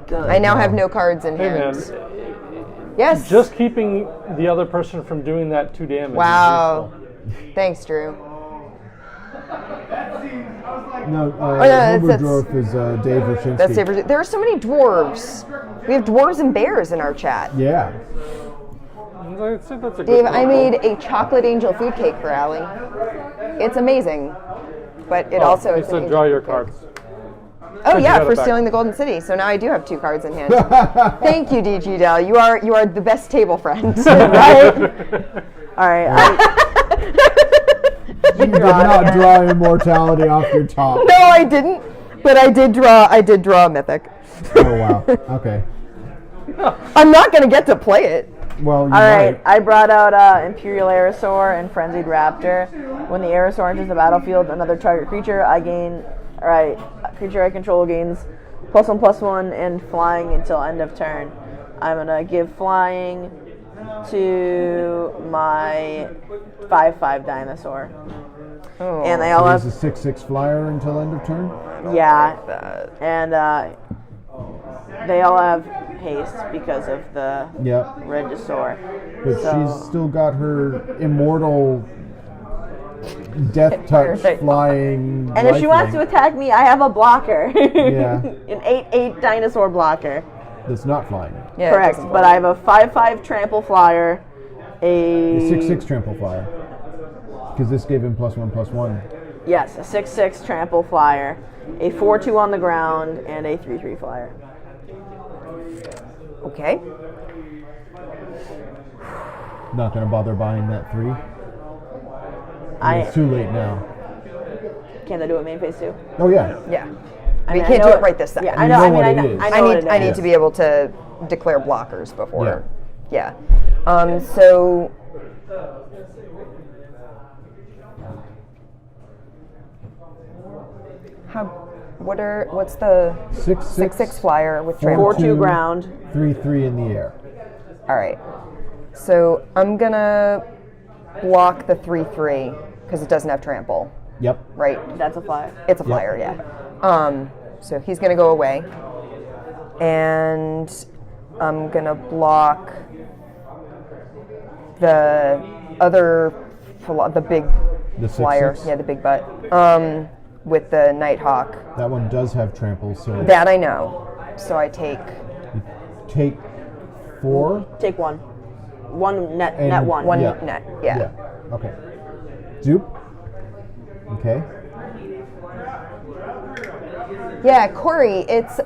Good. I now have no cards in Hey hand. man, Yes. just keeping the other person from doing that 2 damage. Wow. Is useful. Thanks, Drew. No, it's- Hoberdorf is Dave Roshinsky. That's safer. There are so many dwarves. We have dwarves and bears in our chat. Yeah. I'd say that's a Dave, good I combo. made a chocolate angel food cake for Allie. It's amazing, but it also You is an said angel draw your food cake. cards. Oh You yeah, got it for back. stealing the Golden City. So now I do have 2 cards in hand. Thank you, DG Dell. You are the best table friend. Right? All right. You did not draw immortality off your top. No, I didn't. But I did draw a mythic. Oh wow. Okay. I'm not gonna get to play it. Well, you All right, might. I brought out Imperial Aerosaur and Frenzied Raptor. When the Aerosaur enters the battlefield, another target creature creature I control gains +1/+1 and flying until end of turn. I'm gonna give flying to my 5/5 dinosaur. Oh. And they all He's have a 6/6 flyer until end of turn. and they all have haste because of the Yep. Regisaur. But So- she's still got her immortal death touch flying. And if she wants to attack me, I have a blocker. Yeah. An 8/8 dinosaur blocker. That's not flying. Yeah, it Correct. doesn't But I have a 5/5 trample flyer, A a 6/6 trample flyer. Because this gave him +1/+1. yes, a 6/6 trample flyer, a 4/2 on the ground, and a 3/3 flyer. Okay. Not gonna bother buying that 3. I It's too late now. can't I do it main phase too? Oh yeah. Yeah. I We mean, can't I know do it right this second. Yeah, I You know. know I mean, what I it know. is. I know what it is. I need to be able to declare blockers before. Yeah. Yeah. So. What's the 6/6 flyer with trample? 4/2 ground. 3/3 in the air. All right. So I'm gonna block the 3/3 because it doesn't have trample, Yep. right? That's a flyer. It's a flyer, yeah. So he's gonna go away, and I'm gonna block the other, the big The flyer, 6/6? yeah, the big butt, with the Nighthawk. That one does have trample, so That I know. So I take. take 4. Take one. One net. And Net one. One Yeah. net, yeah. Yeah. Okay. Zoop. Okay. Yeah, Corey. It's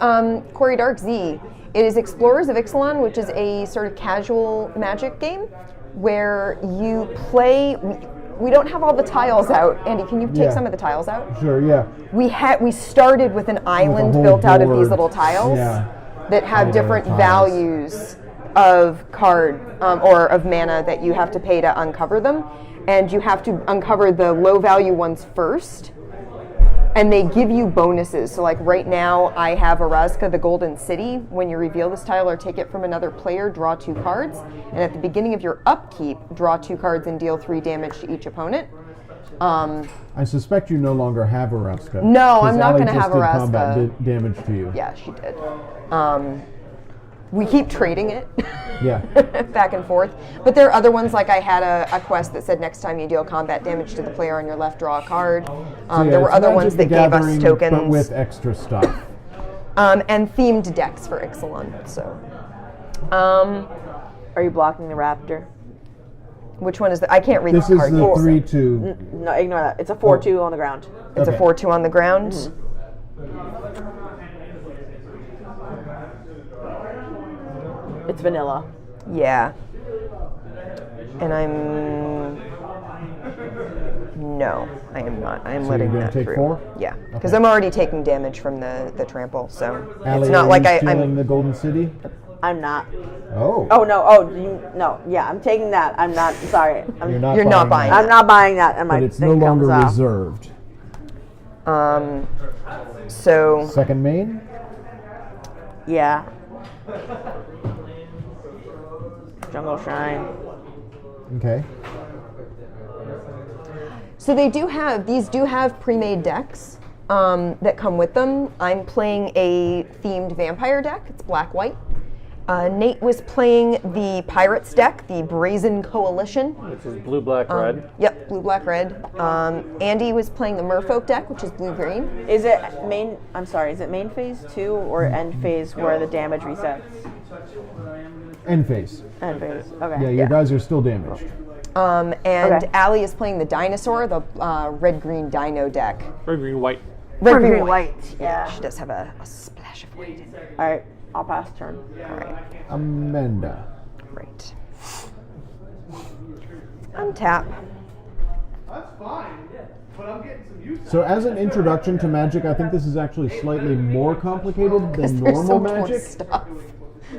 Corey Dark Z. It is Explorers of Ixalan, which is a sort of casual Magic game where you play. We don't have all the tiles out. Andy, can you take Yeah. some of the tiles out? Sure. Yeah. We started with an island whole built out of these board. little tiles Yeah. that have Oh, different tiles. values of card or of mana that you have to pay to uncover them, and you have to uncover the low value ones first. And they give you bonuses. So like right now, I have Arazka, the Golden City. When you reveal this tile or take it from another player, draw 2 cards. And at the beginning of your upkeep, draw 2 cards and deal 3 damage to each opponent. I suspect you no longer have Araska. No, 'cause I'm not Allie gonna just have did Araska. combat damage to you. Yeah, she did. We keep trading it Yeah. back and forth. But there are other ones, like I had a quest that said next time you deal combat damage to the player on your left, draw a card. So yeah, There were it's other Magic ones the that gave us Gathering, tokens. but with extra stuff. And themed decks for Ixalan. So, Are you blocking the raptor? which one is the? I can't read This the is card. the names. 3/2. No, ignore that. It's a 4/2 on the ground. It's Okay. a 4/2 on the ground. It's vanilla. Yeah. And I'm. No, I am not. I am So letting you're gonna that take through. 4? Yeah, because Okay. I'm already taking damage from the trample, so Allie, it's not are like you I'm. stealing the Golden City? I'm not. Oh. Oh no. Oh, no. Yeah, I'm taking that. I'm not. Sorry. You're not You're not buying that. I'm not buying that. And my But it's no thing longer comes off. reserved. So Second main? Yeah. Jungle Shrine. Okay. So these do have pre-made decks that come with them. I'm playing a themed vampire deck. It's black-white. Nate was playing the Pirates deck, the Brazen Coalition. Which is blue, black, red. Yep, blue, black, red. Andy was playing the Merfolk deck, which is blue-green. Is it main? I'm sorry. Is it main phase 2 or end phase where the damage resets? End phase. End phase. Okay. Yeah, your guys are still damaged. And Okay. Allie is playing the dinosaur, the red-green dino deck. Red, green, white. Red, Green, green, white. Yeah. She does have a splash of white in it. All right. I'll pass turn. All right, Amanda. great. Untap. So as an introduction to Magic, I think this is actually slightly more complicated than There's normal so much more Magic. stuff.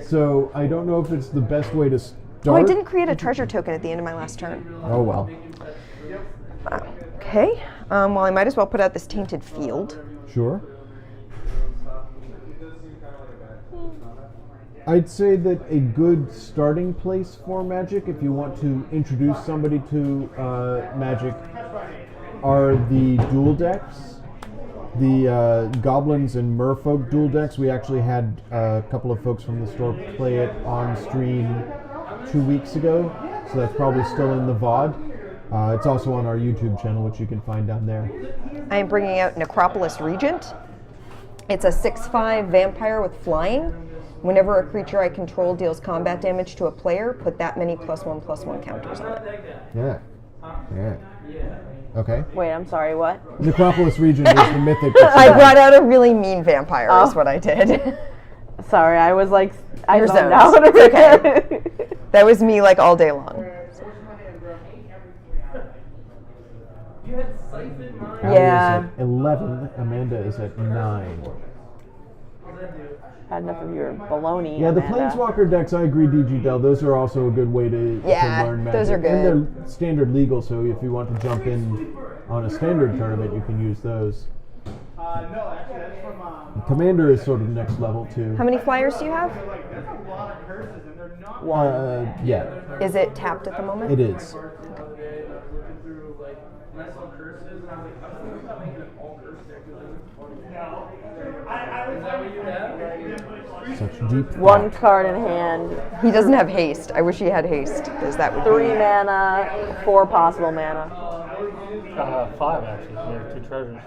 So I don't know if it's the best way to start. Oh, I didn't create a treasure token at the end of my last turn. Oh well. Okay. Well, I might as well put out this Tainted Field. Sure. I'd say that a good starting place for Magic, if you want to introduce somebody to Magic, are the dual decks. The Goblins and Merfolk dual decks. We actually had a couple of folks from the store play it on stream 2 weeks ago, so that's probably still in the VOD. It's also on our YouTube channel, which you can find down there. I am bringing out Necropolis Regent. It's a 6/5 vampire with flying. Whenever a creature I control deals combat damage to a player, put that many +1/+1 counters on it. Yeah. Yeah. Okay. Wait, I'm sorry. What? Necropolis Regent is the mythic. I brought out a really mean vampire, is what I did. Sorry, I was like, I You're zoned zoned. out. It's okay. That was me like all day long. Allie Yeah. is at 11. Amanda is at 9. Had enough of your baloney. Yeah, the Amanda. Planeswalker decks, I agree, DG Dell. Those are also a good way to learn Magic. those are And good. they're standard legal, so if you want to jump in on a standard tournament, you can use those. Commander is sort of next level, too. How many flyers do you have? Yeah, Is it tapped at the moment? it is. Such deep One thought. card in hand, He doesn't have haste. I wish he had haste, because that would 3 be... mana, 4 possible mana. 5 actually. There are 2 treasures.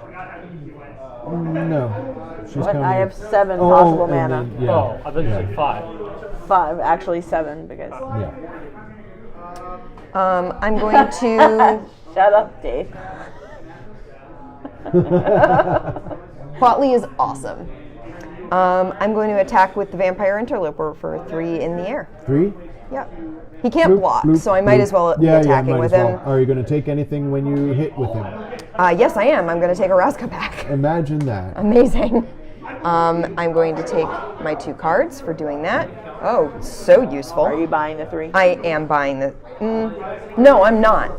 No. She's But counting I it. have 7 possible and mana. then- yeah. Oh, I thought you yeah. said 5. 5, actually 7, because. Yeah. I'm going to... Shut up, Dave. Quatley is awesome. I'm going to attack with the Vampire Interloper for 3 in the air. 3? Yep. He can't Bloop, block, bloop, so I might bloop. as well be Yeah, attacking might with as him. well. Are you going to take anything when you hit with him? Yes, I am. I'm going to take a Raska back. Imagine that. Amazing. I'm going to take my 2 cards for doing that. Oh, so useful. Are you buying the 3? I am buying the... no, I'm not.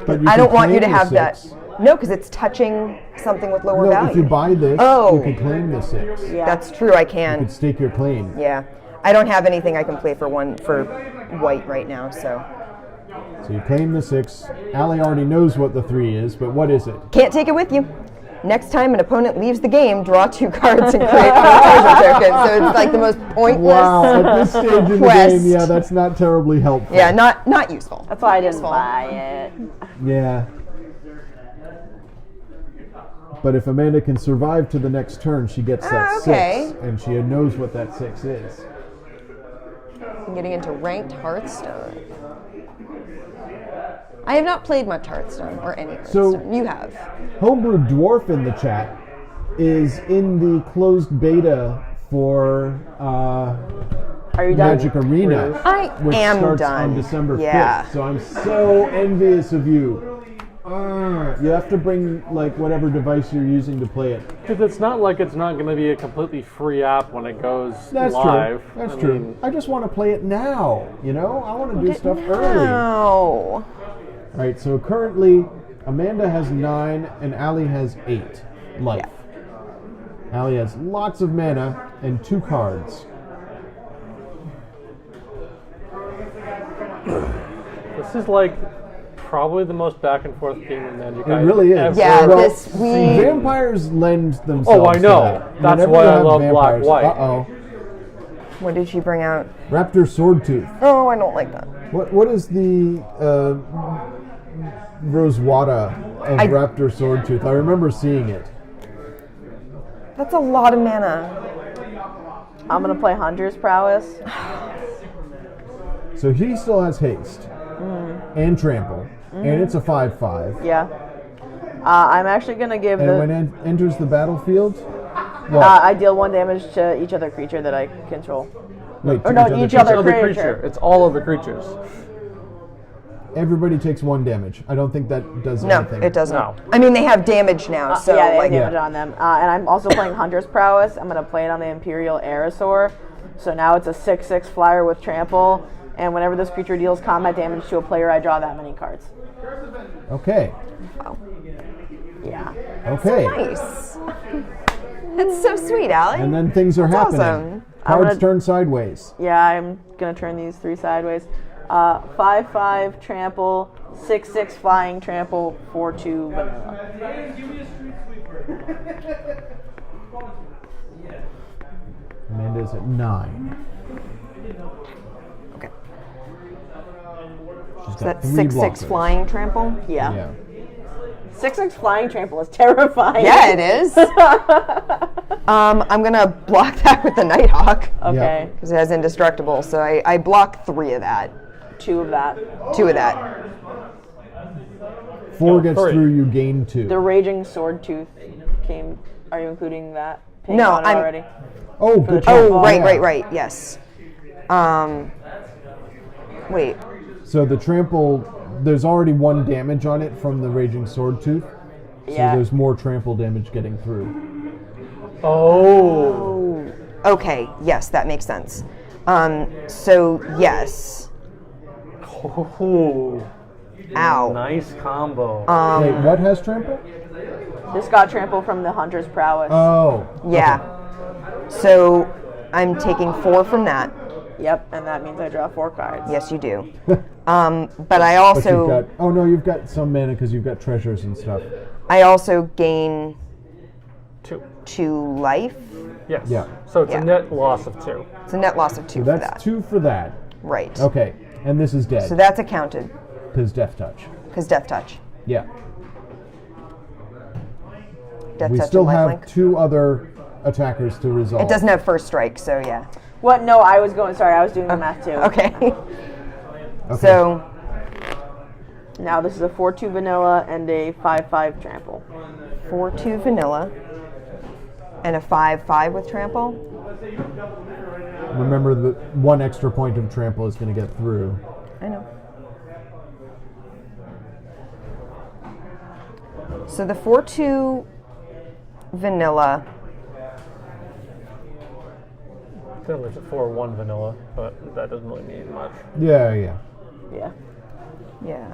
But you I can don't want you claim to the have that. 6. No, because it's touching something with lower No, value. if you buy this, Oh. you can claim the 6. You Yeah. That's true, I can. can stake your claim. Yeah. I don't have anything I can play for white right now, so... So you claim the 6. Allie already knows what the 3 is, but what is it? Can't take it with you. Next time an opponent leaves the game, draw 2 cards and create 5 treasure tokens. So it's like the most pointless Wow, at this stage in the quest. game, yeah, that's not terribly helpful. Yeah, not useful. That's why I didn't Useful. buy it. Yeah. But if Amanda can survive to the next turn, she gets that okay. 6, and she knows what that 6 is. I'm getting into ranked Hearthstone. I have not played much Hearthstone or any Hearthstone. You have. Homebrew Dwarf in the chat is in the closed beta for Are you done? Magic Arena, I which am starts done. on December 5th. Yeah. So I'm so envious of you. You have to bring like whatever device you're using to play it. Because it's not like it's not going to be a completely free app when it goes That's live. true. That's I true. mean, I just want to play it now. You know, I want to do stuff early. No. All right. So currently, Amanda has 9 and Allie has 8 life. Allie has lots of mana and 2 cards. this is like probably the most back and forth game in Magic. It really is. Yeah, Well, this we. Vampires lend themselves. Oh, I know. To that. That's Whenever why you I have love Black vampires, White. Uh-oh. What did she bring out? Raptor Swordtooth. Oh, I don't like that. What is the Rosewada of Raptor Swordtooth? I remember seeing it. That's a lot of mana. I'm gonna play Hunter's Prowess. So he still has haste and trample, and it's a 5/5. Yeah. I'm actually gonna give And the. when it enters the battlefield, what? I deal 1 damage to each other creature that I control. Wait, or to no, each each other other creature. creature. It's all of the creatures. Everybody takes 1 damage. I don't think that does No, anything. it doesn't. No. I mean, they have damage now, so yeah, they like, have damage Yeah. on them. And I'm also playing Hunter's Prowess. I'm gonna play it on the Imperial Aerosaur. So now it's a 6/6 flyer with trample. And whenever this creature deals combat damage to a player, I draw that many cards. Okay. Yeah. Okay. nice. That's so sweet, Allie. And then things are happening. awesome. I'm Cards gonna- turn sideways. Yeah, I'm gonna turn these 3 sideways. 5/5 trample, 6/6 flying trample, 4/2 vanilla. Amanda's at 9. Okay. She's So got that's 3 6/6 blockers. flying trample. Yeah. Yeah. 6/6 flying trample is terrifying. Yeah, it is. I'm gonna block that with the Nighthawk Okay. because it has indestructible. So I block 3 of that, 2 of that. 2 of that. 4 gets 3. through, you gain 2. The Raging Sword Tooth came. Are you including that? Ping No, on it I'm- already. Oh, good trample. job. Oh, right, Yeah. right. Yes. Wait. So the trample, there's already 1 damage on it from the Raging Sword Tooth. So Yeah. there's more trample damage getting through. Oh. Okay. Yes, that makes sense. So yes. Ooh. Ow. Nice combo. Wait, what has trample? This got trample from the Hunter's Prowess. Oh. Yeah. So I'm taking 4 from that. Yep, and that means I draw 4 cards. Yes, you do. But I But also you've got, oh no, you've got some mana because you've got treasures and stuff. I also gain 2. 2 life. Yes. Yeah. So it's Yeah. a net loss of 2. It's a net loss of 2 So for that's that. 2 for that. Right. Okay, and this is dead. So that's accounted Because Death Touch. because Death Touch. Yeah. Death We Touch still and have lifelink. 2 other attackers to resolve. It doesn't have first strike, so yeah. What? No, I was going. Sorry, I was doing the math too. Okay. Okay. So Now this is a 4/2 vanilla and a 5/5 trample. 4/2 vanilla and a 5/5 with trample. Remember, the 1 extra point of trample is going to get through. I know. So the 4/2 vanilla. Then there's a 4/1 vanilla, but that doesn't really mean much. Yeah, yeah. Yeah. Yeah.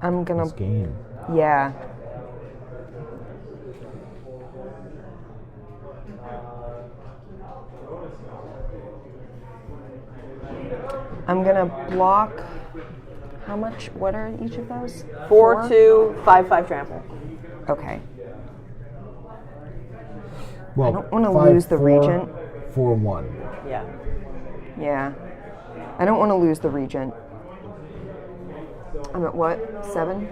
I'm gonna. This game. Yeah. I'm gonna block. How much? What are each of those? 4/2, 5/5 trample. Okay. Well, I don't wanna 5, lose the 4, regent. 4, 1. Yeah. Yeah. I don't want to lose the regent. I'm at what? 7?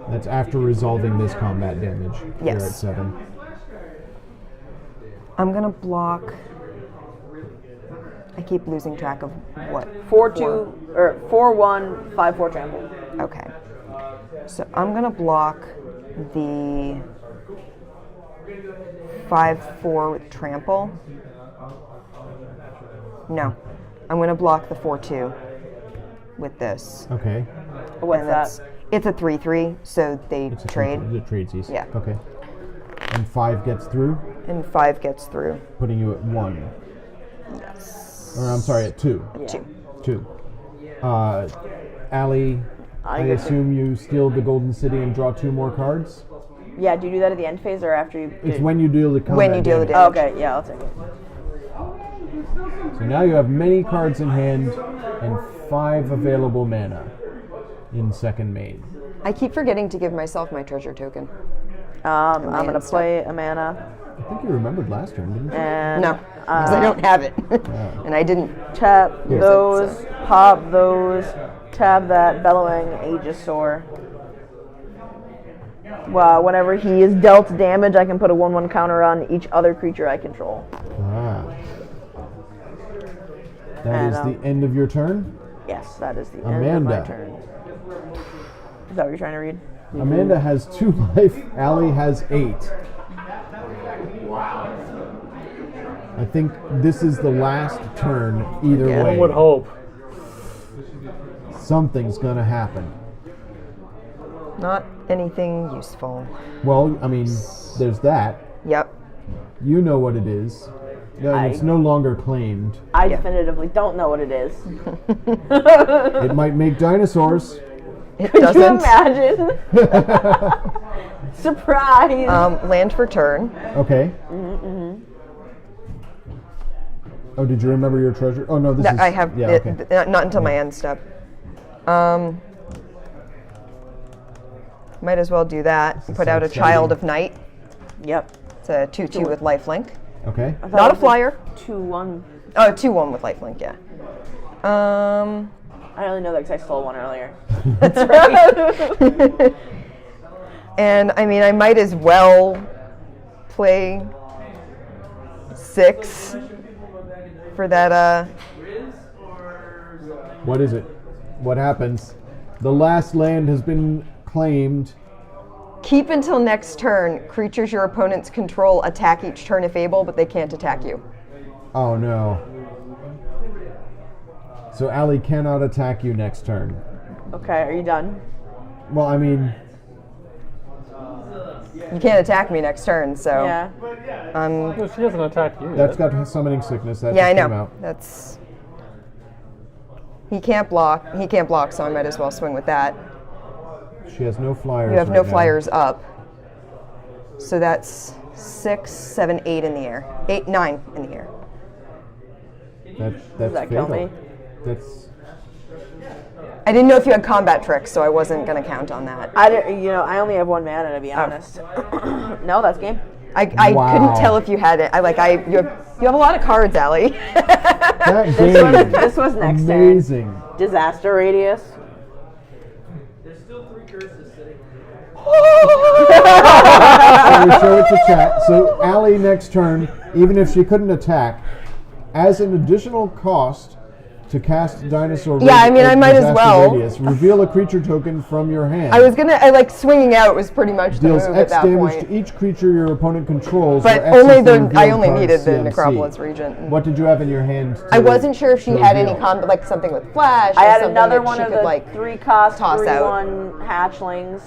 That's after resolving this combat damage. You're Yes. at 7. I'm gonna block. I keep losing track of what. 4/2 or 4/1, 5/4 trample. Okay. So I'm gonna block the 5/4 with trample. No, I'm gonna block the 4/2 with this. Okay. What's And that? it's a 3/3, so they It's a trade, The tradesies. Yeah. Okay. And 5 gets through, and 5 gets through. putting you at 1. Yes. Or I'm sorry, at 2. 2. 2. Allie, I get to- assume you steal the Golden City and draw 2 more cards? Yeah, do you do that at the end phase or after you? It's when you deal the combat When you deal the damage. Oh, okay, yeah, I'll take it. So now you have many cards in hand and 5 available mana in second main. I keep forgetting to give myself my treasure token. I'm Mana gonna stuff. play a mana I think you remembered last turn, didn't you? and No, because I don't have it, and I didn't. tap Here's those, pop those, tab that bellowing Aegisaur. Well, whenever he is dealt damage, I can put a 1/1 counter on each other creature I control. Ah. That And, is the end of your turn. Yes, that is the end of my Amanda. turn. Is that what you're trying to read? Amanda has 2 life. Allie has 8. I think this is the last turn either Yeah. way. One would hope. Something's going to happen. Not anything useful. Well, I mean, there's that. Yep. You know what it is. Yeah, it's no longer claimed. I definitively don't know what it is. It might make dinosaurs. It Could you doesn't. imagine? Surprise! Land for turn. Okay. Oh, did you remember your treasure? Oh, no, this is... I have Yeah, it, okay. not until my end step. Might as well do that. is Put so out a exciting. Child of Night. Yep. It's a 2/2 with lifelink. Okay. Not a flyer. 2/1. Oh, 2/1 with lifelink. Yeah. I only know that because I stole one earlier. And I mean, I might as well play 6 for that. What is it? What happens? The last land has been claimed. Keep until next turn. Creatures your opponents control attack each turn if able, but they can't attack you. Oh, no. So Allie cannot attack you next turn. Okay, are you done? Well, I mean, You can't attack me next turn, so. Yeah. No, she doesn't attack you. that's yet. got summoning sickness. That Yeah, I just came know. out. That's. He can't block. He can't block, so I might as well swing with that. She has no flyers. You have right no now. flyers up. So that's 6, 7, 8 in the air. 8, 9 in the air. That's that kill fatal. me? That's I didn't know if you had combat tricks, so I wasn't going to count on that. I only have 1 mana to be honest. No, that's game. I Wow. couldn't tell if you had it. You have a lot of cards, Allie. that game. This was next turn. Amazing. Disaster radius. So we show it to chat. So Allie next turn, even if she couldn't attack, as an additional cost to cast Dinosaur. Yeah, I mean, I might as Disaster well. Radius, reveal a creature token from your hand. Swinging out was pretty much the Deals move at X that damage point. to each creature your opponent controls. But where X only is the I revealed only card's needed the CMC. Necropolis Regent. What did you have in your hand? I wasn't sure if she to had any reveal? like something with flash. I or had something another that one she of could, the 3-cost toss out. 3/1 hatchlings,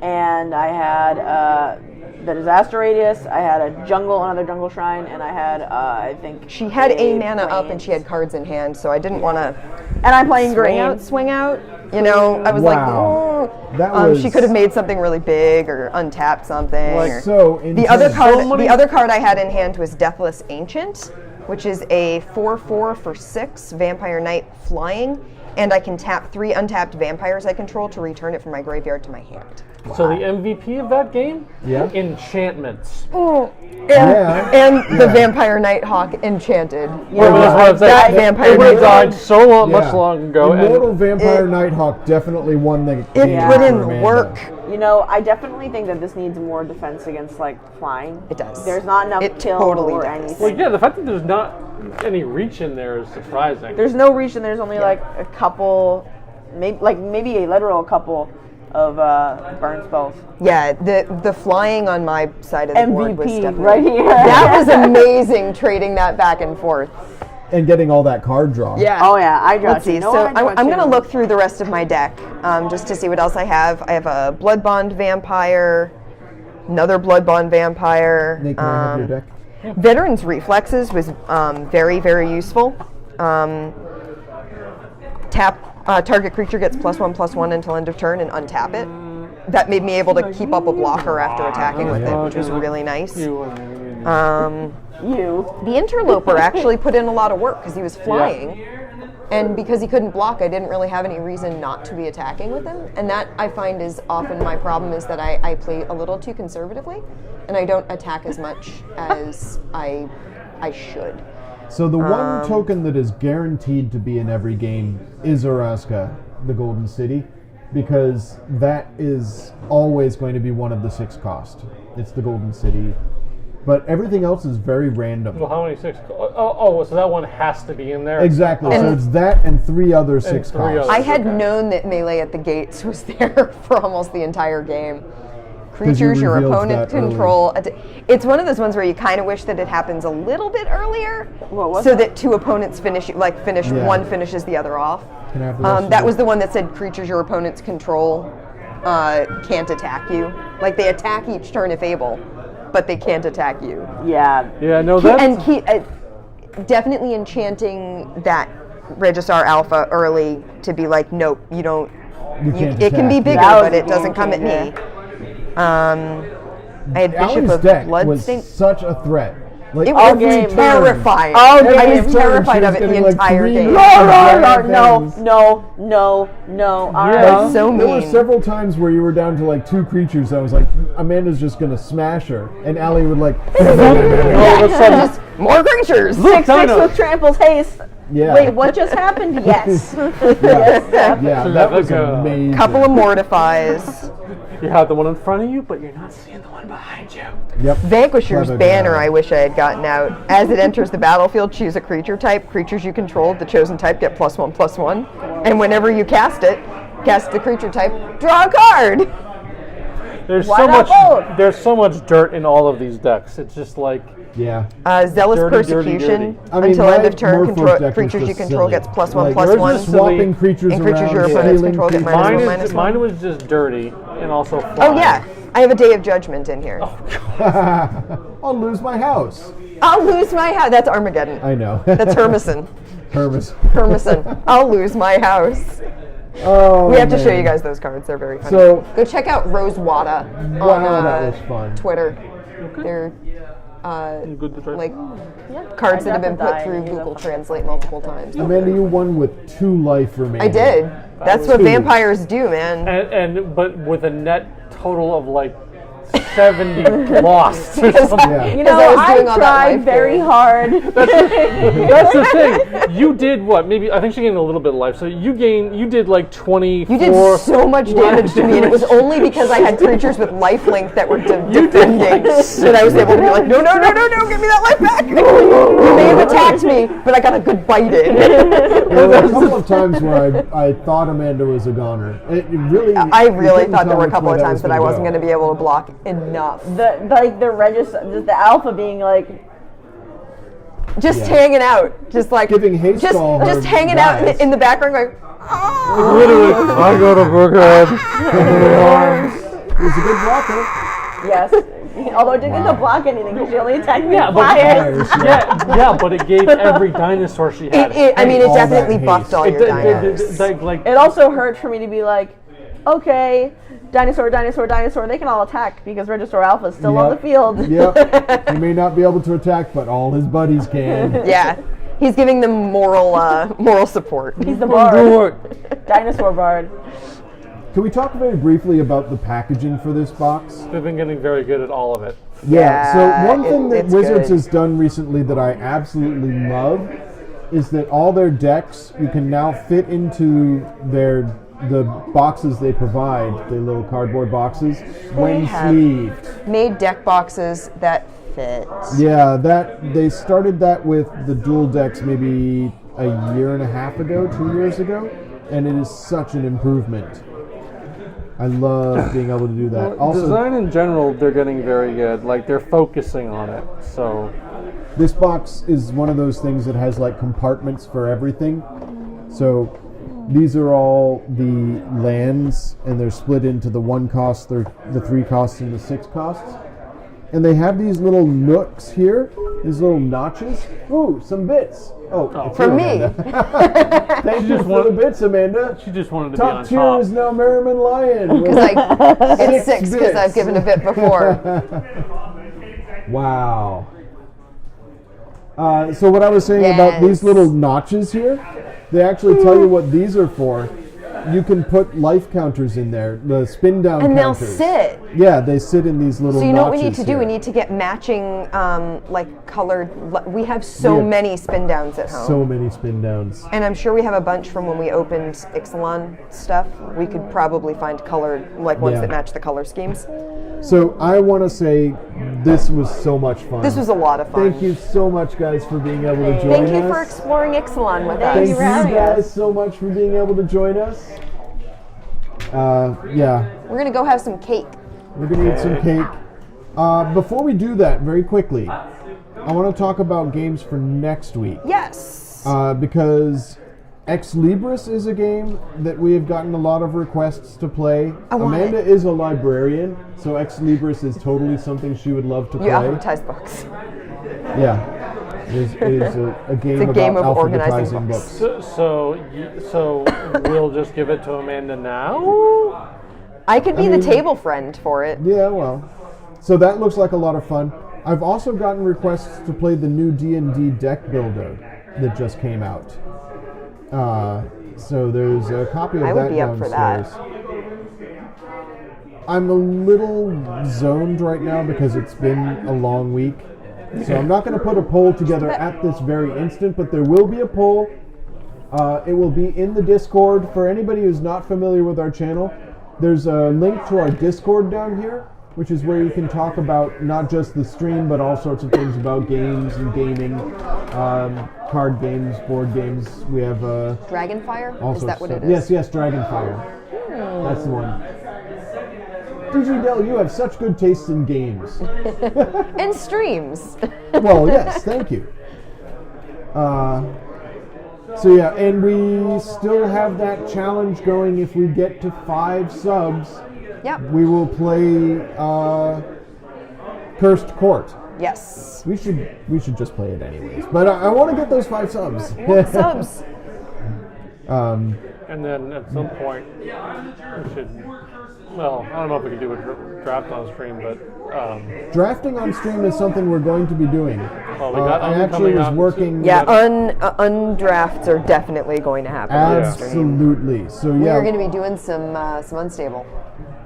and I had the disaster radius. I had another jungle shrine, and I had I think She had a mana up plains. and she had cards in hand, so I didn't want to And I'm playing green. swing out. You know, I was like, Wow. oh. That was She could have made something really big or untapped something. like or- so. The other intense. card, the other card I had in hand was Deathless Ancient, which is a 4/4 for 6 Vampire Knight flying, and I can tap 3 untapped vampires I control to return it from my graveyard to my hand. So the MVP of that game? Yeah. Enchantments. And the Vampire Nighthawk Enchanted. Well, that's what I'm saying. That Vampire It would have died Nighthawk. so much Yeah. long ago. Immortal Vampire Nighthawk definitely won the It game put for in Amanda. work. You know, I definitely think that this needs more defense against like flying. It does. There's not enough It kill totally or does. anything. Well, yeah, the fact that there's not any reach in there is surprising. There's no reach, and there's only like a couple, maybe a literal couple of burn spells. Yeah, the flying on my side of the board was MVP definitely right here. That was amazing, trading that back and forth. And getting all that card draw. Yeah. Oh yeah, I draw. Let's see. No, So I draw I'm going to two. look through the rest of my deck just to see what else I have. I have a Blood Bond Vampire, another Blood Bond Vampire. Nate, can I have your deck? Veteran's Reflexes was very, very useful. Tap target creature gets +1/+1 until end of turn and untap it. That made me able to keep up a blocker after attacking with it, which was really nice. The Interloper actually put in a lot of work because he was flying. And because he couldn't block, I didn't really have any reason not to be attacking with him. And that, I find, is often my problem, is that I play a little too conservatively, and I don't attack as much as I should. So the one token that is guaranteed to be in every game is Oraska, the Golden City. because that is always going to be one of the 6 cost. It's the Golden City. But everything else is very random. Well, how many 6? Oh, so that one has to be in there. Exactly. So it's that and 3 other 6 3 costs. others. I had Okay. known that melee at the gates was there for almost the entire game. 'Cause you Creatures your revealed opponent that early. control. It's one of those ones where you kind of wish that it happens a little bit earlier, so that 2 opponents finish. Yeah. One finishes the other off. Can I have the rest of That it? was the one that said creatures your opponents control can't attack you. Like they attack each turn if able, but they can't attack you. Yeah. Yeah, no, that's... Definitely enchanting that Registar Alpha early to be like, nope, you don't. You can't It can be attack. bigger, That was but a it doesn't come at game me. I had Bishop Allie's of deck was Bloodstained. such a threat. Like It every was game. turn- terrifying. All I game. was turn, terrified she of was it the getting, like, entire 3 game. giant No, things. no. All Yeah. right. So There were mean. several times where you were down to like 2 creatures. I was like, Amanda's just gonna smash her, and Allie would like, All of a sudden, More creatures. 6/6 Dino. with tramples haste. yeah, Wait, what just happened? Yes. yeah, that was Like a amazing. Couple of mortifies. you have the one in front of you, but you're not seeing the one behind you. Yep. Vanquisher's Clever banner, guy. I wish I had gotten out. As it enters the battlefield, choose a creature type. Creatures you control of the chosen type get +1/+1. And whenever you cast it, cast the creature type, draw a card. There's Why so not much. both? There's so much dirt in all of these decks. It's just like Yeah. Zealous Dirty, dirty, Persecution. dirty. I mean, Until my end of turn, Merfolk deck creatures was you just control silly. gets +1/+1. Like, Yours is swapping creatures And creatures around, your opponents stealing control get creatures. -1/-1. mine. minus Mine one. was just dirty and also Oh flying. yeah, I have a Day of Judgment in here. I'll lose my house. I'll lose my house. That's Armageddon. I know. That's Hermison. Hermes. Hermison. I'll lose my house. Oh, We have to show man. you guys those cards. They're very funny. So, Go check out Rose Wada on wow, that was fun. Twitter. They're Good to try. like cards that have been put die through and use Google them. Translate multiple times. Amanda, you won with 2 life remaining. I did. That's what vampires do, man. and but with a net total of like 70 lost. Or something. Yeah. You 'Cause know, I was I doing all that tried life very game. hard. That's the thing. You did what? Maybe I think she gained a little bit of life. So you did like 24. You did so much damage to me, and it was only because I had creatures with lifelink that were defending that I was able to be like, no, give me that life back. You may have attacked me, but I got a good bite in. There were a couple of times where I thought Amanda was a goner. It really. I really you couldn't thought there tell were a which couple way of times was that I wasn't going go. to be able to block enough. The alpha being like, Just Yeah. hanging out, just like Giving haste just to all her hanging out guys. in the background, going. Literally, I go to Brookhead. He was a good blocker. yes. Although it didn't get to block anything because she only attacked me Yeah, with but fire. yeah, but it gave every dinosaur she had. I mean, it all that definitely haste. buffed all It your did- dinos. like It also hurt for me to be like, okay, dinosaur, they can all attack because Registar Alpha is still on the Yep. field. Yep. He may not be able to attack, but all his buddies can. Yeah, he's giving them moral support. He's the do bard. it. Dinosaur bard. Can we talk very briefly about the packaging for this box? They've been getting very good at all of it. Yeah, So one thing that it's Wizards good. has done recently that I absolutely love is that all their decks you can now fit into the boxes they provide, the little cardboard boxes, when have- sleeved. Made deck boxes that fit. Yeah, that they started that with the dual decks maybe a year and a half ago, 2 years ago, and it is such an improvement. I love being able to do that. Also, Design in general, they're getting very good. Like they're focusing on it. So this box is one of those things that has like compartments for everything. So these are all the lands, and they're split into the 1 cost, the 3 costs, and the 6 costs. And they have these little nooks here, these little notches. Ooh, some bits. Oh, it's From you, me. Amanda. Thank you for the bits, Amanda. she just wanted to be Top on tier top. is now Merriman Lion. Because it's 6 because bits. I've given a bit before. Wow. So what I was saying about these Yes. little notches here, they actually tell you what these are for. you can put life counters in there, the spin down And they'll counters. sit. Yeah, they sit in these little So you know what we need notches to do? here. We need to get matching, like colored. We have so We have many spin downs at home. So many spin downs. And I'm sure we have a bunch from when we opened Ixalan stuff. We could probably find colored, like ones Yeah. that match the color schemes. So I want to say this was so much fun. This was a lot of fun. Thank you so much, guys, for being able to join Thank us. you for exploring Ixalan with Thank Thank us. you for having guys us. so much for being able to join us. Yeah, We're gonna go have some cake. we're going to eat some cake. Before we do that, very quickly, I want to talk about games for next week. Yes. Because Ex Libris is a game that we have gotten a lot of requests to play. I want Amanda it. is a librarian, so Ex Libris is totally something she would love to You play. advertise books. Yeah. It is a game It's a game about of organizing alphabetizing books. books. So we'll just give it to Amanda now? I could be I mean- the table friend for it. Yeah, well. So that looks like a lot of fun. I've also gotten requests to play the new D&D deck builder that just came out. So there's a copy of I that would be up for that. downstairs. I'm a little zoned right now because it's been a long week. So I'm not going to put a poll together at this very instant, but there will be a poll. It will be in the Discord. For anybody who's not familiar with our channel, there's a link to our Discord down here, which is where you can talk about not just the stream, but all sorts of things about games and gaming, card games, board games. We have Dragonfire? all Is sorts that what of it stuff. is? Yes, Dragonfire. That's the one. DG Dell, you have such good taste in games. And streams. Well, yes, thank you. So yeah, and we still have that challenge going. If we get to 5 subs, Yep. we will play Cursed Court. Yes. We should just play it anyways. But I want to get those 5 subs. Subs. And then at some point, we should. Well, I don't know if we can do a draft on stream, but Drafting on stream is something we're going to be doing. well, we got I Uncle actually coming was out. working. Yeah, undrafts are definitely going to happen on stream. Absolutely. So yeah, We're going to be doing some unstable.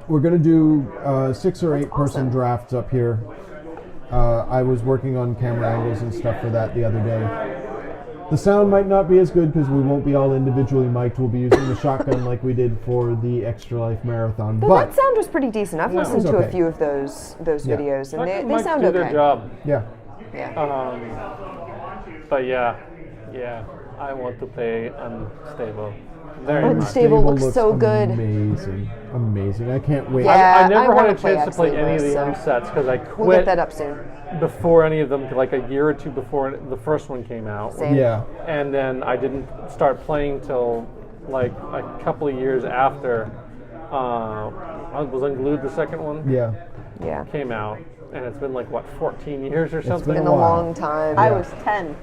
we're going to do 6 or 8 person drafts up here. I was working on camera angles and stuff for that the other day. The sound might not be as good because we won't be all individually mic'd. We'll be using the shotgun like we did for the Extra Life Marathon. Well, But that sound was pretty decent. I've listened was to okay. a few of those Yeah. videos, and they Might sound do okay. their job. yeah, Yeah. But yeah, I want to play Unstable. Very much. Unstable looks so good. Amazing. I can't wait. Yeah. I never I had wanna a play chance to play any of the Explorers, M sets because I We'll get quit that up soon. before any of them, like a year or two before the first one came out. Same. Yeah. And then I didn't start playing till like a couple of years after was Unglued, the second one Yeah. Yeah. came out, and it's been like what 14 years or been something. Been a a while. long time. I was 10.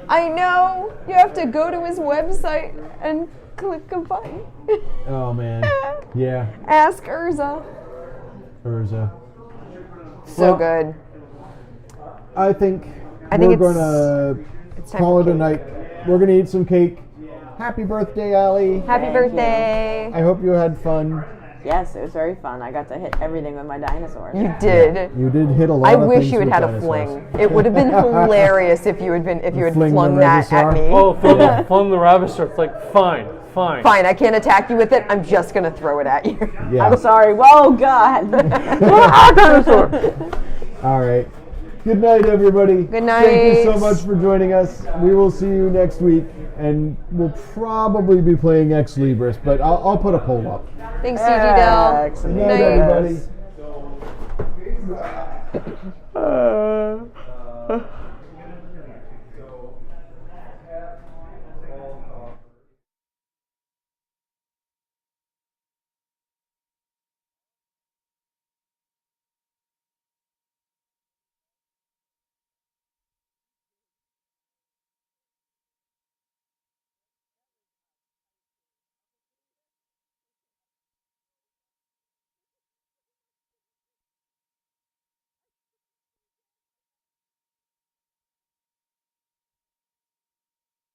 I know. You have to go to his website and click a button. Oh man. Yeah. Ask Urza. Urza. So Well, good. I think think we're it's- gonna It's time call for it a cake. night. We're gonna eat some cake. Happy birthday, Allie. Happy Thank birthday. I hope you had fun. Yes, it was very fun. I got to hit everything with my dinosaurs. You did. You did hit a lot I of wish things you had with had a dinosaurs. fling. It would have been hilarious if you had Fling flung the that at Regisaur? me. Oh, flung the Ravisor. It's like fine. Fine, I can't attack you with it. I'm just gonna throw it at you. Yeah. I'm sorry. Whoa, God. All right. Good night, everybody. Good Thank you so night. much for joining us. We will see you next week, and we'll probably be playing Ex Libris, but I'll put a poll up. Thanks, CG Dell. Good night, everybody. Uh,